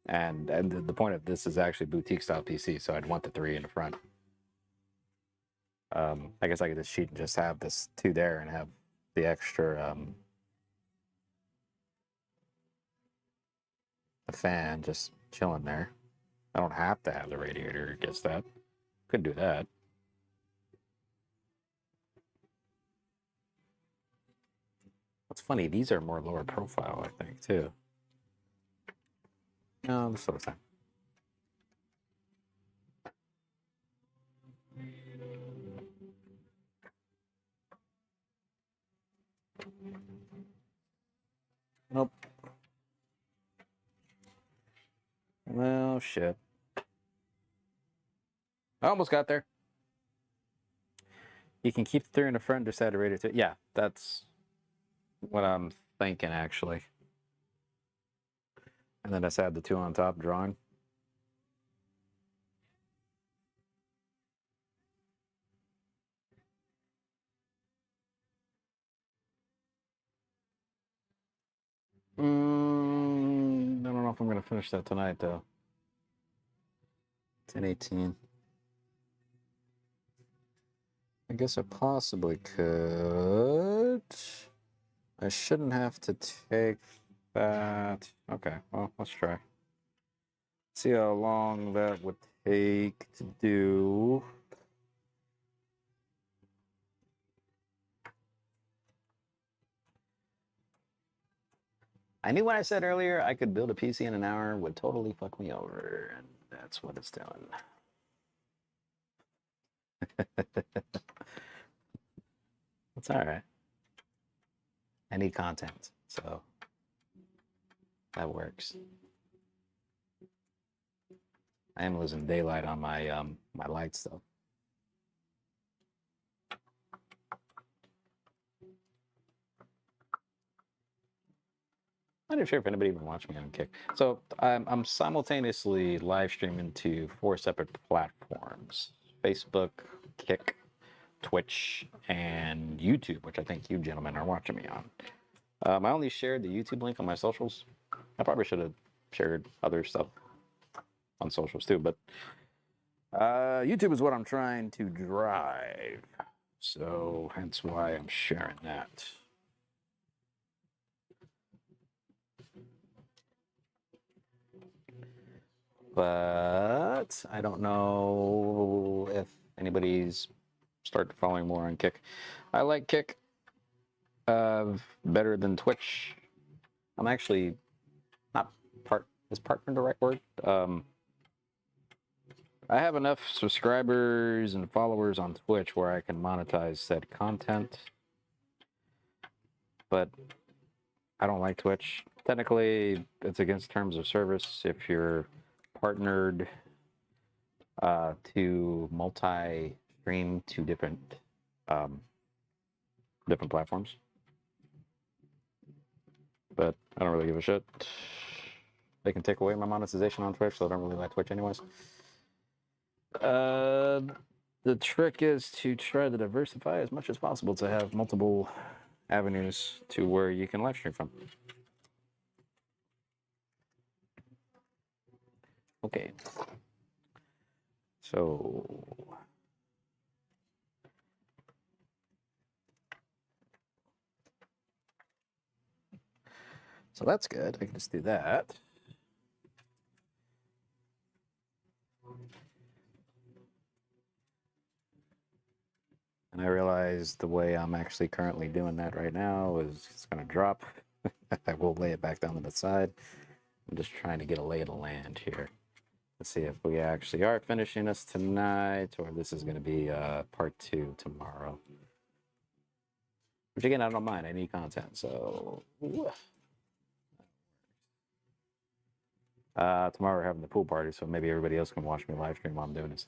And the point of this is actually boutique style PC, so I'd want the 3 in the front. I guess I could just cheat and just have this 2 there and have the extra a fan just chilling there. I don't have to have the radiator, I guess that. Could do that. What's funny, these are more lower profile, I think, too. No, this sort of thing. Nope. Well, shit. I almost got there. You can keep the 3 in the front, just add a radiator. Yeah, that's what I'm thinking, actually. And then just add the 2 on top, drawing. I don't know if I'm going to finish that tonight, though. 10:18. I guess I possibly could. I shouldn't have to take that. Okay, well, let's try. See how long that would take to do. I knew when I said earlier I could build a PC in an hour would totally fuck me over, and that's what it's doing. It's all right. I need content, so that works. I am losing daylight on my my lights though. I'm not sure if anybody even watched me on Kick. So I'm simultaneously live streaming to 4 separate platforms: Facebook, Kick, Twitch, and YouTube, which I think you gentlemen are watching me on. I only shared the YouTube link on my socials. I probably should have shared other stuff on socials too, but YouTube is what I'm trying to drive. So hence why I'm sharing that. But I don't know if anybody's started following more on Kick. I like Kick better than Twitch. I'm actually not is partner the right word? I have enough subscribers and followers on Twitch where I can monetize said content, but I don't like Twitch. Technically, it's against terms of service if you're partnered to multi-stream stream to different different platforms. But I don't really give a shit. They can take away my monetization on Twitch, so I don't really like Twitch anyways. The trick is to try to diversify as much as possible to have multiple avenues to where you can live stream from. Okay. So that's good. I can just do that. And I realize the way I'm actually currently doing that right now is it's going to drop. I will lay it back down to the side. I'm just trying to get a lay of the land here. Let's see if we actually are finishing this tonight, or this is going to be part 2 tomorrow. Which again, I don't mind. I need content, so... tomorrow we're having the pool party, so maybe everybody else can watch me live stream while I'm doing this.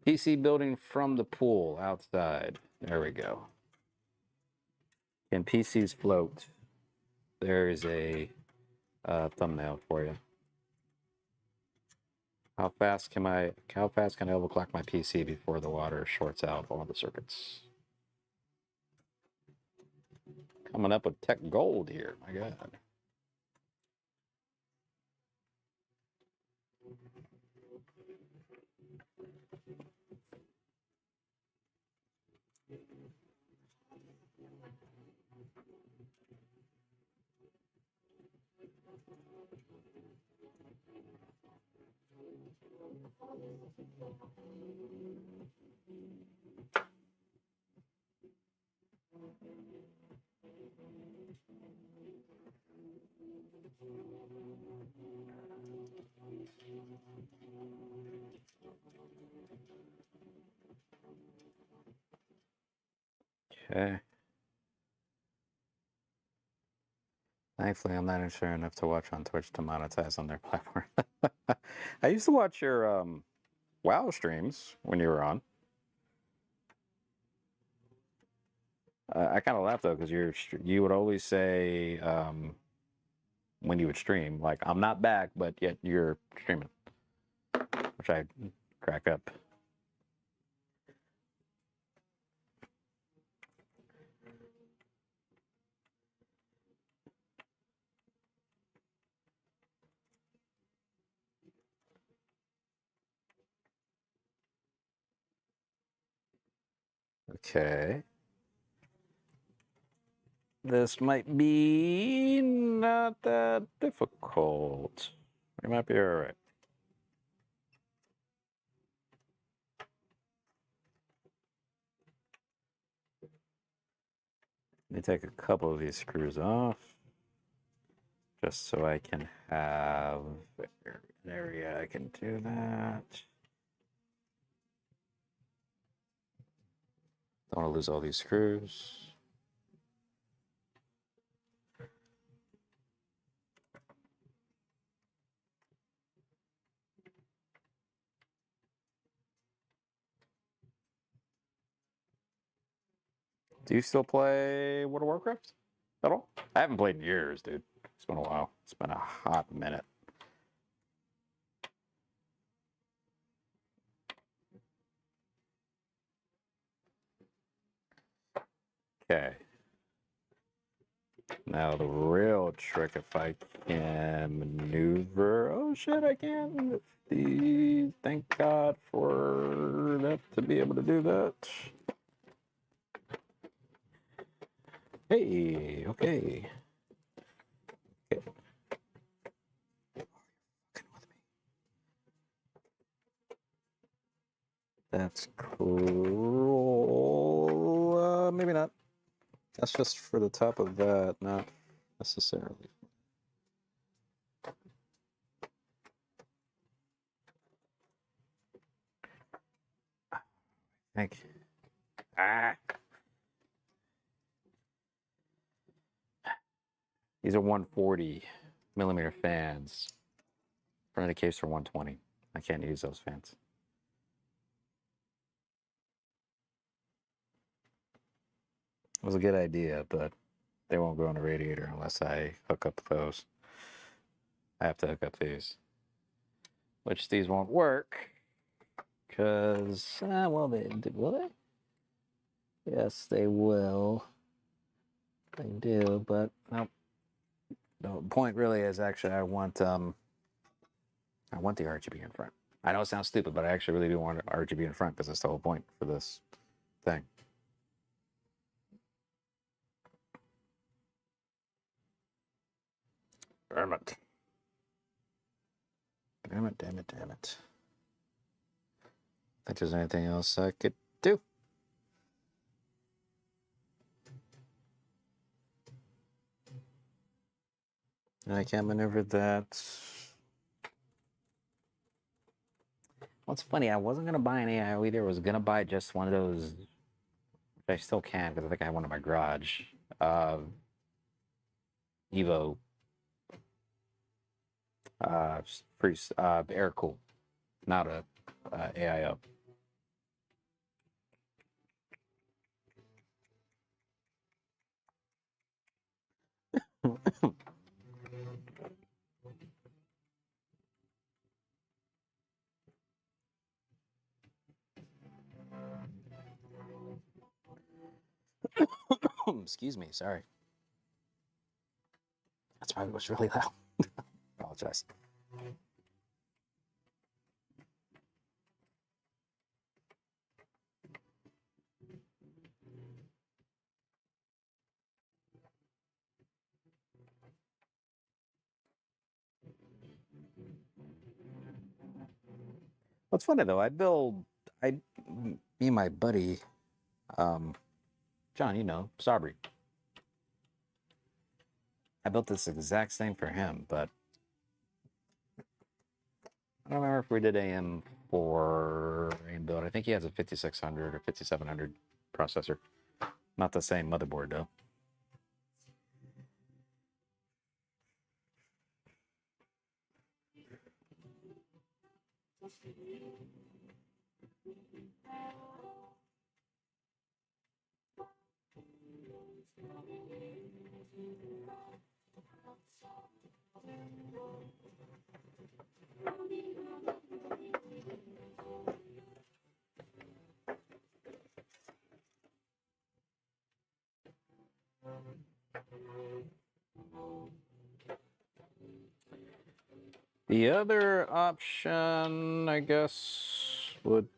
PC building from the pool outside. There we go. Can PCs float? There is a thumbnail for you. How fast can I overclock my PC before the water shorts out all the circuits? Coming up with tech gold here, my God. Okay. Thankfully, I'm not sure enough to watch on Twitch to monetize on their platform. I used to watch your WoW streams when you were on. I kind of laughed though because you would always say when you would stream, like, I'm not back, but yet you're streaming, which I crack up. Okay. This might be not that difficult. We might be all right. Let me take a couple of these screws off, just so I can have an area I can do that. Don't want to lose all these screws. Do you still play World of Warcraft at all? I haven't played in years, dude. It's been a while. It's been a hot minute. Okay. Now the real trick, if I can maneuver. Oh shit, I can. Thank God for that, to be able to do that. Hey, okay. Okay. That's cool. Maybe not. That's just for the top of that, not necessarily. Thank you. These are 140 millimeter fans. Printed a case for 120. I can't use those fans. It was a good idea, but they won't go on the radiator unless I hook up those. I have to hook up these, which these won't work because, well, will they? Yes, they will. They do, but no. The point really is actually I want the RGB in front. I know it sounds stupid, but I actually really do want RGB in front because that's the whole point for this thing. Damn it. Damn it, damn it, damn it. Think there's anything else I could do? I can't maneuver that. What's funny, I wasn't going to buy an AIO either. I was going to buy just one of those, which I still can because I think I have one in my garage. Evo. Free, air cool. Not a AIO. Excuse me, sorry. That's probably was really loud. Apologize. What's funny though, me and my buddy, John, you know, Sabri. I built this exact same for him, but I don't remember if we did AM for AM build. I think he has a 5600 or 5700 processor. Not the same motherboard though. The other option, I guess, would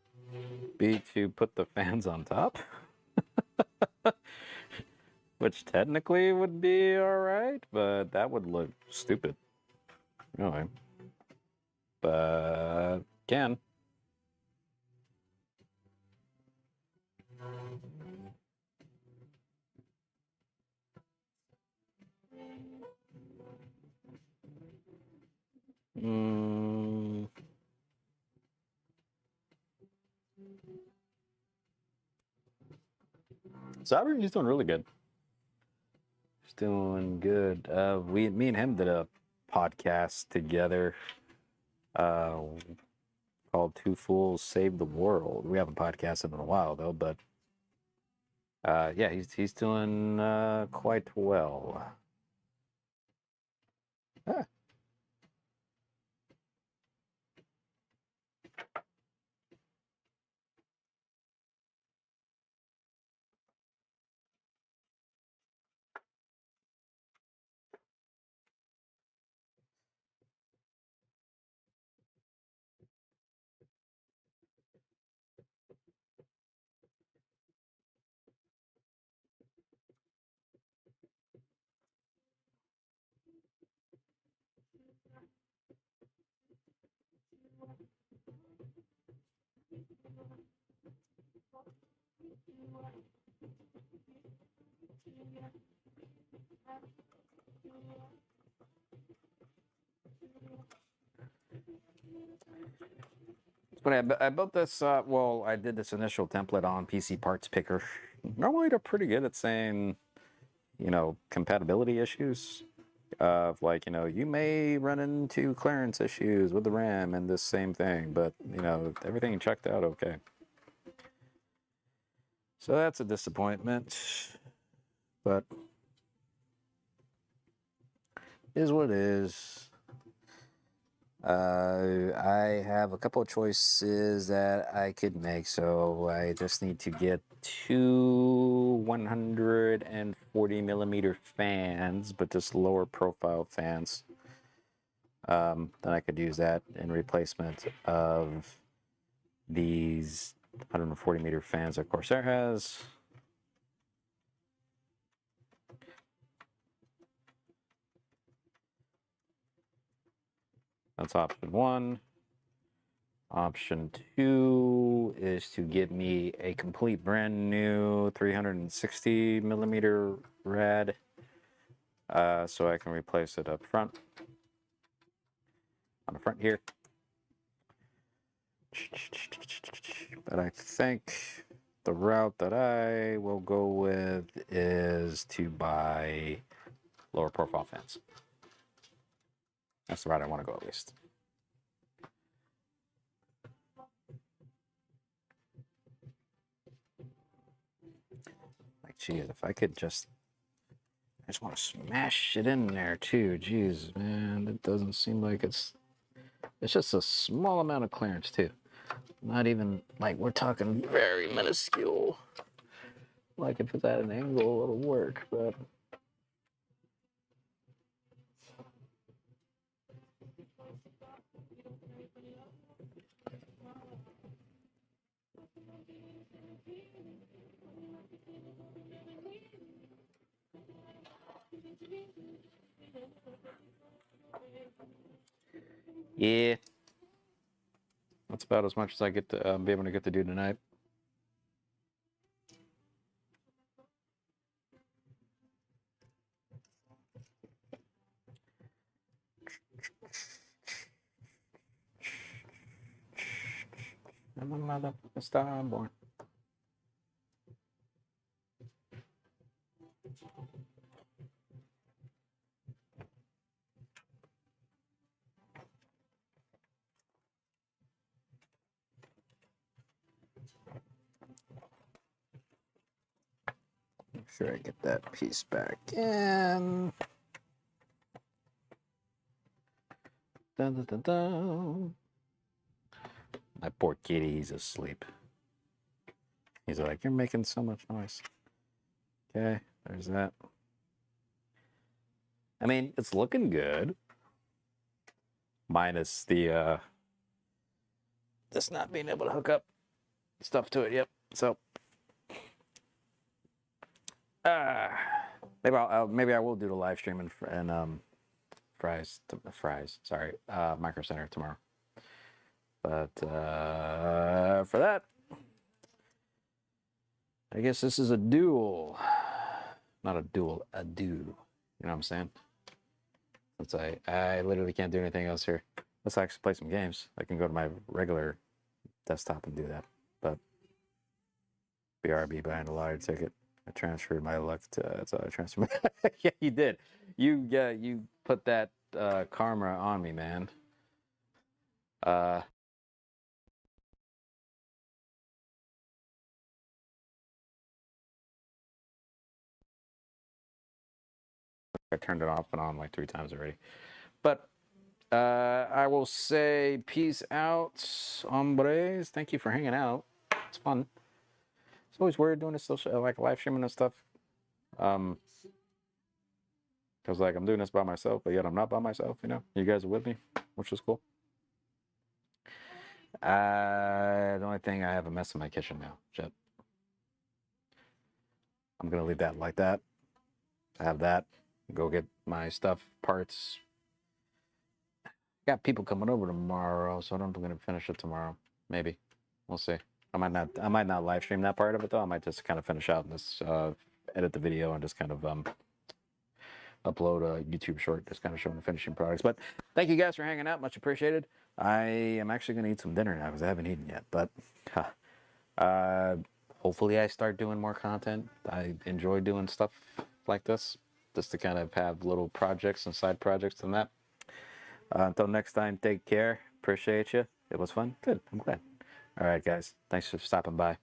be to put the fans on top. Which technically would be alright, but that would look stupid. Anyway. But can. Sabri, he's doing really good. He's doing good. Me and him did a podcast together called Two Fools Save the World. We haven't podcasted in a while though, but yeah, he's doing quite well. Ah. But I built this, well, I did this initial template on PC Parts Picker. Normally they're pretty good at saying, you know, compatibility issues. of like, you may run into clearance issues with the RAM and this same thing, but everything checked out okay. So that's a disappointment, but is what it is. I have a couple of choices that I could make, so I just need to get two 140 millimeter fans, but just lower profile fans. Then I could use that in replacement of these 140 meter fans that Corsair has. That's option one. Option two is to get me a complete brand new 360 millimeter rad, so I can replace it up front, on the front here. But I think the route that I will go with is to buy lower profile fans. That's the route I want to go, at least. Like, geez, if I could just... I just want to smash it in there, too. Jeez, man, it doesn't seem like it's... It's just a small amount of clearance, too. Not even, like, we're talking very minuscule. Like, if it's at an angle, it'll work, but... Yeah. That's about as much as I get to be able to get to do tonight. I'm a motherfucking starborn. Make sure I get that piece back in. Dun, dun, dun, dun. My poor kitty, he's asleep. He's like, you're making so much noise. Okay, there's that. I mean, it's looking good. Minus the this not being able to hook up stuff to it. Yep. So maybe I will do the live stream and fries. Sorry, Micro Center tomorrow. But for that, I guess this is a duel. Not a duel, a do. You know what I'm saying? Since I literally can't do anything else here. Let's actually play some games. I can go to my regular desktop and do that. But BRB buying a lottery ticket. I transferred my luck to. So I transferred. Yeah, you did. You put that karma on me, man. I turned it off and on like 3 times already. But I will say peace out, hombres. Thank you for hanging out. It's fun. It's always weird doing this social, like live streaming and stuff. Because like I'm doing this by myself, but yet I'm not by myself. You guys are with me, which is cool. The only thing, I have a mess in my kitchen now. Shit. I'm gonna leave that like that. I have that. Go get my stuff, parts. Got people coming over tomorrow, so I don't think I'm gonna finish it tomorrow. Maybe. We'll see. I might not live stream that part of it though. I might just kind of finish out this edit the video and just kind of upload a YouTube short just kind of showing the finishing products. But thank you guys for hanging out, much appreciated. I am actually gonna eat some dinner now because I haven't eaten yet, but hopefully I start doing more content. I enjoy doing stuff like this just to kind of have little projects and side projects and that. Until next time, take care. Appreciate you. It was fun. Good. I'm glad. All right, guys. Thanks for stopping by.